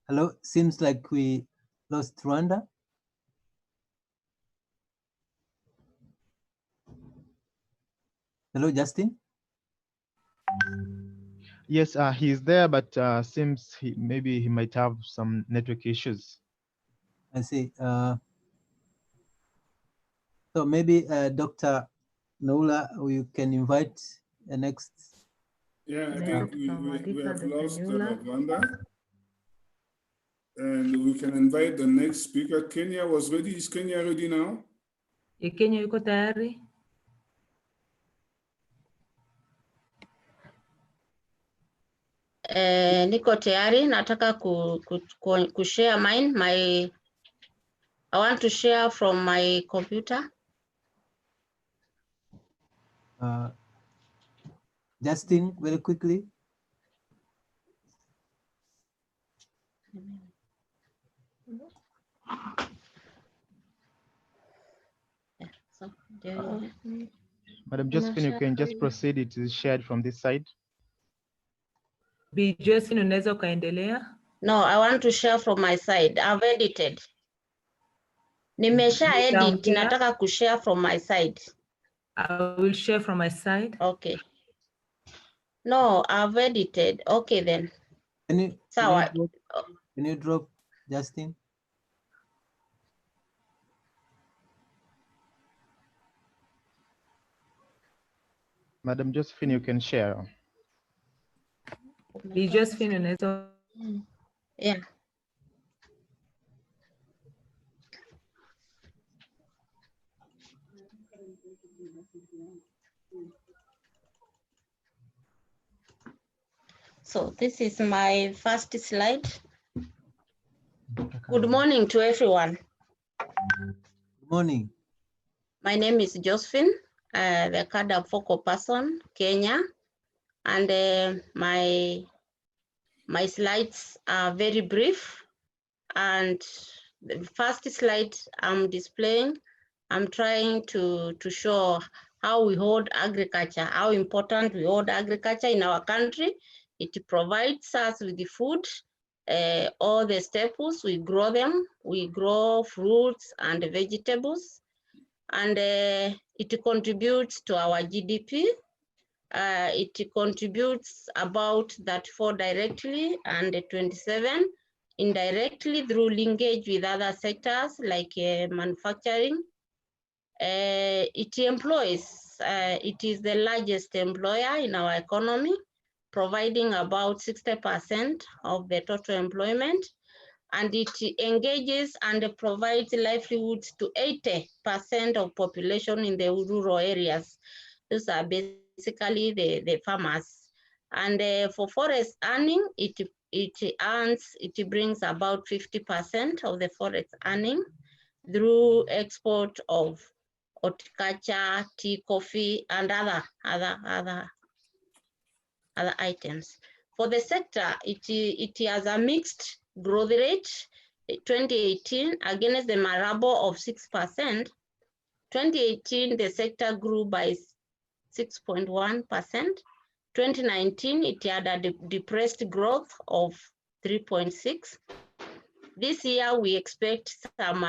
Hello, seems like we lost Rwanda. Hello, Justin. Yes, he's there, but seems maybe he might have some network issues. I see. So maybe Dr. Noula, you can invite the next. Yeah, I think we have lost Rwanda. And we can invite the next speaker. Kenya was ready. Is Kenya ready now? Kenya yuko tayari? Niko tayari, nataka kushare mine. I want to share from my computer. Justin, very quickly. Madam Josephine, you can just proceed. It is shared from this side. Bi Josephine, unaweza ukaendelea? No, I want to share from my side. I've edited. Nimesha edit, nataka kushare from my side. I will share from my side. Okay. No, I've edited. Okay then. Can you drop Justin? Madam Josephine, you can share. Bi Josephine, unaweza. Yeah. So this is my first slide. Good morning to everyone. Good morning. My name is Josephine, the cadre focal person, Kenya, and my slides are very brief. And the first slide I'm displaying, I'm trying to show how we hold agriculture, how important we hold agriculture in our country. It provides us with the food, all the staples, we grow them. We grow fruits and vegetables, and it contributes to our GDP. It contributes about 34 directly and 27 indirectly through linkage with other sectors like manufacturing. It employs, it is the largest employer in our economy, providing about 60% of the total employment, and it engages and provides livelihoods to 80% of population in the rural areas. Those are basically the farmers. And for forest earning, it brings about 50% of the forest earning through export of horticulture, tea, coffee, and other items. For the sector, it has a mixed growth rate. 2018 against the Marabo of 6%. 2018, the sector grew by 6.1%. 2019, it had a depressed growth of 3.6%. This year, we expect some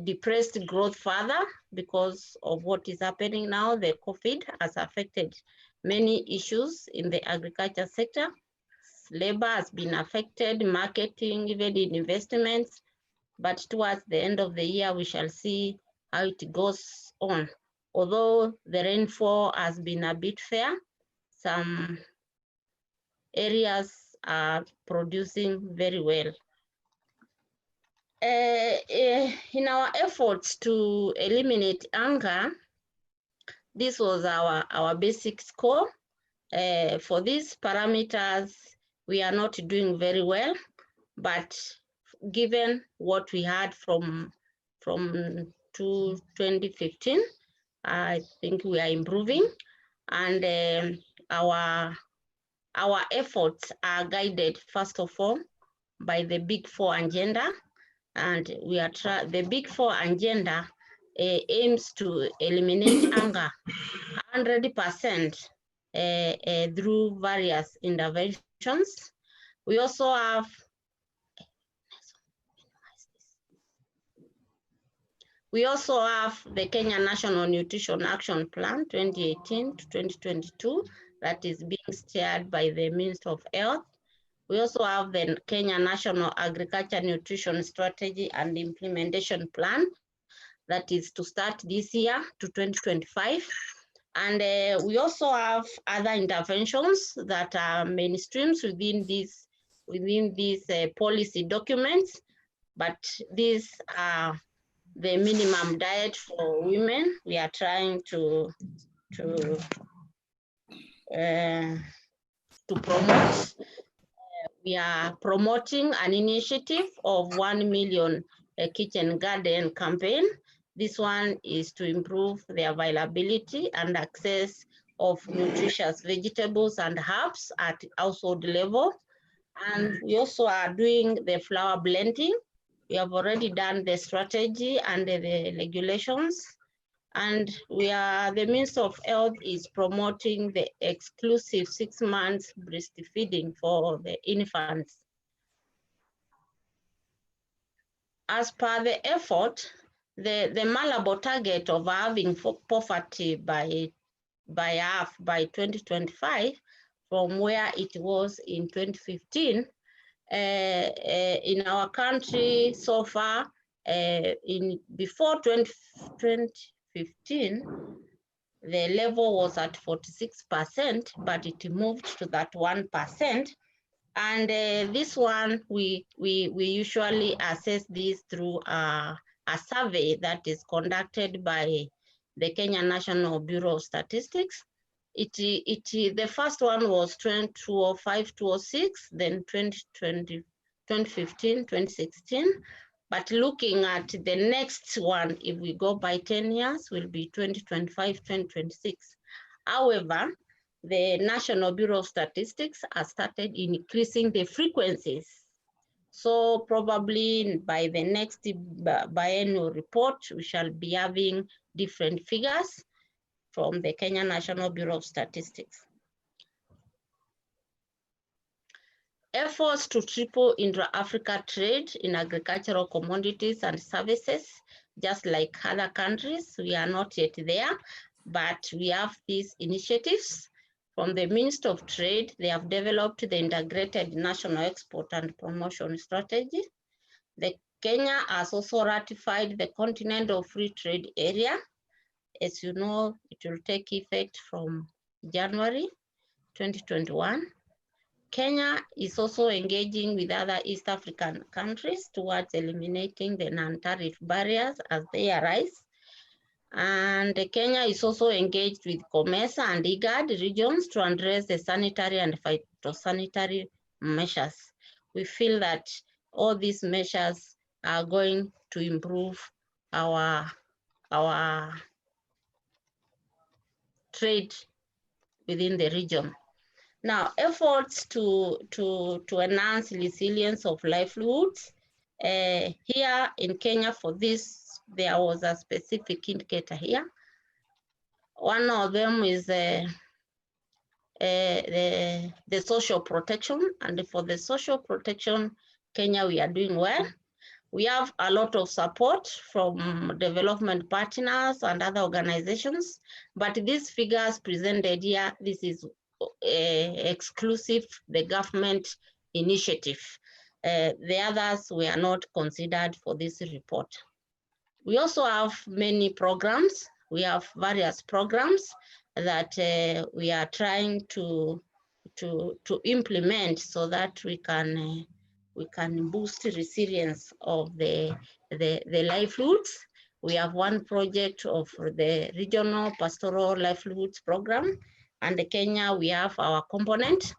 depressed growth further because of what is happening now. The COVID has affected many issues in the agriculture sector. Labor has been affected, marketing, even in investments. But towards the end of the year, we shall see how it goes on. Although the rainfall has been a bit fair, some areas are producing very well. In our efforts to eliminate hunger, this was our basic score. For these parameters, we are not doing very well, but given what we had from 2015, I think we are improving, and our efforts are guided first of all by the Big Four agenda, and we are the Big Four agenda aims to eliminate hunger 100% through various interventions. We also have the Kenya National Nutrition Action Plan 2018 to 2022 that is being steered by the Minister of Health. We also have the Kenya National Agriculture Nutrition Strategy and Implementation Plan that is to start this year to 2025. And we also have other interventions that are mainstreams within these policy documents, but these are the minimum diet for women. We are trying to promote. We are promoting an initiative of 1 million kitchen garden campaign. This one is to improve the availability and access of nutritious vegetables and herbs at household level. And we also are doing the flour blending. We have already done the strategy and the regulations. And the Minister of Health is promoting the exclusive 6 months breastfeeding for the infants. As per the effort, the Malabo target of halving poverty by half by 2025 from where it was in 2015, in our country so far, before 2015, the level was at 46%, but it moved to that 1%. And this one, we usually assess this through a survey that is conducted by the Kenya National Bureau of Statistics. The first one was 2005, 2006, then 2020, 2015, 2016. But looking at the next one, if we go by 10 years, will be 2025, 2026. However, the National Bureau of Statistics has started increasing the frequencies. So probably by the next biannual report, we shall be having different figures from the Kenya National Bureau of Statistics. Efforts to triple intra-Africa trade in agricultural commodities and services, just like other countries, we are not yet there, but we have these initiatives. From the Ministry of Trade, they have developed the Integrated National Export and Promotion Strategy. Kenya has also ratified the Continental Free Trade Area. As you know, it will take effect from January 2021. Kenya is also engaging with other East African countries towards eliminating the non-tariff barriers as they arise. And Kenya is also engaged with COMESA and IGAD regions to address the sanitary and phytosanitary measures. We feel that all these measures are going to improve our trade within the region. Now, efforts to enhance resilience of livelihoods. Here in Kenya for this, there was a specific indicator here. One of them is the social protection. And for the social protection, Kenya, we are doing well. We have a lot of support from development partners and other organizations, but these figures presented here, this is exclusive, the government initiative. The others were not considered for this report. We also have many programs. We have various programs that we are trying to implement so that we can boost resilience of the livelihoods. We have one project of the Regional Pastoral Livelihoods Program, and in Kenya we have our component.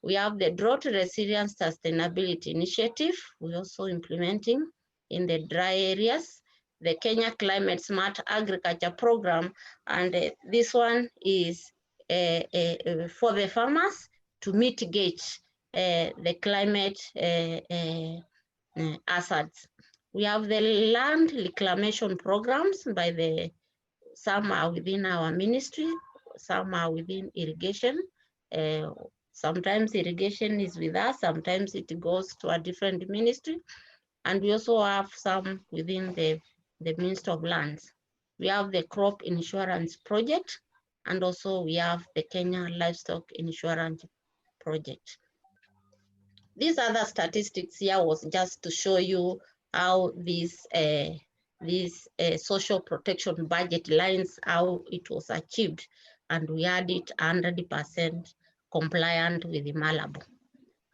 We have the Drought Resilience Sustainability Initiative. We're also implementing in the dry areas, the Kenya Climate Smart Agriculture Program, and this one is for the farmers to mitigate the climate hazards. We have the land reclamation programs some are within our ministry, some are within irrigation, Sometimes irrigation is with us, sometimes it goes to a different ministry. And we also have some within the Ministry of Lands. We have the crop insurance project, and also we have the Kenya Livestock Insurance Project. These other statistics here was just to show you how these social protection budget lines, how it was achieved, and we had it 100% compliant with the Malabo.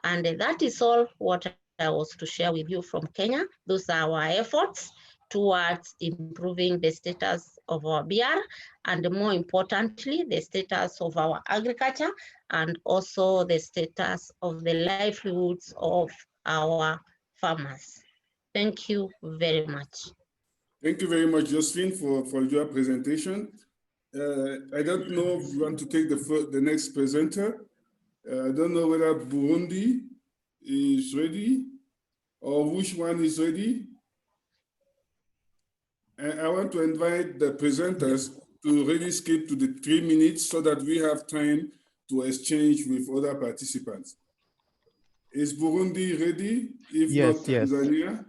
And that is all what I was to share with you from Kenya. Those are our efforts towards improving the status of our BR, and more importantly, the status of our agriculture, and also the status of the livelihoods of our farmers. Thank you very much. Thank you very much, Josephine, for your presentation. I don't know if you want to take the next presenter. I don't know whether Burundi is ready or which one is ready. I want to invite the presenters to really skip to the 3 minutes so that we have time to exchange with other participants. Is Burundi ready? If Yes, not, Tanzania?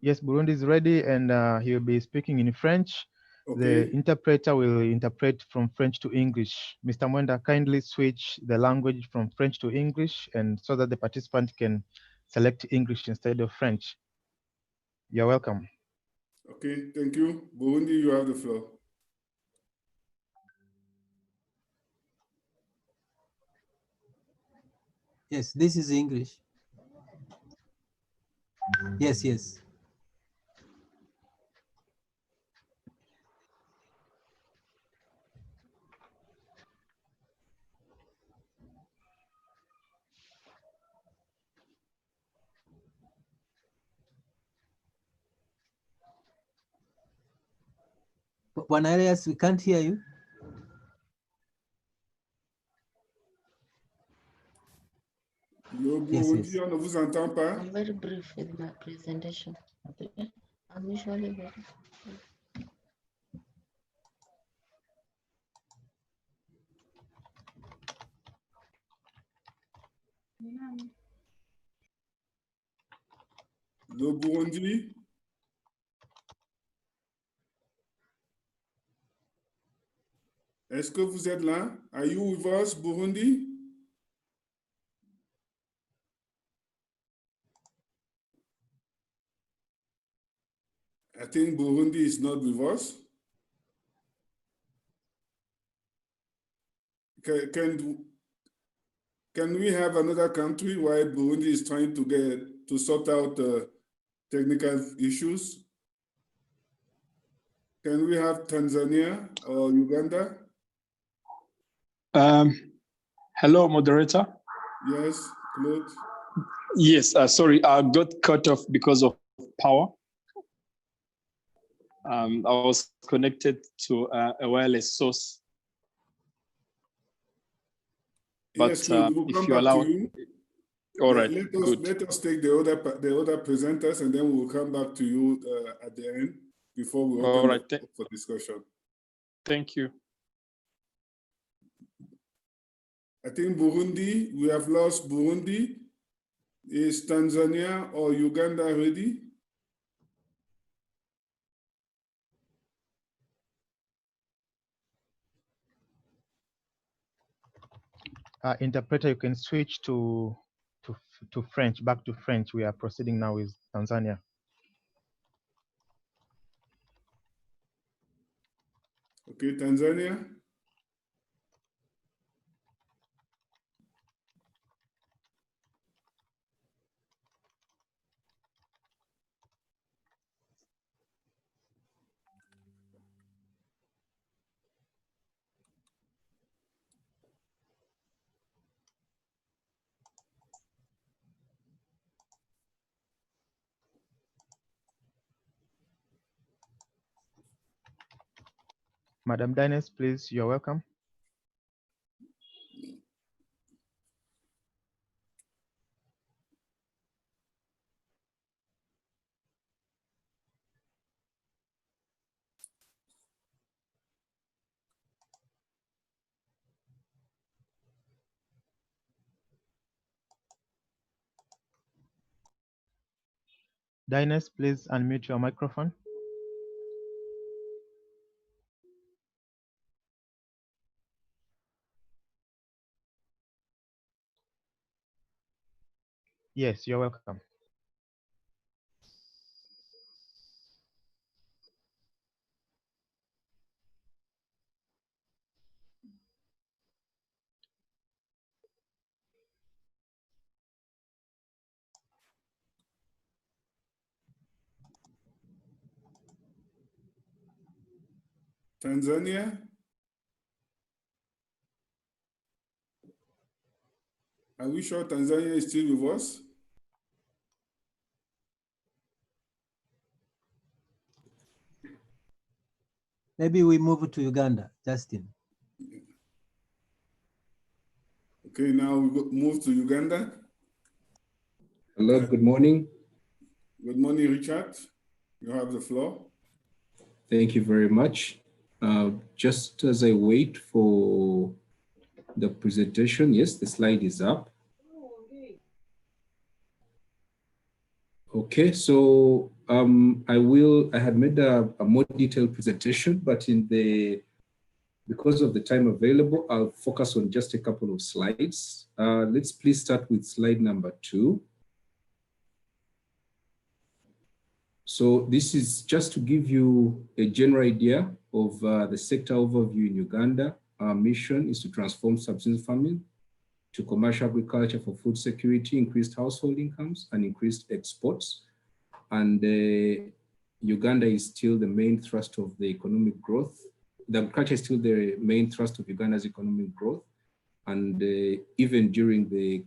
Yes, Burundi is ready, and he will be speaking in French. Okay. The interpreter will interpret from French to English. Mr. Mwenda, kindly switch the language from French to English, and so that the participant can select English instead of French. You're welcome. Okay, thank you. Burundi, you have the floor. Yes, this is English. Yes, yes. Bwana Elias, we can't hear you. Yo, Burundi, on ne vous entend pas. I'm very brief with my presentation. Okay. I'm usually very Le Burundi. Est-ce que vous êtes là? Are you with us, Burundi? I think Burundi is not with us. Can we have another country while Burundi is trying to sort out technical issues? Can we have Tanzania or Uganda? Hello, moderator. Yes, Claude. Yes, sorry, I got cut off because of power. I was connected to a wireless source. But Yes, Claude, we'll come if you back allow, to you. all right, Let us take the other presenters, and then we'll come back to you at the end before we open up for discussion. Thank you. I think Burundi, we have lost Burundi. Is Tanzania or Uganda ready? Interpreter, you can switch to French, back to French. We are proceeding now with Tanzania. Okay, Tanzania. Madam Dines, please, you're welcome. Diners, please unmute your microphone. Yes, you're welcome. Tanzania? Are we sure Tanzania is still with us? Maybe we move to Uganda, Justin. Okay, now we move to Uganda. Hello, good morning. Good morning, Richard. You have the floor. Thank you very much. Just as I wait for the presentation, yes, the slide is up. Okay, so I had made a more detailed presentation, but because of the time available, I'll focus on just a couple of slides. Let's please start with slide number 2. So this is just to give you a general idea of the sector overview in Uganda. Our mission is to transform subsistence farming to commercial agriculture for food security, increased household incomes, and increased exports. And Uganda is still the main thrust of the economic growth. The agriculture is still the main thrust of Uganda's economic growth. And even during the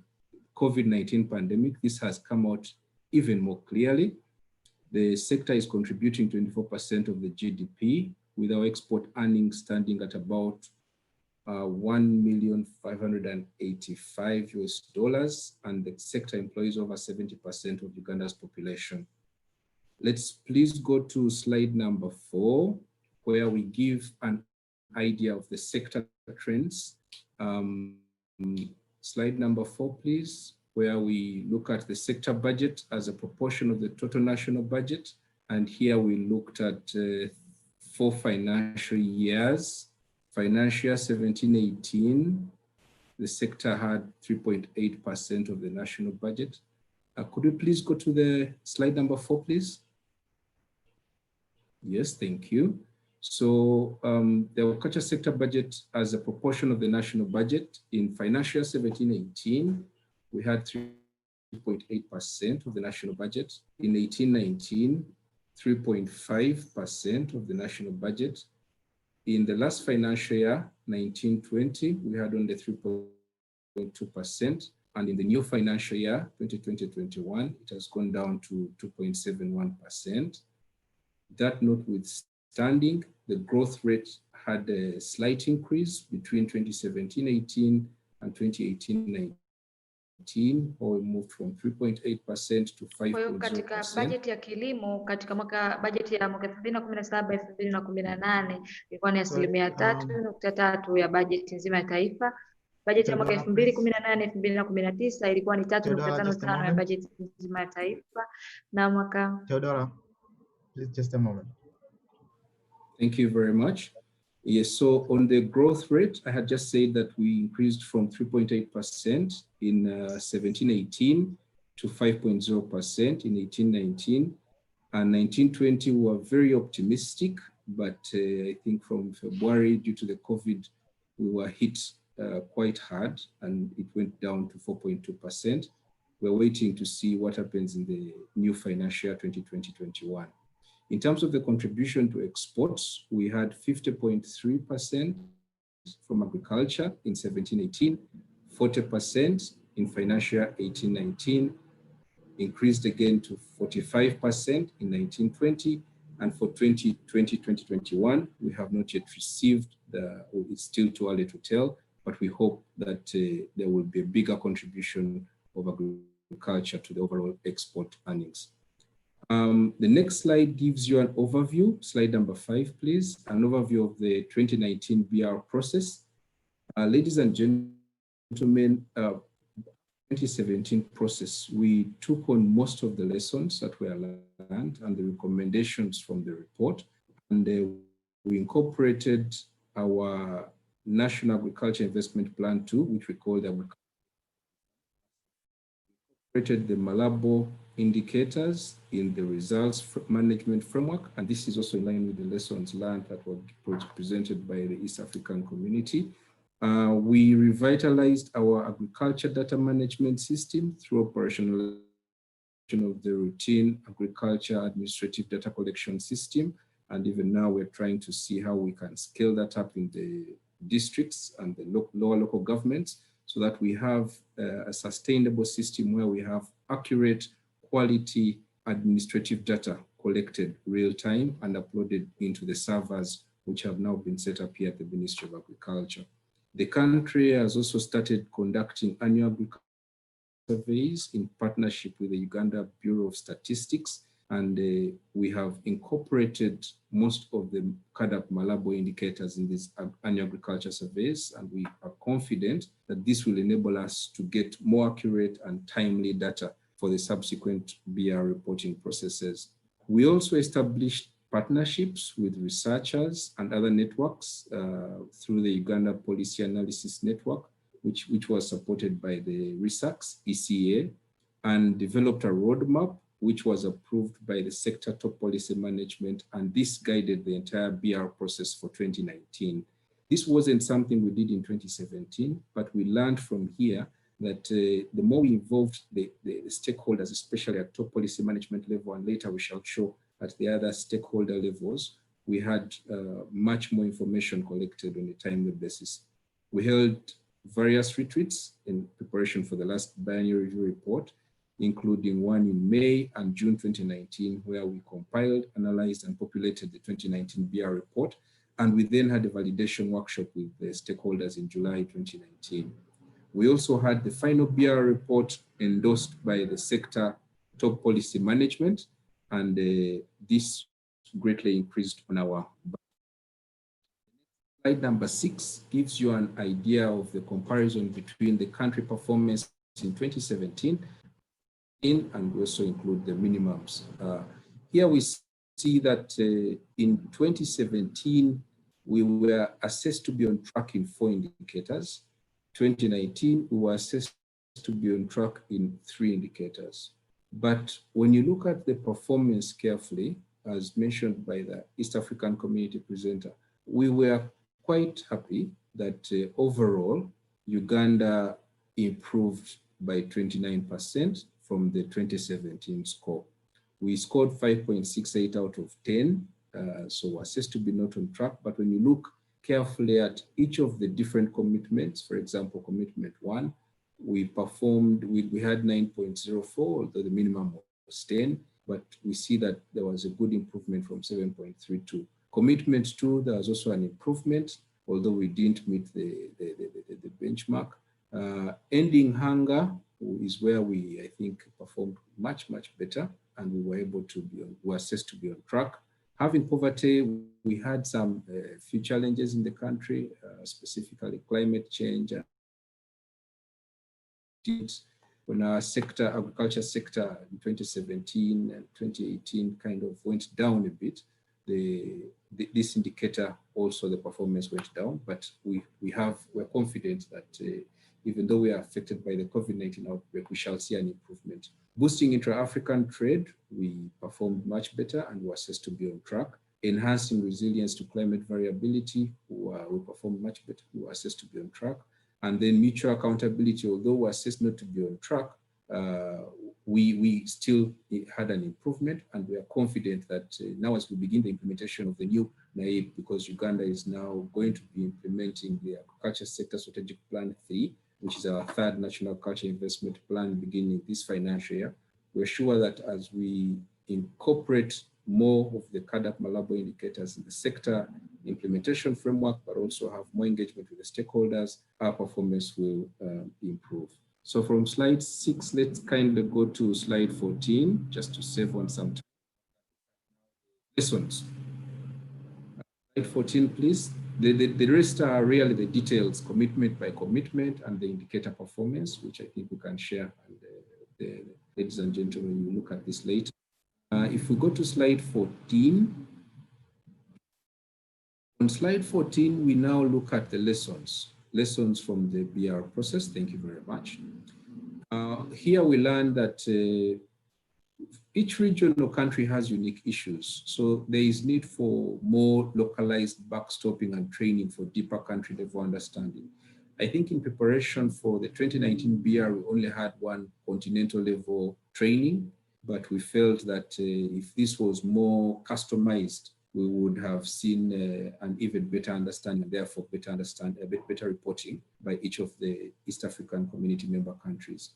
COVID-19 pandemic, this has come out even more clearly. The sector is contributing 24% of the GDP, with our export earnings standing at about $1,585,000, and the sector employs over 70% of Uganda's population. Let's please go to slide number 4, where we give an idea of the sector trends. Slide number 4, please, where we look at the sector budget as a proportion of the total national budget. And here we looked at 4 financial years. Financial year 17-18, the sector had 3.8% of the national budget. Could we please go to the slide number 4, please? Yes, thank you. So the agriculture sector budget as a proportion of the national budget in financial year 17-18, we had 3.8% of the national budget. In 18-19, 3.5% of the national budget. In the last financial year, 19-20, we had only 3.2%. And in the new financial year, 2020-21, it has gone down to 2.71%. That notwithstanding, the growth rate had a slight increase between 2017-18 and 2018-19, or we moved from 3.8% to 5.0%. Kwa hiyo katika bajeti ya kilimo katika bajeti ya mwaka 2017-2018 ilikuwa ni 3.3% ya bajeti nzima ya taifa. Bajeti ya mwaka 2018-2019 ilikuwa ni 3.55% ya bajeti nzima ya taifa, na mwaka Theodora, please just a moment. Thank you very much. Yes, so on the growth rate, I had just said that we increased from 3.8% in 17-18 to 5.0% in 18-19. And 19-20 we were very optimistic, but I think from February, due to the COVID, we were hit quite hard, and it went down to 4.2%. We're waiting to see what happens in the new financial year 2020-21. In terms of the contribution to exports, we had 50.3% from agriculture in 17-18, 40% in financial year 18-19, increased again to 45% in 19-20, and for 2020-2021, we have not yet received it's still too early to tell, but we hope that there will be a bigger contribution of agriculture to the overall export earnings. The next slide gives you an overview, slide number 5, please, an overview of the 2019 BR process. Ladies and gentlemen, 2017 process, we took on most of the lessons that were learned and the recommendations from the report, and we incorporated our National Agriculture Investment Plan 2, which we call the the Malabo indicators in the results management framework, and this is also in line with the lessons learned that were presented by the East African community. We revitalized our agriculture data management system through operationalization of the routine agriculture administrative data collection system, and even now we're trying to see how we can scale that up in the districts and the lower local governments, so that we have a sustainable system where we have accurate, quality administrative data collected real time and uploaded into the servers, which have now been set up here at the Ministry of Agriculture. The country has also started conducting annual agriculture surveys in partnership with the Uganda Bureau of Statistics, and we have incorporated most of the CADAP Malabo indicators in these annual agriculture surveys, and we are confident that this will enable us to get more accurate and timely data for the subsequent BR reporting processes. We also established partnerships with researchers and other networks through the Uganda Policy Analysis Network, which was supported by the RISAX, ECA, and developed a roadmap which was approved by the sector top policy management, and this guided the entire BR process for 2019. This wasn't something we did in 2017, but we learned from here that the more we involved the stakeholders, especially at top policy management level, and later we shall show at the other stakeholder levels, we had much more information collected on a timely basis. We held various retreats in preparation for the last biennial review report, including one in May and June 2019, where we compiled, analyzed, and populated the 2019 BR report. And we then had a validation workshop with the stakeholders in July 2019. We also had the final BR report endorsed by the sector top policy management, and this greatly increased on our budget. Slide number 6 gives you an idea of the comparison between the country performance in 2017 and we also include the minimums. Here we see that in 2017, we were assessed to be on track in 4 indicators. 2019, we were assessed to be on track in 3 indicators. But when you look at the performance carefully, as mentioned by the East African community presenter, we were quite happy that overall, Uganda improved by 29% from the 2017 score. We scored 5.68 out of 10, so assessed to be not on track. But when you look carefully at each of the different commitments, for example, commitment 1, we performed, we had 9.04, although the minimum was 10, but we see that there was a good improvement from 7.32. Commitment 2, there was also an improvement, although we didn't meet the benchmark. Ending hunger is where we, I think, performed much, much better, and we were able to be, we were assessed to be on track. Having poverty, we had some few challenges in the country, specifically climate change. When our sector, agriculture sector in 2017 and 2018 kind of went down a bit, this indicator also the performance went down, but we're confident that even though we are affected by the COVID-19 outbreak, we shall see an improvement. Boosting intra-African trade, we performed much better and were assessed to be on track. Enhancing resilience to climate variability, we performed much better, we were assessed to be on track. And then mutual accountability, although we were assessed not to be on track, we still had an improvement, and we are confident that now as we begin the implementation of the new NAIP, because Uganda is now going to be implementing the Agriculture Sector Strategic Plan 3, which is our 3rd National Culture Investment Plan beginning this financial year, we're sure that as we incorporate more of the CADAP Malabo indicators in the sector implementation framework, but also have more engagement with the stakeholders, our performance will improve. So from slide 6, let's kind of go to slide 14, just to save on some time. Lessons. Slide 14, please. The rest are really the details, commitment by commitment, and the indicator performance, which I think we can share. And ladies and gentlemen, we'll look at this later. If we go to slide 14, on slide 14, we now look at the lessons from the BR process. Thank you very much. Here we learned that each region or country has unique issues. So there is need for more localized backstopping and training for deeper country level understanding. I think in preparation for the 2019 BR, we only had one continental level training, but we felt that if this was more customized, we would have seen an even better understanding, therefore better reporting by each of the East African community member countries.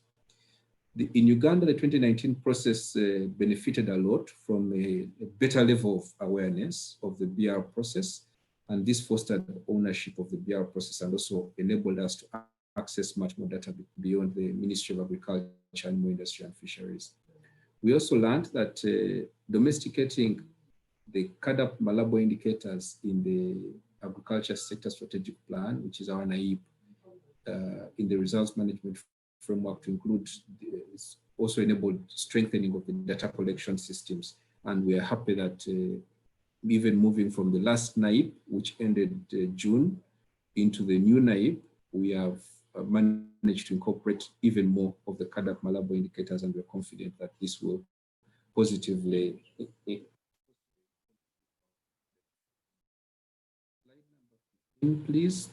In Uganda, the 2019 process benefited a lot from a better level of awareness of the BR process, and this fostered ownership of the BR process and also enabled us to access much more data beyond the Ministry of Agriculture, Animal Industry and Fisheries. We also learned that domesticating the CAADP Malabo indicators in the Agriculture Sector Strategic Plan, which is our NAIP, in the results management framework to include, also enabled strengthening of the data collection systems. And we are happy that even moving from the last NAIP, which ended June, into the new NAIP, we have managed to incorporate even more of the CAADP Malabo indicators, and we're confident that this will positively please.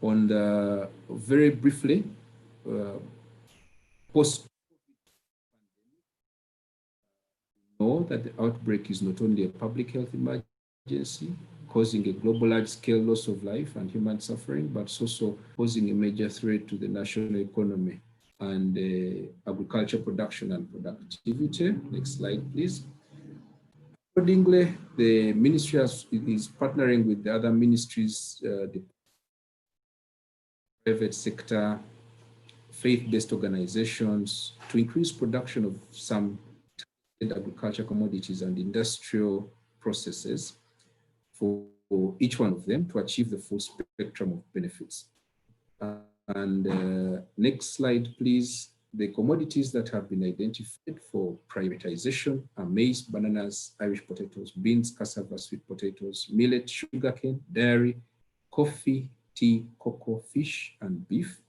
On the very briefly, post know that the outbreak is not only a public health emergency causing a global large-scale loss of life and human suffering, but it's also posing a major threat to the national economy and agriculture production and productivity. Next slide, please. Accordingly, the ministry is partnering with the other ministries, the private sector, faith-based organizations to increase production of some agriculture commodities and industrial processes for each one of them to achieve the full spectrum of benefits. And next slide, please. The commodities that have been identified for privatization are maize, bananas, Irish potatoes, beans, cassava, sweet potatoes, millet, sugarcane, dairy, coffee, tea, cocoa, fish, and beef.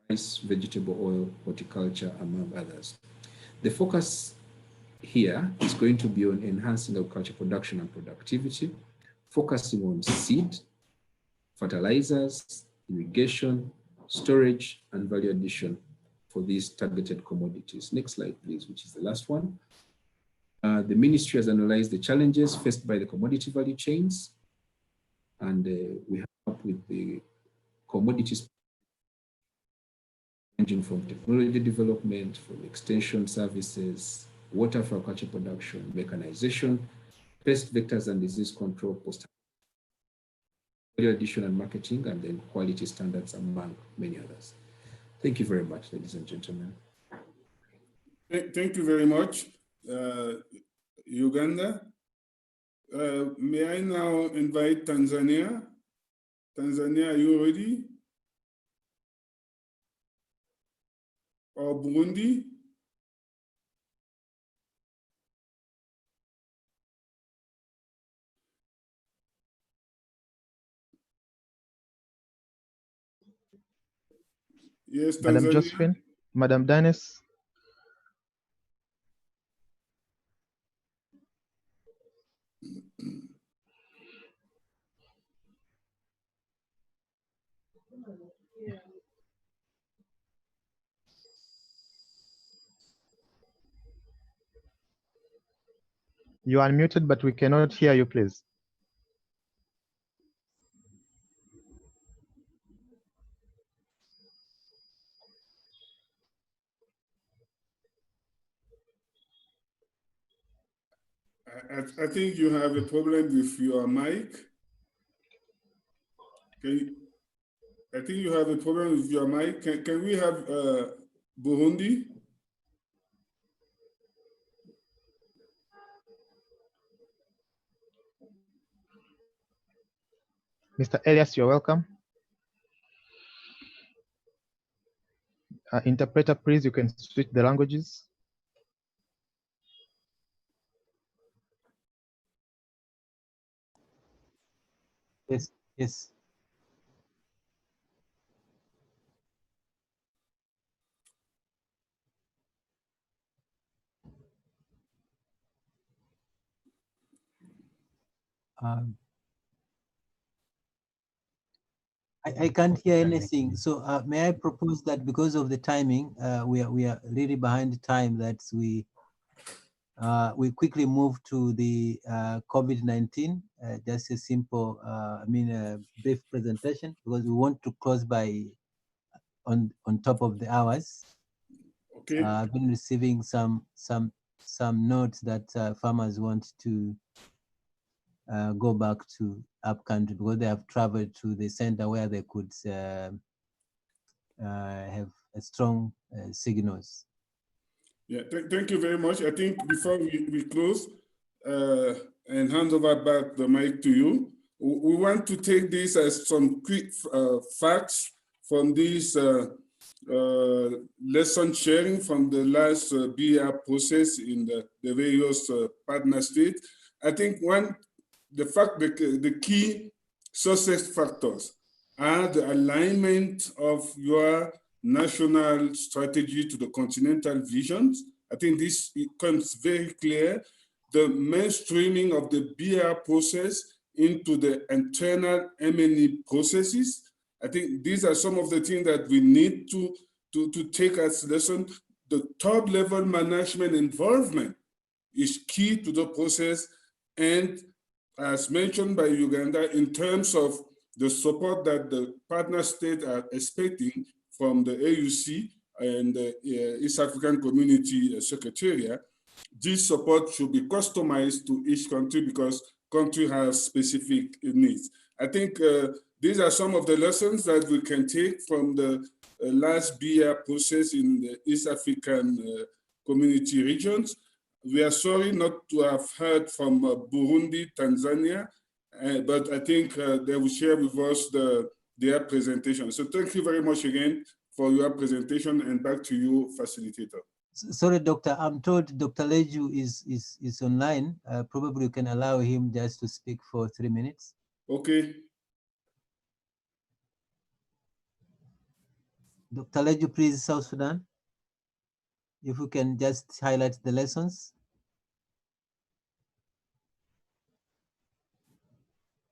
Rice, vegetable oil, horticulture, among others. The focus here is going to be on enhancing agriculture production and productivity, focusing on seed, fertilizers, irrigation, storage, and value addition for these targeted commodities. Next slide, please, which is the last one. The ministry has analyzed the challenges faced by the commodity value chains, and we have up with the commodities ranging from technology development, from extension services, water for agriculture production, mechanization, pest vectors and disease control, post value addition and marketing, and then quality standards, among many others. Thank you very much, ladies and gentlemen. Thank you very much, Uganda. May I now invite Tanzania? Tanzania, are you ready? Or Burundi? Yes, Tanzania. Madam Josephine, Madam Dennis. You are unmuted, but we cannot hear you, please. I think you have a problem with your mic. I think you have a problem with your mic. Can we have Burundi? Mr. Elias, you're welcome. Interpreter, please, you can switch the languages. Yes, yes. I can't hear anything. So may I propose that because of the timing, we are really behind time, that we quickly move to the COVID-19, just a simple, brief presentation, because we want to close by on top of the hours. Okay. I've been receiving some notes that farmers want to go back to up country because they have traveled to the center where they could have a strong signals. Yeah, thank you very much. I think before we close and hand over back the mic to you, we want to take this as some quick facts from this lesson sharing from the last BR process in the various partner states. I think the key success factors are the alignment of your national strategy to the continental visions. I think this becomes very clear. The mainstreaming of the BR process into the internal M&E processes. I think these are some of the things that we need to take as lesson. The top level management involvement is key to the process, and as mentioned by Uganda, in terms of the support that the partner states are expecting from the AUC and the East African Community Secretariat, this support should be customized to each country because country has specific needs. I think these are some of the lessons that we can take from the last BR process in the East African community regions. We are sorry not to have heard from Burundi, Tanzania, but I think they will share with us their presentation. So thank you very much again for your presentation, and back to you, facilitator. Sorry, Doctor, I'm told Dr. Leju is online. Probably you can allow him just to speak for 3 minutes. Okay. Dr. Leju, please, South Sudan. If we can just highlight the lessons.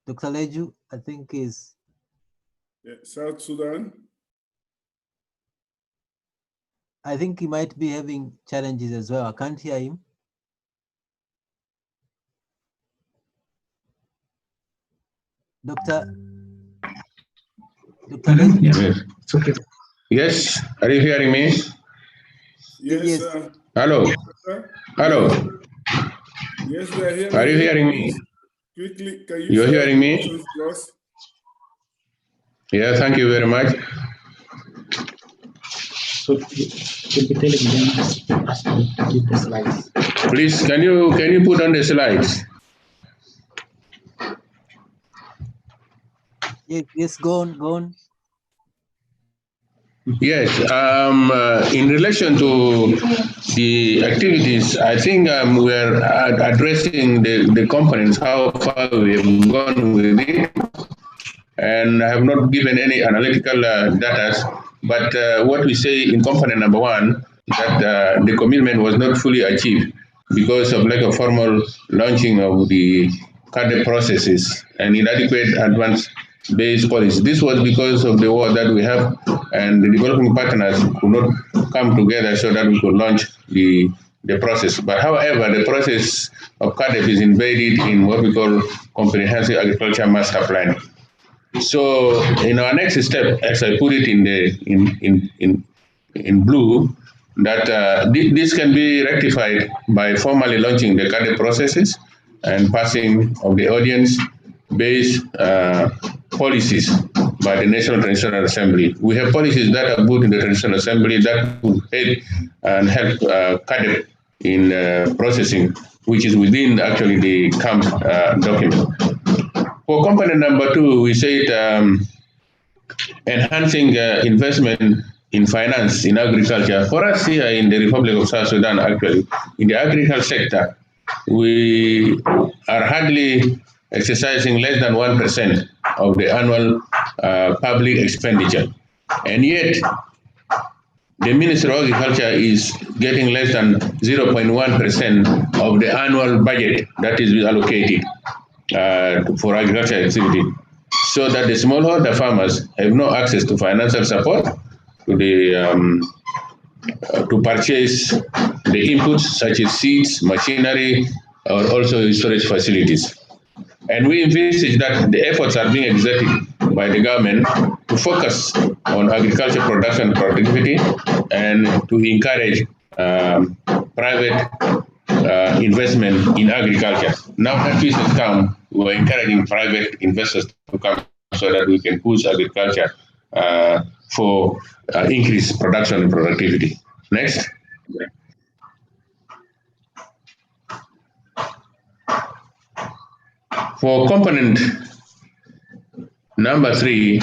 Dr. Leju, I think is... Yeah, South Sudan. I think he might be having challenges as well. I can't hear him. Dr. Yes. It's okay. Yes, are you hearing me? Yes. Hello. Hello. Yes, we are hearing you. Are you hearing me? Quickly, can you You're share hearing me? the lessons? Yeah, thank you very much. So you'll be telling them to keep the slides. Please, can you put on the slides? Yes, go on. Yes, in relation to the activities, I think we are addressing the components, how far we have gone with it, and I have not given any analytical data, but what we say in component number 1, that the commitment was not fully achieved because of lack of formal launching of the CADE processes and inadequate advance-based policy. This was because of the war that we have, and the developing partners could not come together so that we could launch the process. But however, the process of CADE is embedded in what we call Comprehensive Agriculture Master Plan. So in our next step, as I put it in blue, that this can be rectified by formally launching the CADE processes and passing of the audience-based policies by the National Transitional Assembly. We have policies that are put in the Transitional Assembly that will aid and help CADE in processing, which is within actually the CAMP document. For component number 2, we said enhancing investment in finance in agriculture. For us here in the Republic of South Sudan, actually, in the agriculture sector, we are hardly exercising less than 1% of the annual public expenditure. And yet, the Ministry of Agriculture is getting less than 0.1% of the annual budget that is allocated for agricultural activity, so that the smallholder farmers have no access to financial support to the to purchase the inputs such as seeds, machinery, or also storage facilities. And we envisage that the efforts are being exerted by the government to focus on agriculture production productivity and to encourage private investment in agriculture. Now that peace has come, we're encouraging private investors to come so that we can push agriculture for increased production and productivity. Next. For component number 3,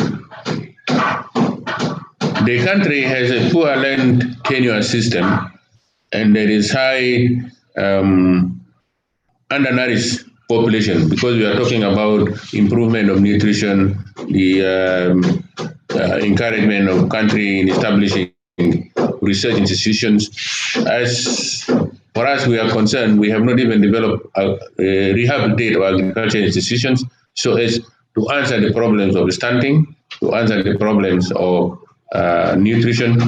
the country has a poor land tenure system, and there is high undernourished population, because we are talking about improvement of nutrition, the encouragement of country in establishing research institutions. As far as we are concerned, we have not even developed a rehabilitate our agriculture institutions so as to answer the problems of stunting, to answer the problems of nutrition.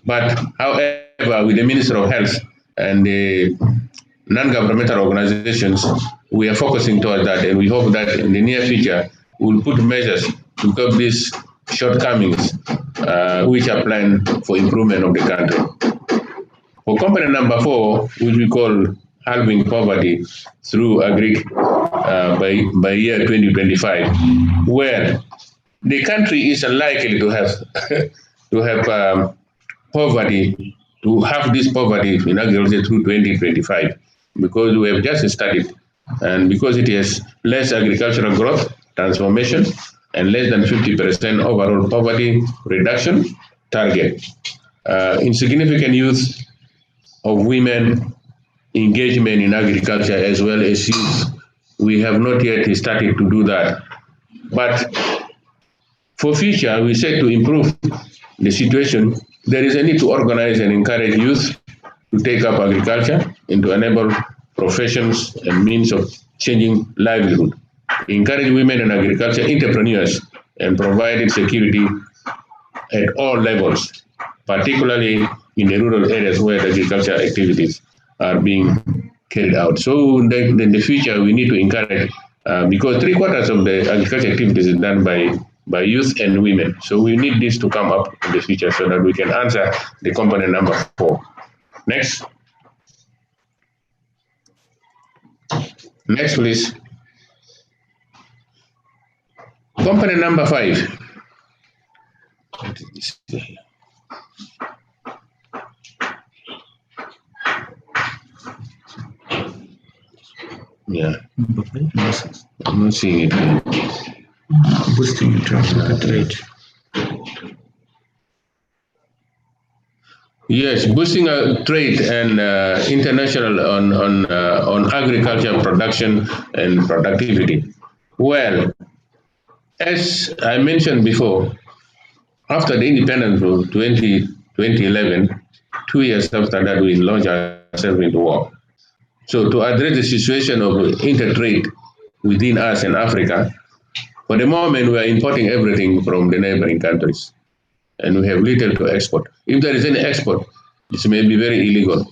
But however, with the Minister of Health and the non-governmental organizations, we are focusing towards that, and we hope that in the near future we'll put measures to curb these shortcomings which are planned for improvement of the country. For component number 4, which we call halving poverty through agri by year 2025, where the country is unlikely to have poverty, to have this poverty in agriculture through 2025, because we have just studied, and because it has less agricultural growth, transformation, and less than 50% overall poverty reduction target. Insignificant youth of women engagement in agriculture as well as youth. We have not yet started to do that. But for future, we said to improve the situation, there is a need to organize and encourage youth to take up agriculture and to enable professions and means of changing livelihood. Encourage women and agriculture entrepreneurs and provide security at all levels, particularly in the rural areas where the agriculture activities are being carried out. So in the future, we need to encourage, because 3/4 of the agriculture activities is done by youth and women. So we need this to come up in the future so that we can answer the component number 4. Next. Next, please. Component number 5. Yeah. I'm not seeing it. Boosting international trade. Yes, boosting trade and international on agriculture production and productivity. Well, as I mentioned before, after the independence of 2011, 2 years after that, we launched ourselves into war. So to address the situation of intertrade within us and Africa, for the moment, we are importing everything from the neighboring countries, and we have little to export. If there is any export, it may be very illegal.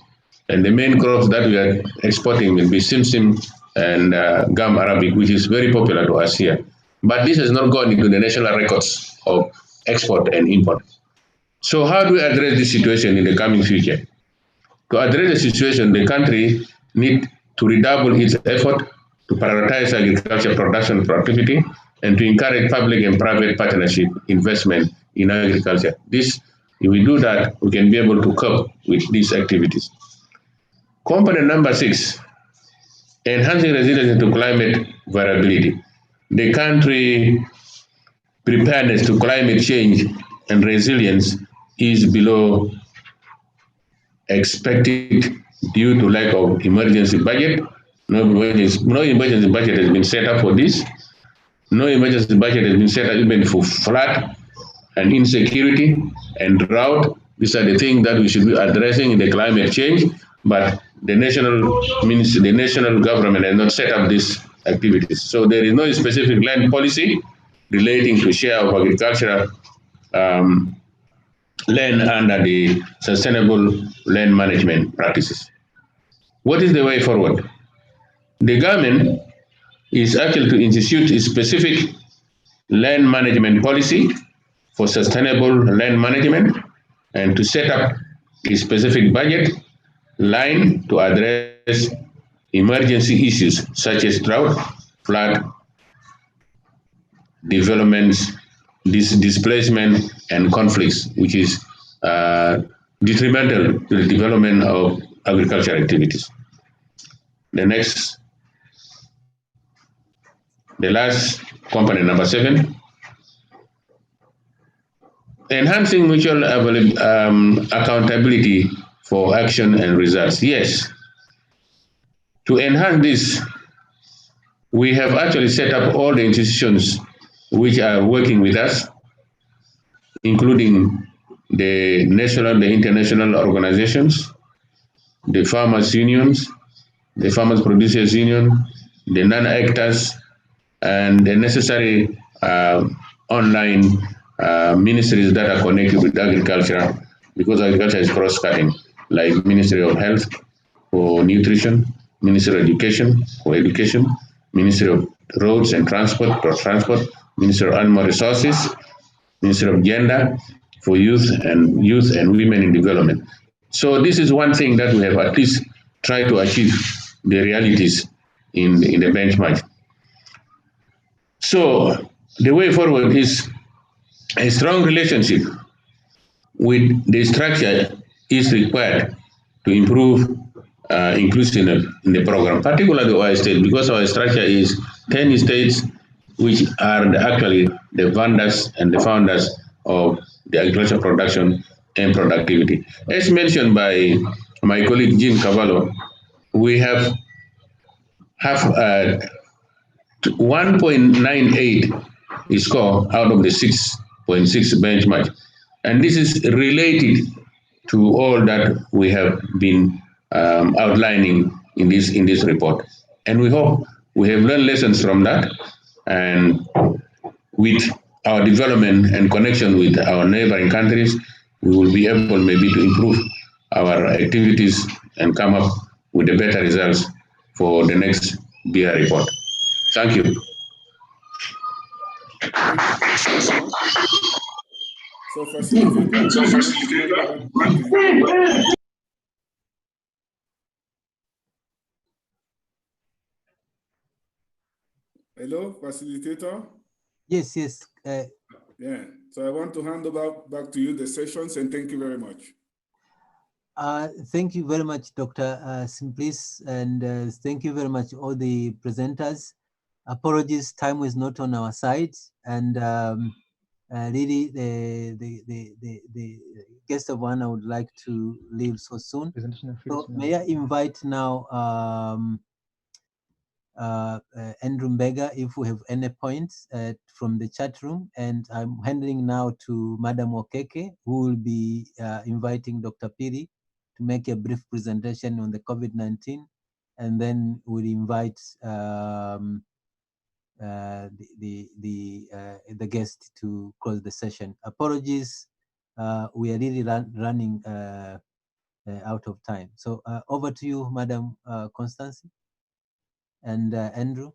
And the main crops that we are exporting will be simsim and gum arabic, which is very popular to us here. But this has not gone into the national records of export and import. So how do we address this situation in the coming future? To address the situation, the country needs to redouble its effort to prioritize agriculture production and productivity, and to encourage public and private partnership investment in agriculture. This, if we do that, we can be able to cope with these activities. Component number 6, enhancing resilience to climate variability. the country preparedness to climate change and resilience is below expected due to lack of emergency budget. No emergency budget has been set up for this. No emergency budget has been set up even for flood and insecurity and drought. These are the things that we should be addressing in the climate change, but the national government has not set up these activities. So there is no specific land policy relating to share of agricultural land under the sustainable land management practices. What is the way forward? The government is actually to institute a specific land management policy for sustainable land management and to set up a specific budget line to address emergency issues such as drought, flood, developments, displacement, and conflicts, which is detrimental to the development of agricultural activities. The last component, number 7, enhancing mutual accountability for action and results. Yes, to enhance this, we have actually set up all the institutions which are working with us, including the national, the international organizations, the farmers' unions, the farmers' producers' union, the non-actors, and the necessary online ministries that are connected with agriculture, because agriculture is cross-cutting, like Ministry of Health for nutrition, Ministry of Education for education, Ministry of Roads and Transport for transport, Ministry of Animal Resources, Ministry of Gender for youth and women in development. So this is one thing that we have at least tried to achieve the realities in the benchmark. So the way forward is a strong relationship with the structure is required to improve inclusion in the program, particularly our state, because our structure is 10 states, which are actually the funders and the founders of the agricultural production and productivity. As mentioned by my colleague Jean Cavallo, we have 1.98 score out of the 6.6 benchmark. And this is related to all that we have been outlining in this report. And we hope we have learned lessons from that, and with our development and connection with our neighboring countries, we will be able maybe to improve our activities and come up with the better results for the next BR report. Thank you. So facilitator. Hello, facilitator. Yes. Yeah. So I want to hand over back to you the sessions, and thank you very much. Thank you very much, Dr. Simplice, and thank you very much all the presenters. Apologies, time was not on our side, and really the guest of honor would like to leave so soon. So may I invite now Andrew Mbega if we have any points from the chat room, and I'm handing now to Madam Okeke, who will be inviting Dr. Piri to make a brief presentation on the COVID-19, and then we'll invite the guest to close the session. Apologies, we are really running out of time. So over to you, Madam Constance and Andrew.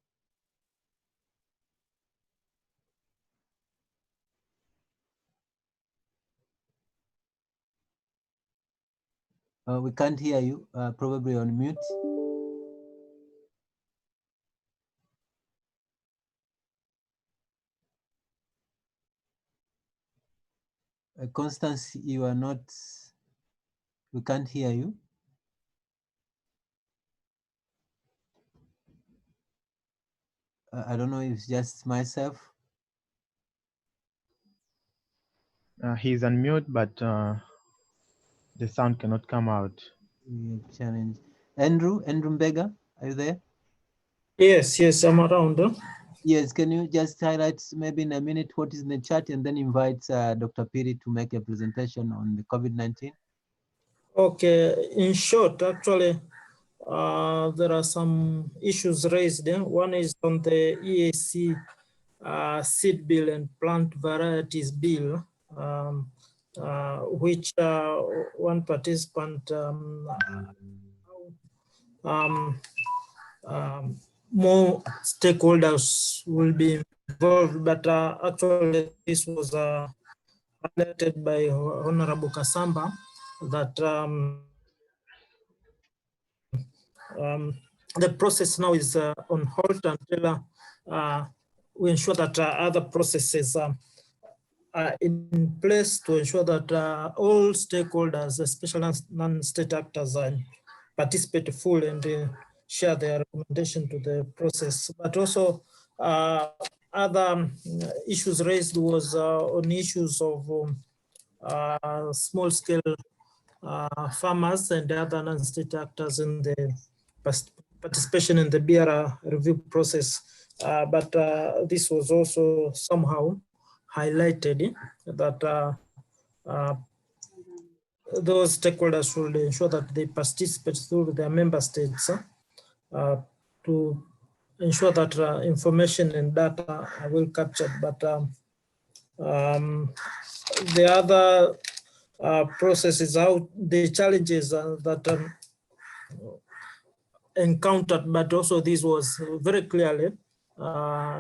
We can't hear you, probably on mute. Constance, you are not, we can't hear you. I don't know if it's just myself. He's on mute, but the sound cannot come out. Challenge. Andrew Mbega, are you there? Yes, I'm around. Yes, can you just highlight maybe in a minute what is in the chat and then invite Dr. Piri to make a presentation on the COVID-19? Okay, in short, actually, there are some issues raised. One is on the EAC seed bill and plant varieties bill, which one participant more stakeholders will be involved, but actually this was highlighted by Honorable Kasamba that the process now is on hold until we ensure that other processes are in place to ensure that all stakeholders, especially non-state actors, participate fully and share their recommendation to the process. But also other issues raised was on issues of small-scale farmers and other non-state actors in the participation in the BRR review process. But this was also somehow highlighted that those stakeholders should ensure that they participate through their member states to ensure that information and data are well captured. But the other process is how the challenges that encountered, but also this was very clearly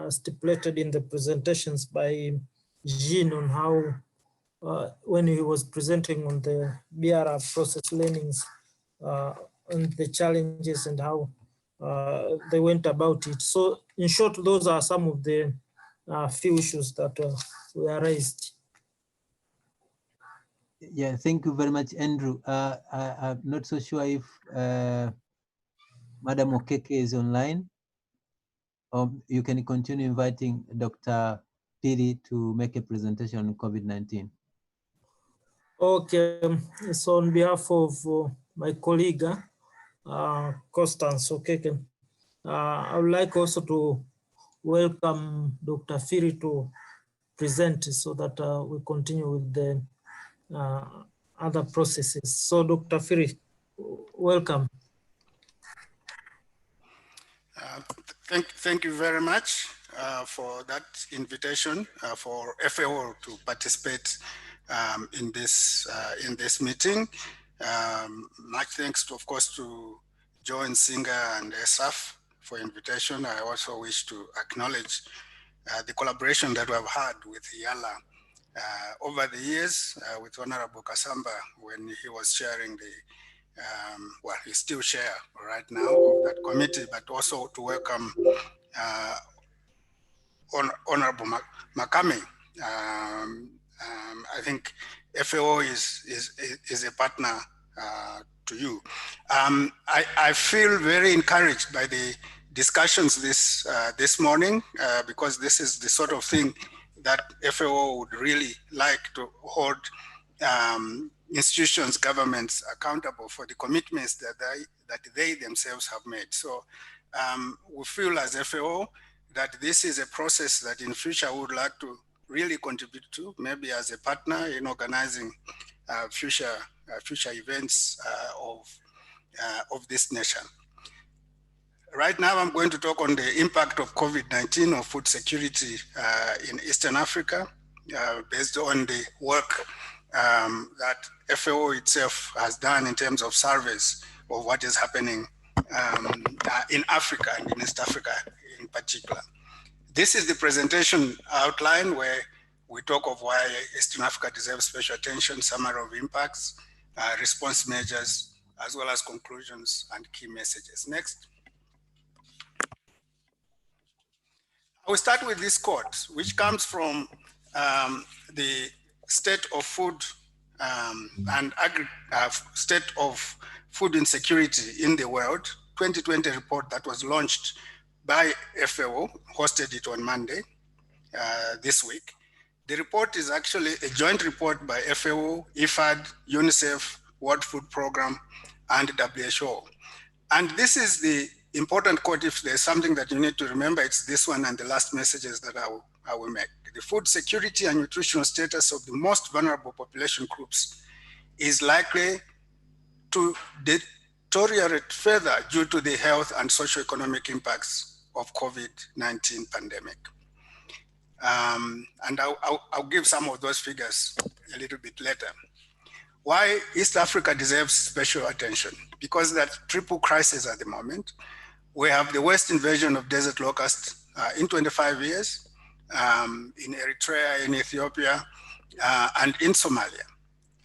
stipulated in the presentations by Jean on how when he was presenting on the BRR process learnings and the challenges and how they went about it. So in short, those are some of the few issues that were raised. Yeah, thank you very much, Andrew. I'm not so sure if Madam Okeke is online, or you can continue inviting Dr. Piri to make a presentation on COVID-19. Okay, so on behalf of my colleague, Constance Okeke, I would like also to welcome Dr. Piri to present so that we continue with the other processes. So Dr. Piri, welcome. Thank you very much for that invitation for FAO to participate in this meeting. Much thanks, of course, to Joe and Singer and ESAF for invitation. I also wish to acknowledge the collaboration that we have had with YALA over the years with Honorable Kasamba when he was sharing the well, he's still chair right now of that committee, but also to welcome Honorable Makame. I think FAO is a partner to you. I feel very encouraged by the discussions this morning because this is the sort of thing that FAO would really like to hold institutions, governments accountable for the commitments that they themselves have made. So we feel as FAO that this is a process that in future we would like to really contribute to, maybe as a partner in organizing future events of this nation. Right now, I'm going to talk on the impact of COVID-19 on food security in Eastern Africa, based on the work that FAO itself has done in terms of surveys of what is happening in Africa and in East Africa in particular. This is the presentation outline where we talk of why Eastern Africa deserves special attention, summary of impacts, response measures, as well as conclusions and key messages. Next. I will start with this quote, which comes from the State of Food and State of Food Insecurity in the World 2020 report that was launched by FAO, hosted it on Monday this week. The report is actually a joint report by FAO, IFAD, UNICEF, World Food Program, and WHO. And this is the important quote. If there's something that you need to remember, it's this one and the last messages that I will make. The food security and nutritional status of the most vulnerable population groups is likely to deteriorate further due to the health and socioeconomic impacts of COVID-19 pandemic. And I'll give some of those figures a little bit later. Why East Africa deserves special attention? Because that triple crisis at the moment. We have the worst invasion of desert locust in 25 years, in Eritrea, in Ethiopia, and in Somalia.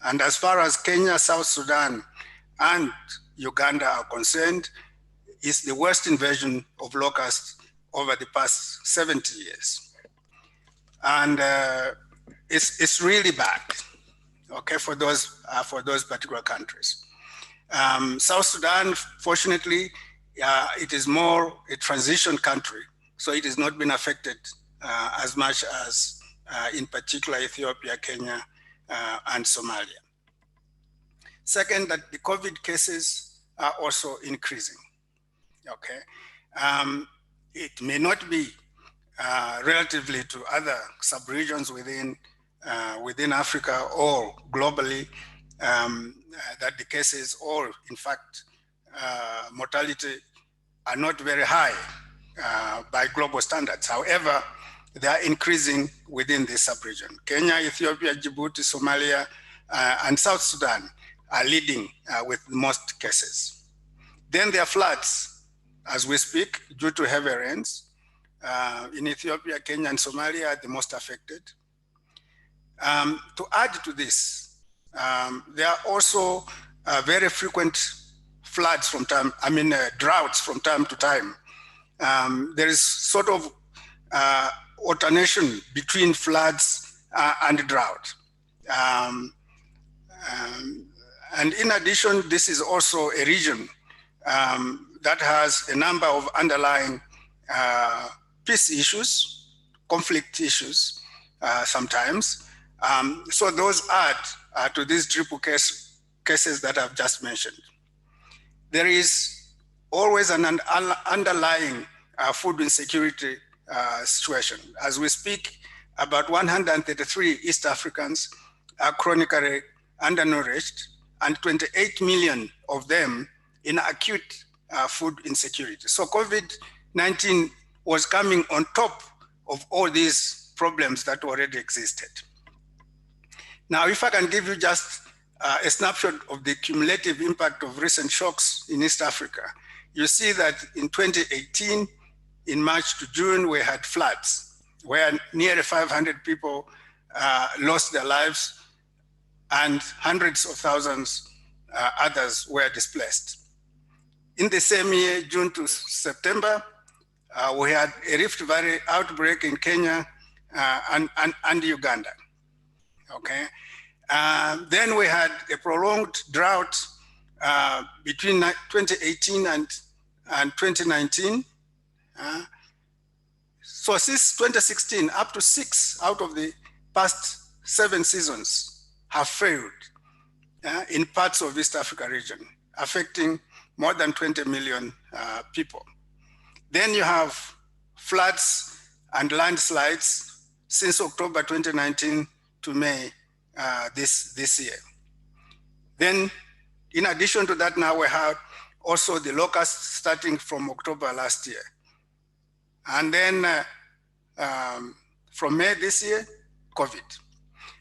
And as far as Kenya, South Sudan, and Uganda are concerned, it's the worst invasion of locusts over the past 70 years. And it's really bad, okay, for those particular countries. South Sudan, fortunately, it is more a transition country, so it has not been affected as much as, in particular, Ethiopia, Kenya, and Somalia. Second, that the COVID cases are also increasing, okay? It may not be relatively to other sub-regions within Africa or globally, that the cases or, in fact, mortality are not very high by global standards. However, they are increasing within this sub-region. Kenya, Ethiopia, Djibouti, Somalia, and South Sudan are leading with most cases. Then there are floods as we speak due to heavy rains. In Ethiopia, Kenya, and Somalia are the most affected. To add to this, there are also very frequent floods droughts from time to time. There is sort of alternation between floods and drought. And in addition, this is also a region that has a number of underlying peace issues, conflict issues sometimes. So those add to these triple cases that I've just mentioned. There is always an underlying food insecurity situation. As we speak, about 133 East Africans are chronically undernourished, and 28 million of them in acute food insecurity. So COVID-19 was coming on top of all these problems that already existed. Now, if I can give you just a snapshot of the cumulative impact of recent shocks in East Africa, you see that in 2018, in March to June, we had floods where nearly 500 people lost their lives and hundreds of thousands others were displaced. In the same year, June to September, we had a Rift Valley outbreak in Kenya and Uganda, okay? Then we had a prolonged drought between 2018 and 2019. So since 2016, up to 6 out of the past 7 seasons have failed in parts of East Africa region, affecting more than 20 million people. Then you have floods and landslides since October 2019 to May this year. Then, in addition to that, now we have also the locusts starting from October last year. And then from May this year, COVID.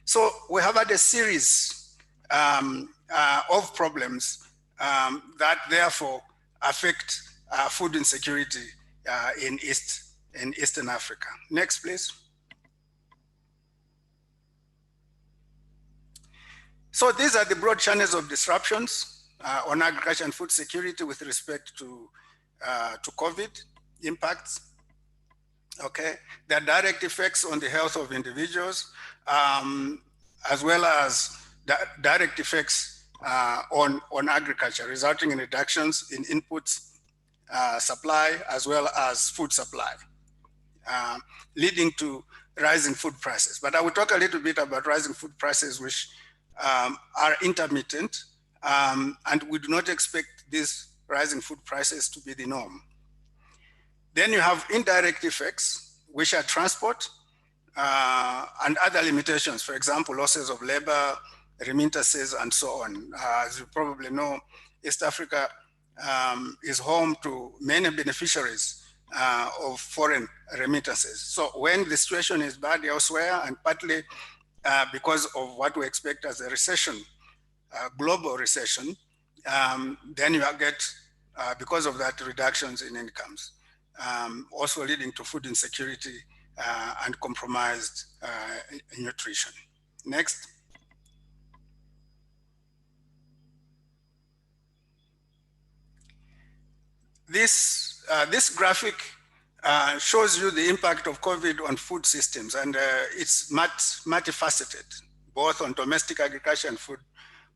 So we have had a series of problems that therefore affect food insecurity in Eastern Africa. Next, please. So these are the broad channels of disruptions on agriculture and food security with respect to COVID impacts. Okay, there are direct effects on the health of individuals, as well as direct effects on agriculture, resulting in reductions in inputs supply as well as food supply, leading to rising food prices. But I will talk a little bit about rising food prices, which are intermittent, and we do not expect these rising food prices to be the norm. Then you have indirect effects, which are transport and other limitations. For example, losses of labor, remittances, and so on. As you probably know, East Africa is home to many beneficiaries of foreign remittances. So when the situation is bad elsewhere, and partly because of what we expect as a recession, global recession, then you get, because of that, reductions in incomes, also leading to food insecurity and compromised nutrition. Next. This graphic shows you the impact of COVID on food systems, and it's multifaceted, both on domestic agriculture and food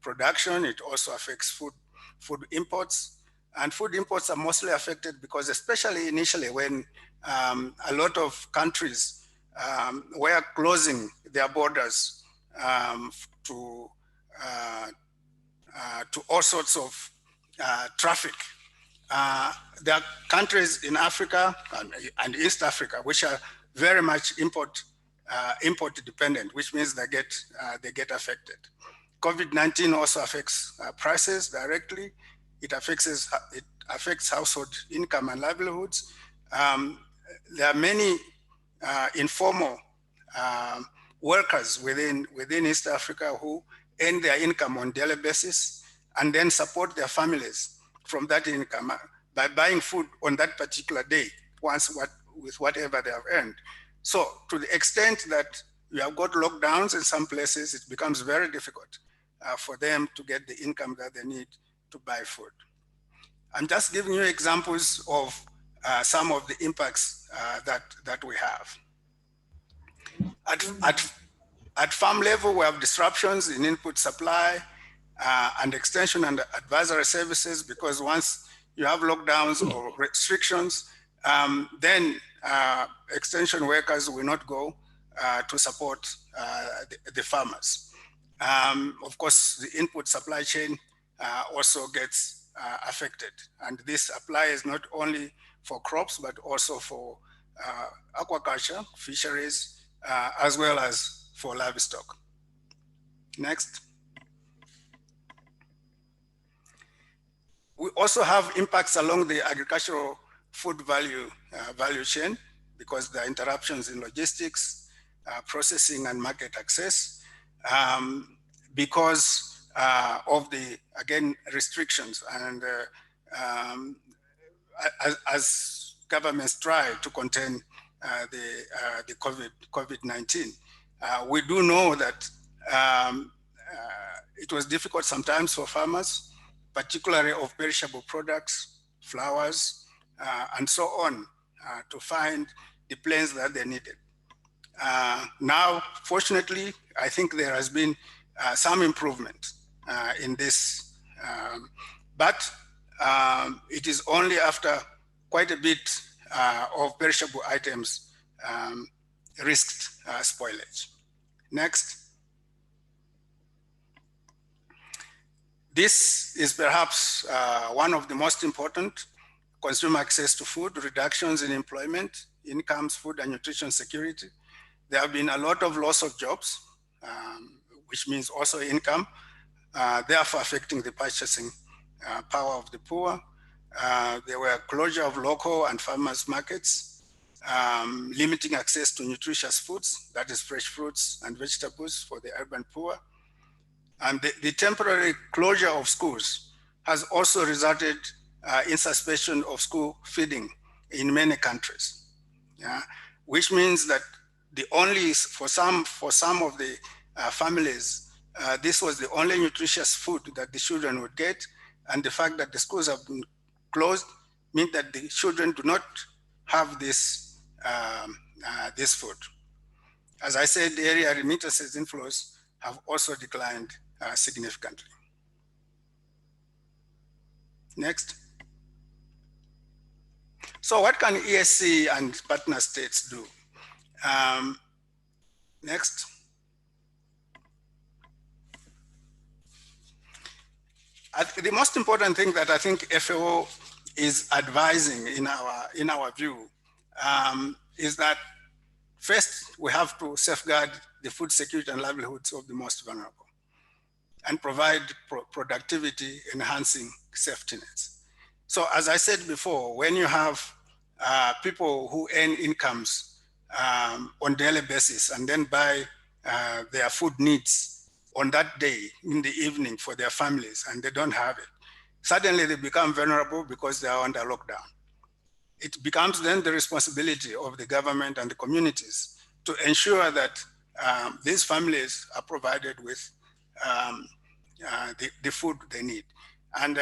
production. It also affects food imports, and food imports are mostly affected because, especially initially, when a lot of countries were closing their borders to all sorts of traffic. There are countries in Africa and East Africa which are very much import dependent, which means they get affected. COVID-19 also affects prices directly. It affects household income and livelihoods. There are many informal workers within East Africa who earn their income on a daily basis and then support their families from that income by buying food on that particular day, with whatever they have earned. So to the extent that you have got lockdowns in some places, it becomes very difficult for them to get the income that they need to buy food. I'm just giving you examples of some of the impacts that we have. At farm level, we have disruptions in input supply, and extension and advisory services, because once you have lockdowns or restrictions, then extension workers will not go to support the farmers. Of course, the input supply chain also gets affected. And this applies not only for crops, but also for aquaculture, fisheries, as well as for livestock. Next. We also have impacts along the agricultural food value chain, because there are interruptions in logistics, processing, and market access, because of the, again, restrictions. And as governments try to contain the COVID-19, we do know that it was difficult sometimes for farmers, particularly of perishable products, flowers, and so on, to find the planes that they needed. Now, fortunately, I think there has been some improvement in this, but it is only after quite a bit of perishable items risked spoilage. Next. This is perhaps one of the most important: consumer access to food, reductions in employment, incomes, food and nutrition security. There have been a lot of loss of jobs, which means also income, therefore affecting the purchasing power of the poor. There were closure of local and farmers markets, limiting access to nutritious foods, that is fresh fruits and vegetables for the urban poor. And the temporary closure of schools has also resulted in suspension of school feeding in many countries, which means that for some of the families, this was the only nutritious food that the children would get, and the fact that the schools have been closed means that the children do not have this food. As I said, the area remittances inflows have also declined significantly. Next. So what can EAC and partner states do? Next. The most important thing that I think FAO is advising in our view is that first we have to safeguard the food security and livelihoods of the most vulnerable and provide productivity enhancing safety nets. So as I said before, when you have people who earn incomes on daily basis and then buy their food needs on that day in the evening for their families and they don't have it, suddenly they become vulnerable because they are under lockdown. It becomes then the responsibility of the government and the communities to ensure that these families are provided with the food they need. And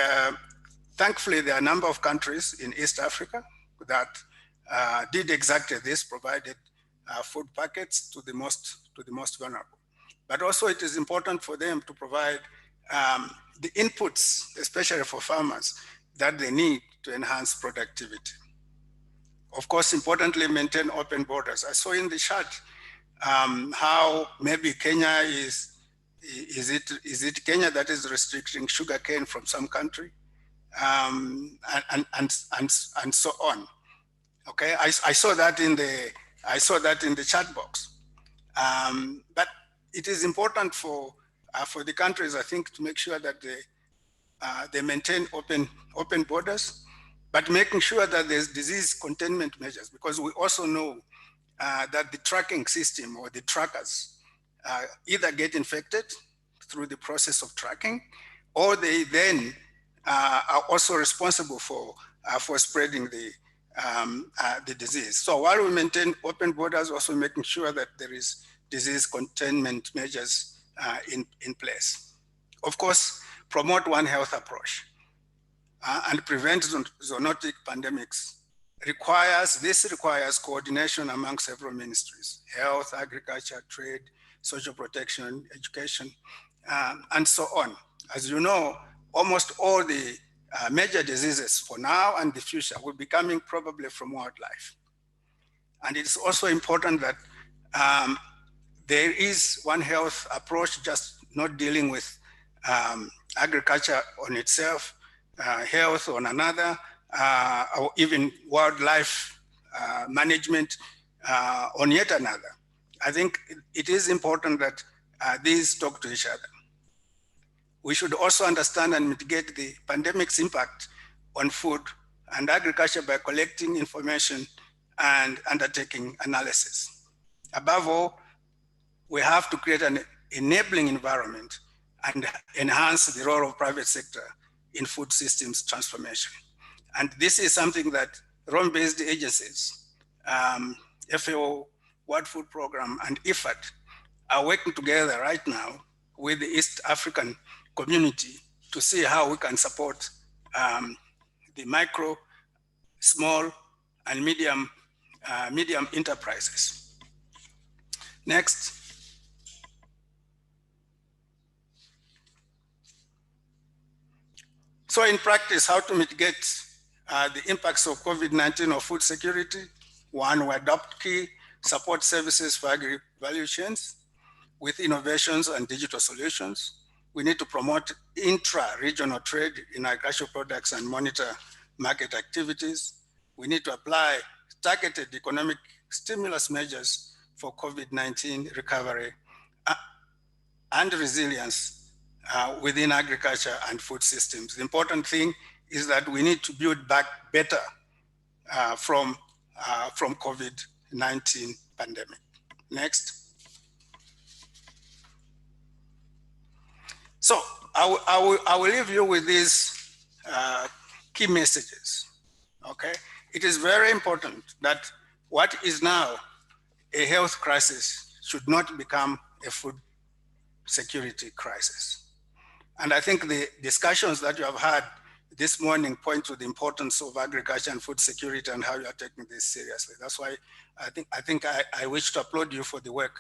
thankfully, there are a number of countries in East Africa that did exactly this, provided food packets to the most vulnerable. But also it is important for them to provide the inputs, especially for farmers, that they need to enhance productivity. Of course, importantly, maintain open borders. I saw in the chart how maybe Kenya is it Kenya that is restricting sugarcane from some country, and so on. Okay, I saw that in the chat box. But it is important for the countries, I think, to make sure that they maintain open borders, but making sure that there's disease containment measures, because we also know that the tracking system or the trackers either get infected through the process of tracking, or they then are also responsible for spreading the disease. So while we maintain open borders, also making sure that there is disease containment measures in place. Of course, promote One Health approach and prevent zoonotic pandemics. This requires coordination among several ministries: health, agriculture, trade, social protection, education, and so on. As you know, almost all the major diseases for now and the future will be coming probably from wildlife. And it's also important that there is One Health approach, just not dealing with agriculture on itself, health on another, or even wildlife management on yet another. I think it is important that these talk to each other. We should also understand and mitigate the pandemic's impact on food and agriculture by collecting information and undertaking analysis. Above all, we have to create an enabling environment and enhance the role of private sector in food systems transformation. And this is something that Rome-based agencies, FAO, World Food Program, and IFAD are working together right now with the East African community to see how we can support the micro, small, and medium enterprises. Next. So in practice, how to mitigate the impacts of COVID-19 on food security? One, we adopt key support services for agri-value chains with innovations and digital solutions. We need to promote intra-regional trade in agricultural products and monitor market activities. We need to apply targeted economic stimulus measures for COVID-19 recovery and resilience within agriculture and food systems. The important thing is that we need to build back better from COVID-19 pandemic. Next. So I will leave you with these key messages, okay? It is very important that what is now a health crisis should not become a food security crisis. And I think the discussions that you have had this morning point to the importance of agriculture and food security and how you are taking this seriously. That's why I wish to applaud you for the work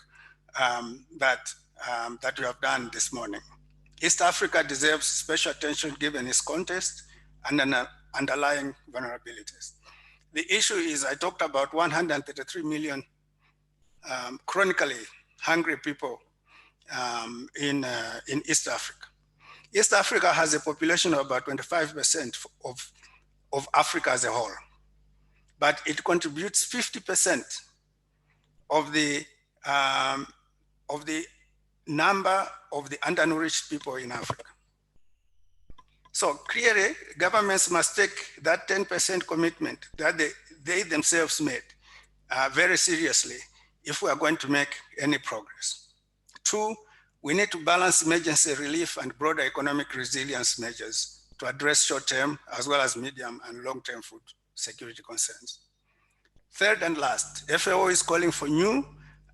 that you have done this morning. East Africa deserves special attention given its context and underlying vulnerabilities. The issue is I talked about 133 million chronically hungry people in East Africa. East Africa has a population of about 25% of Africa as a whole, but it contributes 50% of the number of the undernourished people in Africa. So clearly, governments must take that 10% commitment that they themselves made very seriously if we are going to make any progress. Two, we need to balance emergency relief and broader economic resilience measures to address short-term as well as medium and long-term food security concerns. Third and last, FAO is calling for new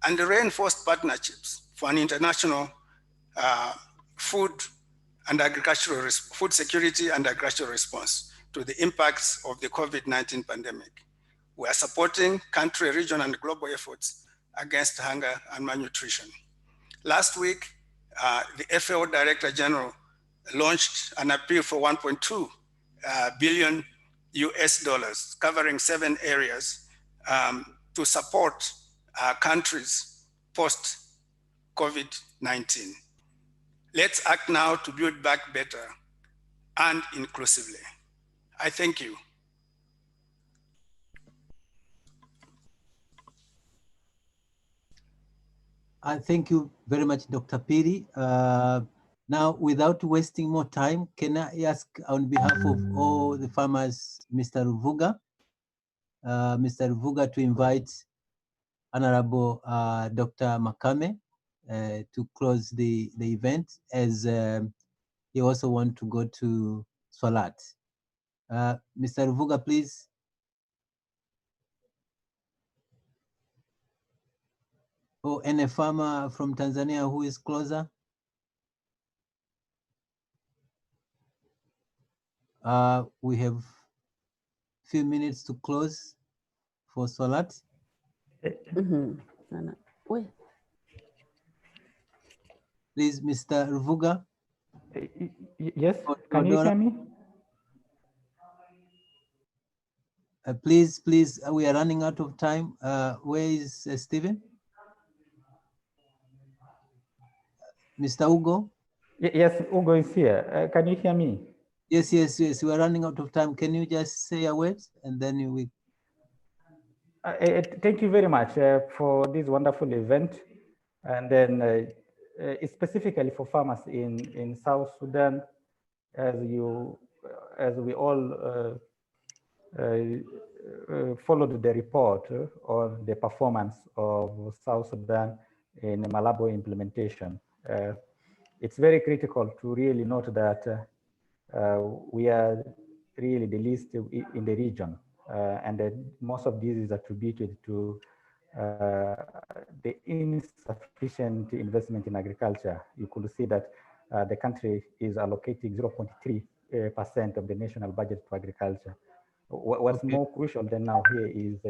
and reinforced partnerships for an international food security and agricultural response to the impacts of the COVID-19 pandemic. We are supporting country, regional, and global efforts against hunger and malnutrition. Last week, the FAO Director General launched an appeal for 1.2 billion US dollars, covering 7 areas to support countries post-COVID-19. Let's act now to build back better and inclusively. I thank you. Thank you very much, Dr. Piri. Now, without wasting more time, can I ask on behalf of all the farmers, Mr. Ruvuga, to invite Honorable Dr. Makame to close the event, as he also wants to go to Swalat. Mr. Ruvuga, please. Or any farmer from Tanzania who is closer? We have few minutes to close for Swalat. Please, Mr. Ruvuga. Yes, can you hear me? Please, we are running out of time. Where is Stephen? Mr. Ugo? Yes, Ugo is here. Can you hear me? Yes. We are running out of time. Can you just say a word and then we... Thank you very much for this wonderful event. And then specifically for farmers in South Sudan, as we all followed the report on the performance of South Sudan in Malabo implementation. It's very critical to really note that we are really the least in the region, and that most of this is attributed to the insufficient investment in agriculture. You could see that the country is allocating 0.3% of the national budget to agriculture. What's more crucial than now here is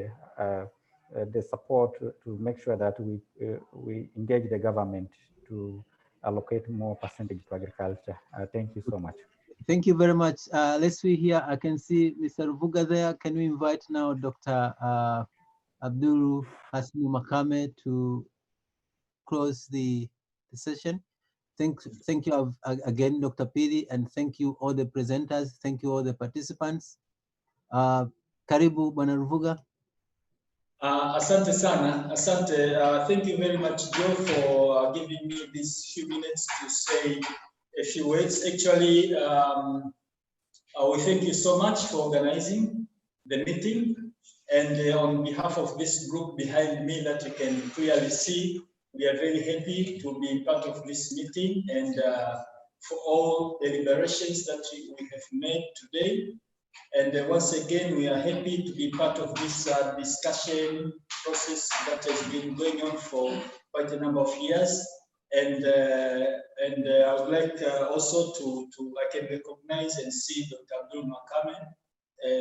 the support to make sure that we engage the government to allocate more percentage to agriculture. Thank you so much. Thank you very much. Let's see here. I can see Mr. Ruvuga there. Can we invite now Dr. Abdul Hasnu Makame to close the session? Thank you again, Dr. Piri, and thank you all the presenters. Thank you all the participants. Karibu, Bwana Ruvuga. Asante sana, asante. Thank you very much, Joe, for giving me these few minutes to say a few words. Actually, we thank you so much for organizing the meeting. And on behalf of this group behind me that you can clearly see, we are very happy to be part of this meeting and for all the deliberations that we have made today. And once again, we are happy to be part of this discussion process that has been going on for quite a number of years. And I would like also I can recognize and see Dr. Abdul Makame,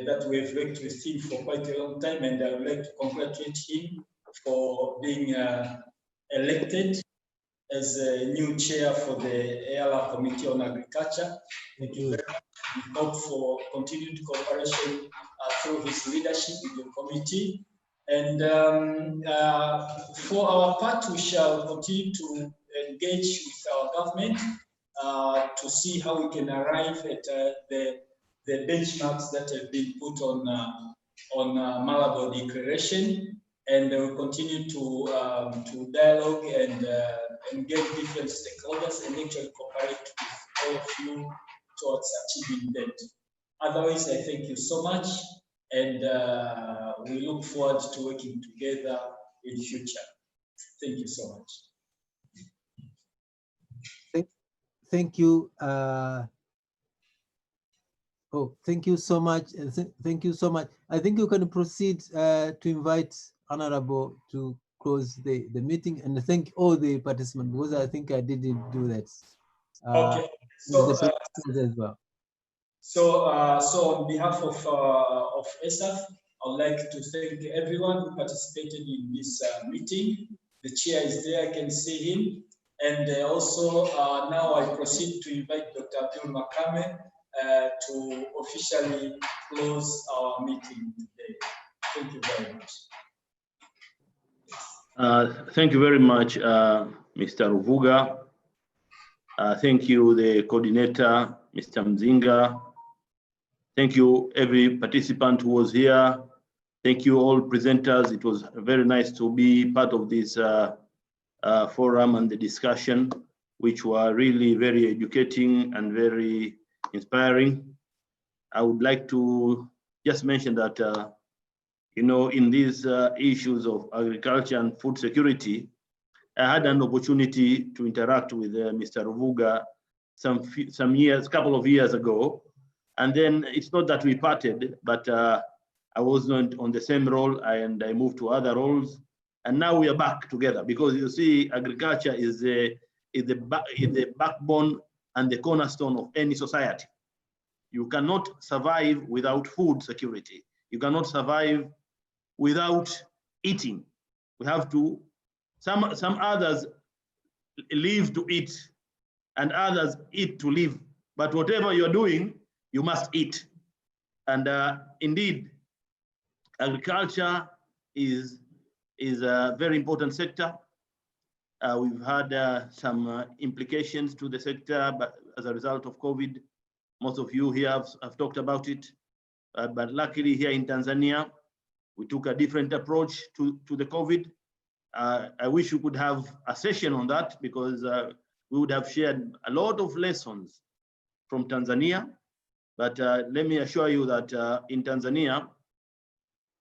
that we've worked with him for quite a long time, and I would like to congratulate him for being elected as a new chair for the EALA Committee on Agriculture. Thank you very much. We hope for continued cooperation through his leadership in the committee. And for our part, we shall continue to engage with our government to see how we can arrive at the benchmarks that have been put on Malabo Declaration, and we'll continue to dialogue and engage different stakeholders and actually cooperate with all of you towards achieving that. Otherwise, I thank you so much, and we look forward to working together in future. Thank you so much. Thank you. Thank you so much. Thank you so much. I think you can proceed to invite Honorable to close the meeting, and thank all the participants, because I think I didn't do that. Okay. So, as well. So on behalf of ESAF, I would like to thank everyone who participated in this meeting. The chair is there, I can see him. And also now I proceed to invite Dr. Abdul Makame to officially close our meeting today. Thank you very much. Thank you very much, Mr. Ruvuga. Thank you, the coordinator, Mr. Mzinga. Thank you, every participant who was here. Thank you, all presenters. It was very nice to be part of this forum and the discussion, which were really very educating and very inspiring. I would like to just mention that, you know, in these issues of agriculture and food security, I had an opportunity to interact with Mr. Ruvuga couple of years ago. And then it's not that we parted, but I wasn't on the same role and I moved to other roles. And now we are back together because you see, agriculture is the backbone and the cornerstone of any society. You cannot survive without food security. You cannot survive without eating. We have to, some others live to eat and others eat to live. But whatever you're doing, you must eat. And indeed, agriculture is a very important sector. We've had some implications to the sector, but as a result of COVID, most of you here have talked about it. But luckily here in Tanzania, we took a different approach to the COVID. I wish we could have a session on that because we would have shared a lot of lessons from Tanzania. But let me assure you that in Tanzania,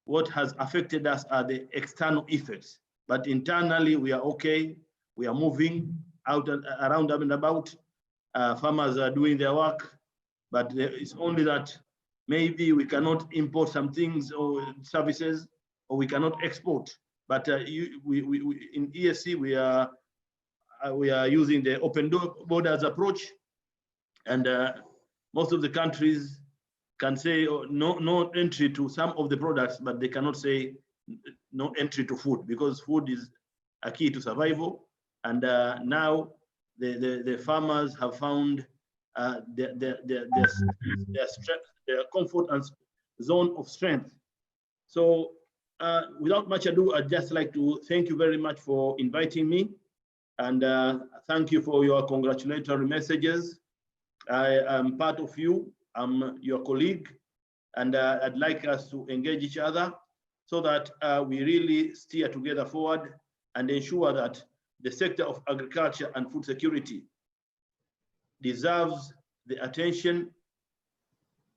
what has affected us are the external effects. But internally, we are okay. We are moving out and around and about. Farmers are doing their work, but it's only that maybe we cannot import some things or services, or we cannot export. But in EAC, we are using the open borders approach, and most of the countries can say no entry to some of the products, but they cannot say no entry to food, because food is a key to survival. And now the farmers have found their comfort and zone of strength. So without much ado, I'd just like to thank you very much for inviting me, and thank you for your congratulatory messages. I am part of you. I'm your colleague, and I'd like us to engage each other so that we really steer together forward and ensure that the sector of agriculture and food security deserves the attention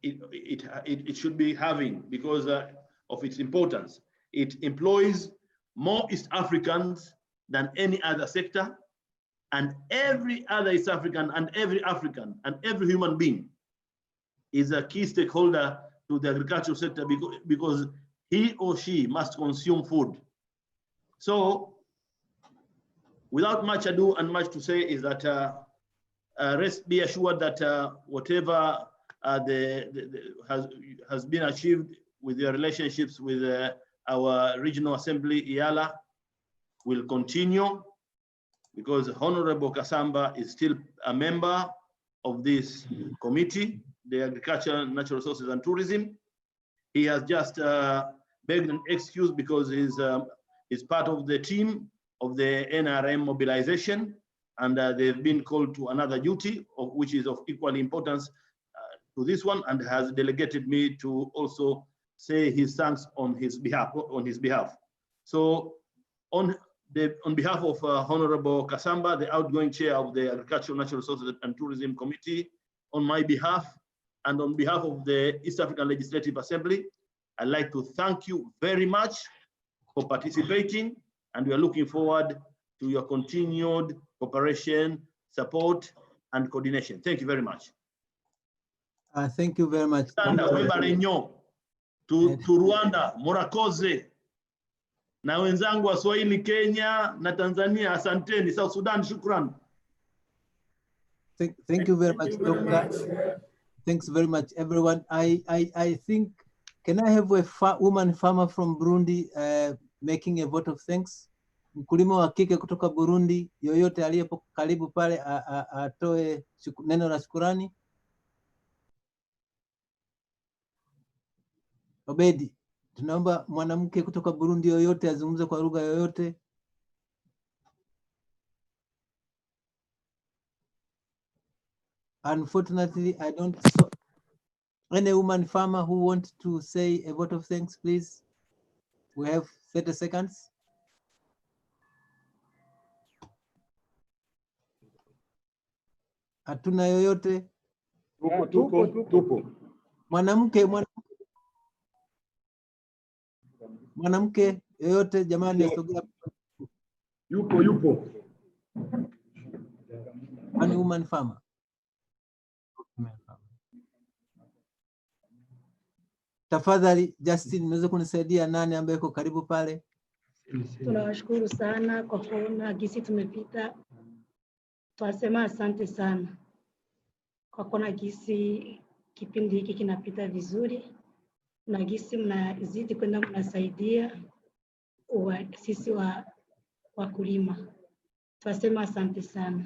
it should be having because of its importance. It employs more East Africans than any other sector, and every other East African and every African and every human being is a key stakeholder to the agricultural sector because he or she must consume food. So without much ado and much to say is that rest be assured that whatever has been achieved with your relationships with our regional assembly, IALA, will continue because Honorable Kasamba is still a member of this committee, the Agriculture, Natural Resources and Tourism. He has just begged an excuse because he's part of the team of the NRM mobilization, and they've been called to another duty, which is of equally importance to this one, and has delegated me to also say his thanks on his behalf. So on behalf of Honorable Kasamba, the outgoing chair of the Agricultural, Natural Resources and Tourism Committee, on my behalf and on behalf of the East African Legislative Assembly, I'd like to thank you very much for participating, and we are looking forward to your continued cooperation, support, and coordination. Thank you very much. Thank you very much. To Rwanda, Morakoze, na wenzangu wa Swahili Kenya na Tanzania, asanteni. South Sudan, shukran. Thank you very much, Doctor. Thanks very much, everyone. I think, can I have a woman farmer from Burundi making a vote of thanks? Mkulima wa kike kutoka Burundi, yoyote aliyepo karibu pale atoe neno la shukrani. Obedi, tunaomba mwanamke kutoka Burundi yoyote azungumze kwa lugha yoyote. Unfortunately, I don't saw any woman farmer who wants to say a vote of thanks, please. We have 30 seconds. Hatuna yoyote. Tupo. Mwanamke yoyote jamani, asogea. Yupo. One woman farmer. Tafadhali Justin, unaweza kunisaidia nani ambaye yuko karibu pale? Tunawashukuru sana kwa kuona gisi tumepita. Twasema asante sana kwa kuona gisi kipindi hiki kinapita vizuri, na gisi mnazidi kwenda mnasaidia sisi wakulima. Twasema asante sana.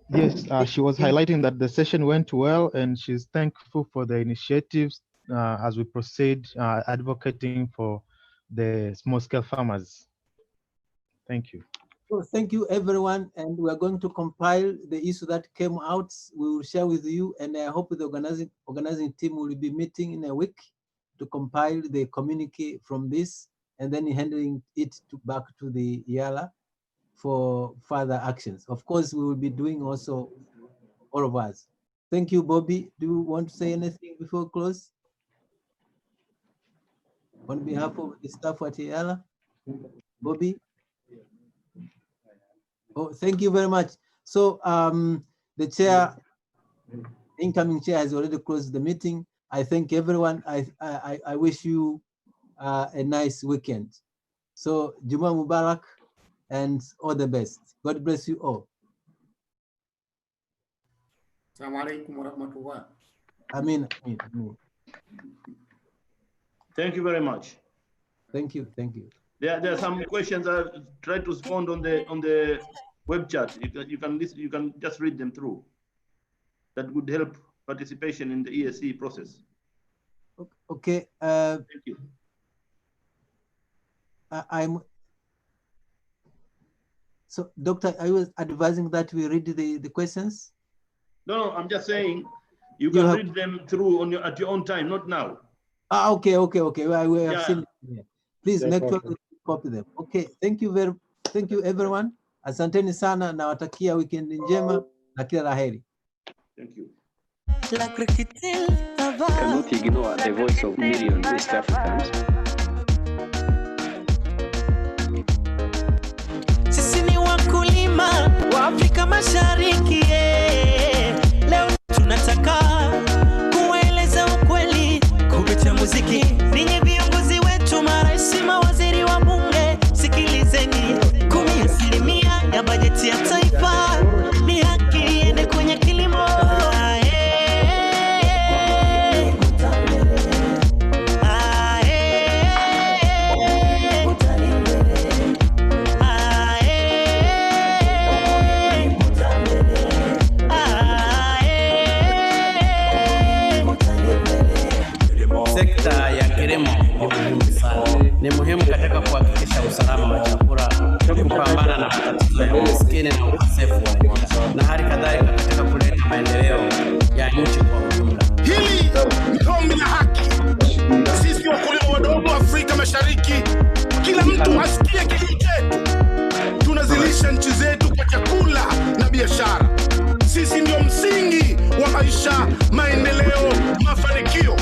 Yes, she was highlighting that the session went well, and she's thankful for the initiatives as we proceed advocating for the small-scale farmers. Thank you. So thank you, everyone, and we are going to compile the issue that came out. We will share with you, and I hope the organizing team will be meeting in a week to compile the communique from this, and then handing it back to the EALA for further actions. Of course, we will be doing also all of us. Thank you, Bobby. Do you want to say anything before we close? On behalf of the staff at EALA, Bobby? Oh, thank you very much. So the chair, incoming chair, has already closed the meeting. I thank everyone. I wish you a nice weekend. So Juma Mubarak and all the best. God bless you all. Amin. Thank you very much. Thank you. There are some questions I tried to respond on the web chat. You can just read them through. That would help participation in the EAC process. Okay. Thank you. So, Doctor, I was advising that we read the questions. No, I'm just saying you can read them through at your own time, not now. Okay. We have seen it here. Please make sure you copy them. Okay, thank you everyone. Asanteni sana, na watakia weekend njema na kila laheri. Thank you. Cannot ignore the voice of millions of East Africans. Sisi ni wakulima wa Afrika Mashariki. Leo tunataka kueleza ukweli kupitia muziki. Ninyi viongozi wetu, marais, mawaziri wa bunge, sikilizeni. 10% ya bajeti ya taifa ni haki iende kwenye kilimo. usalama wa chakula, kupambana na matatizo ya umaskini na ukosefu wa ajira, na hali kadhalika katika kuleta maendeleo ya nchi kwa ujumla. Hili ni ombi la haki. Sisi wakulima wadogo Afrika Mashariki, kila mtu asikie kilio chetu. Tunazilisha nchi zetu kwa chakula na biashara. Sisi ndio msingi wa maisha, maendeleo, mafanikio.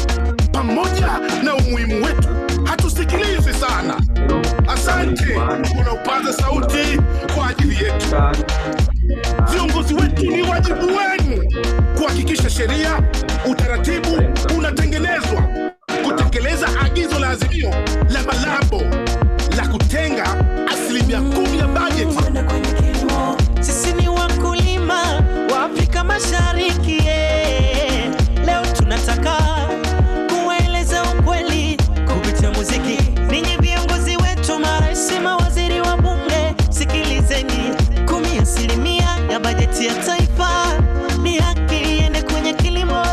Pamoja na umuhimu wetu, hatusikilizi sana. Asante unaopaza sauti kwa ajili yetu. Viongozi wetu, ni wajibu wenu kuhakikisha sheria, utaratibu unatengenezwa kutekeleza agizo la azimio la Malabo la kutenga 10% ya bajeti. Sisi ni wakulima wa Afrika Mashariki, leo tunataka kueleza ukweli kupitia muziki. Ninyi viongozi wetu, marais, mawaziri, wa bunge, sikilizeni. 10% ya bajeti ya taifa ni haki iende kwenye kilimo.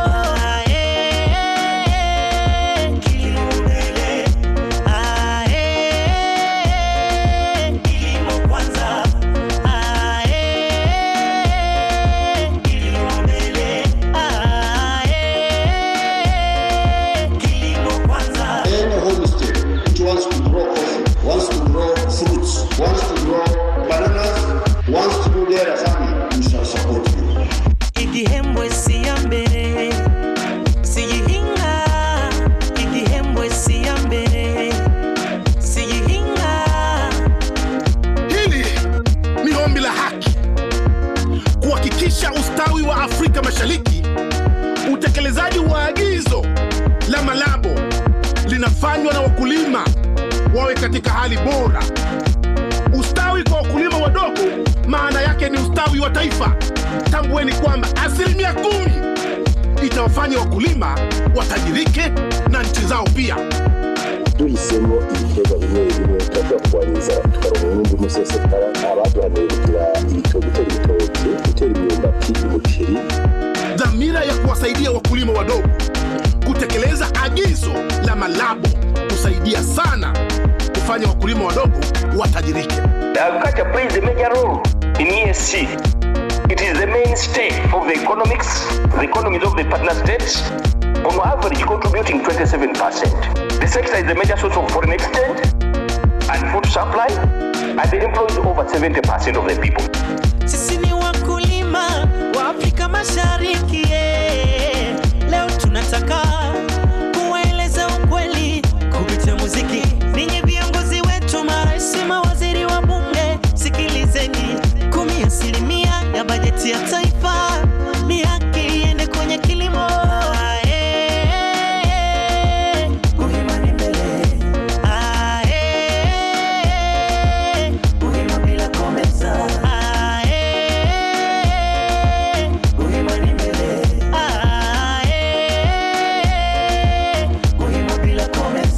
Igihembwe siyambere siyihinga, igihembwe siyambere siyihinga. Hili ni ombi la haki, kuhakikisha ustawi wa Afrika Mashariki. Utekelezaji wa agizo la Malabo linafanywa na wakulima wawe katika hali bora. Ustawi kwa wakulima wadogo maana yake ni ustawi wa taifa. Tambueni kwamba 10% itawafanya wakulima watajirike na nchi zao pia. Tuhisemo ibitego bimwe bimwe tukakwaniza tukaronka umwimbu musesekara, abaduhanuye kugira ibitoki, gutera imyumbati, umuceri. Dhamira ya kuwasaidia wakulima wadogo kutekeleza agizo la Malabo kusaidia sana kufanya wakulima wadogo watajirike. The agriculture plays a major role in EAC. It is the mainstay of the economies of the partner states, on average contributing 27%. The sector is a major source of foreign exchange and food supply, and it employs over 70% of the people. Sisi ni wakulima wa Afrika Mashariki, leo tunataka kueleza ukweli kupitia muziki. Ninyi viongozi wetu, marais, mawaziri, wa bunge, sikilizeni. 10% ya bajeti ya taifa ni haki iende kwenye kilimo.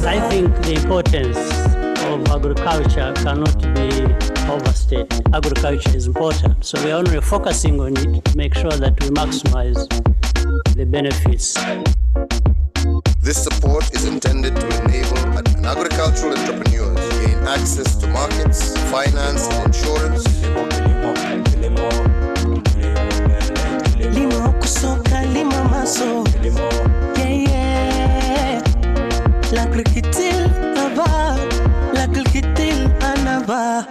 I think the importance of agriculture cannot be overstated. Agriculture is important, so we are only focusing on it to make sure that we maximize the benefits. This support is intended to enable agricultural entrepreneurs to gain access to markets, finance, and insurance. Limo kusoka, limo maso. Yeah, yeah. L'agriculture, là-bas. L'agriculture, en avant.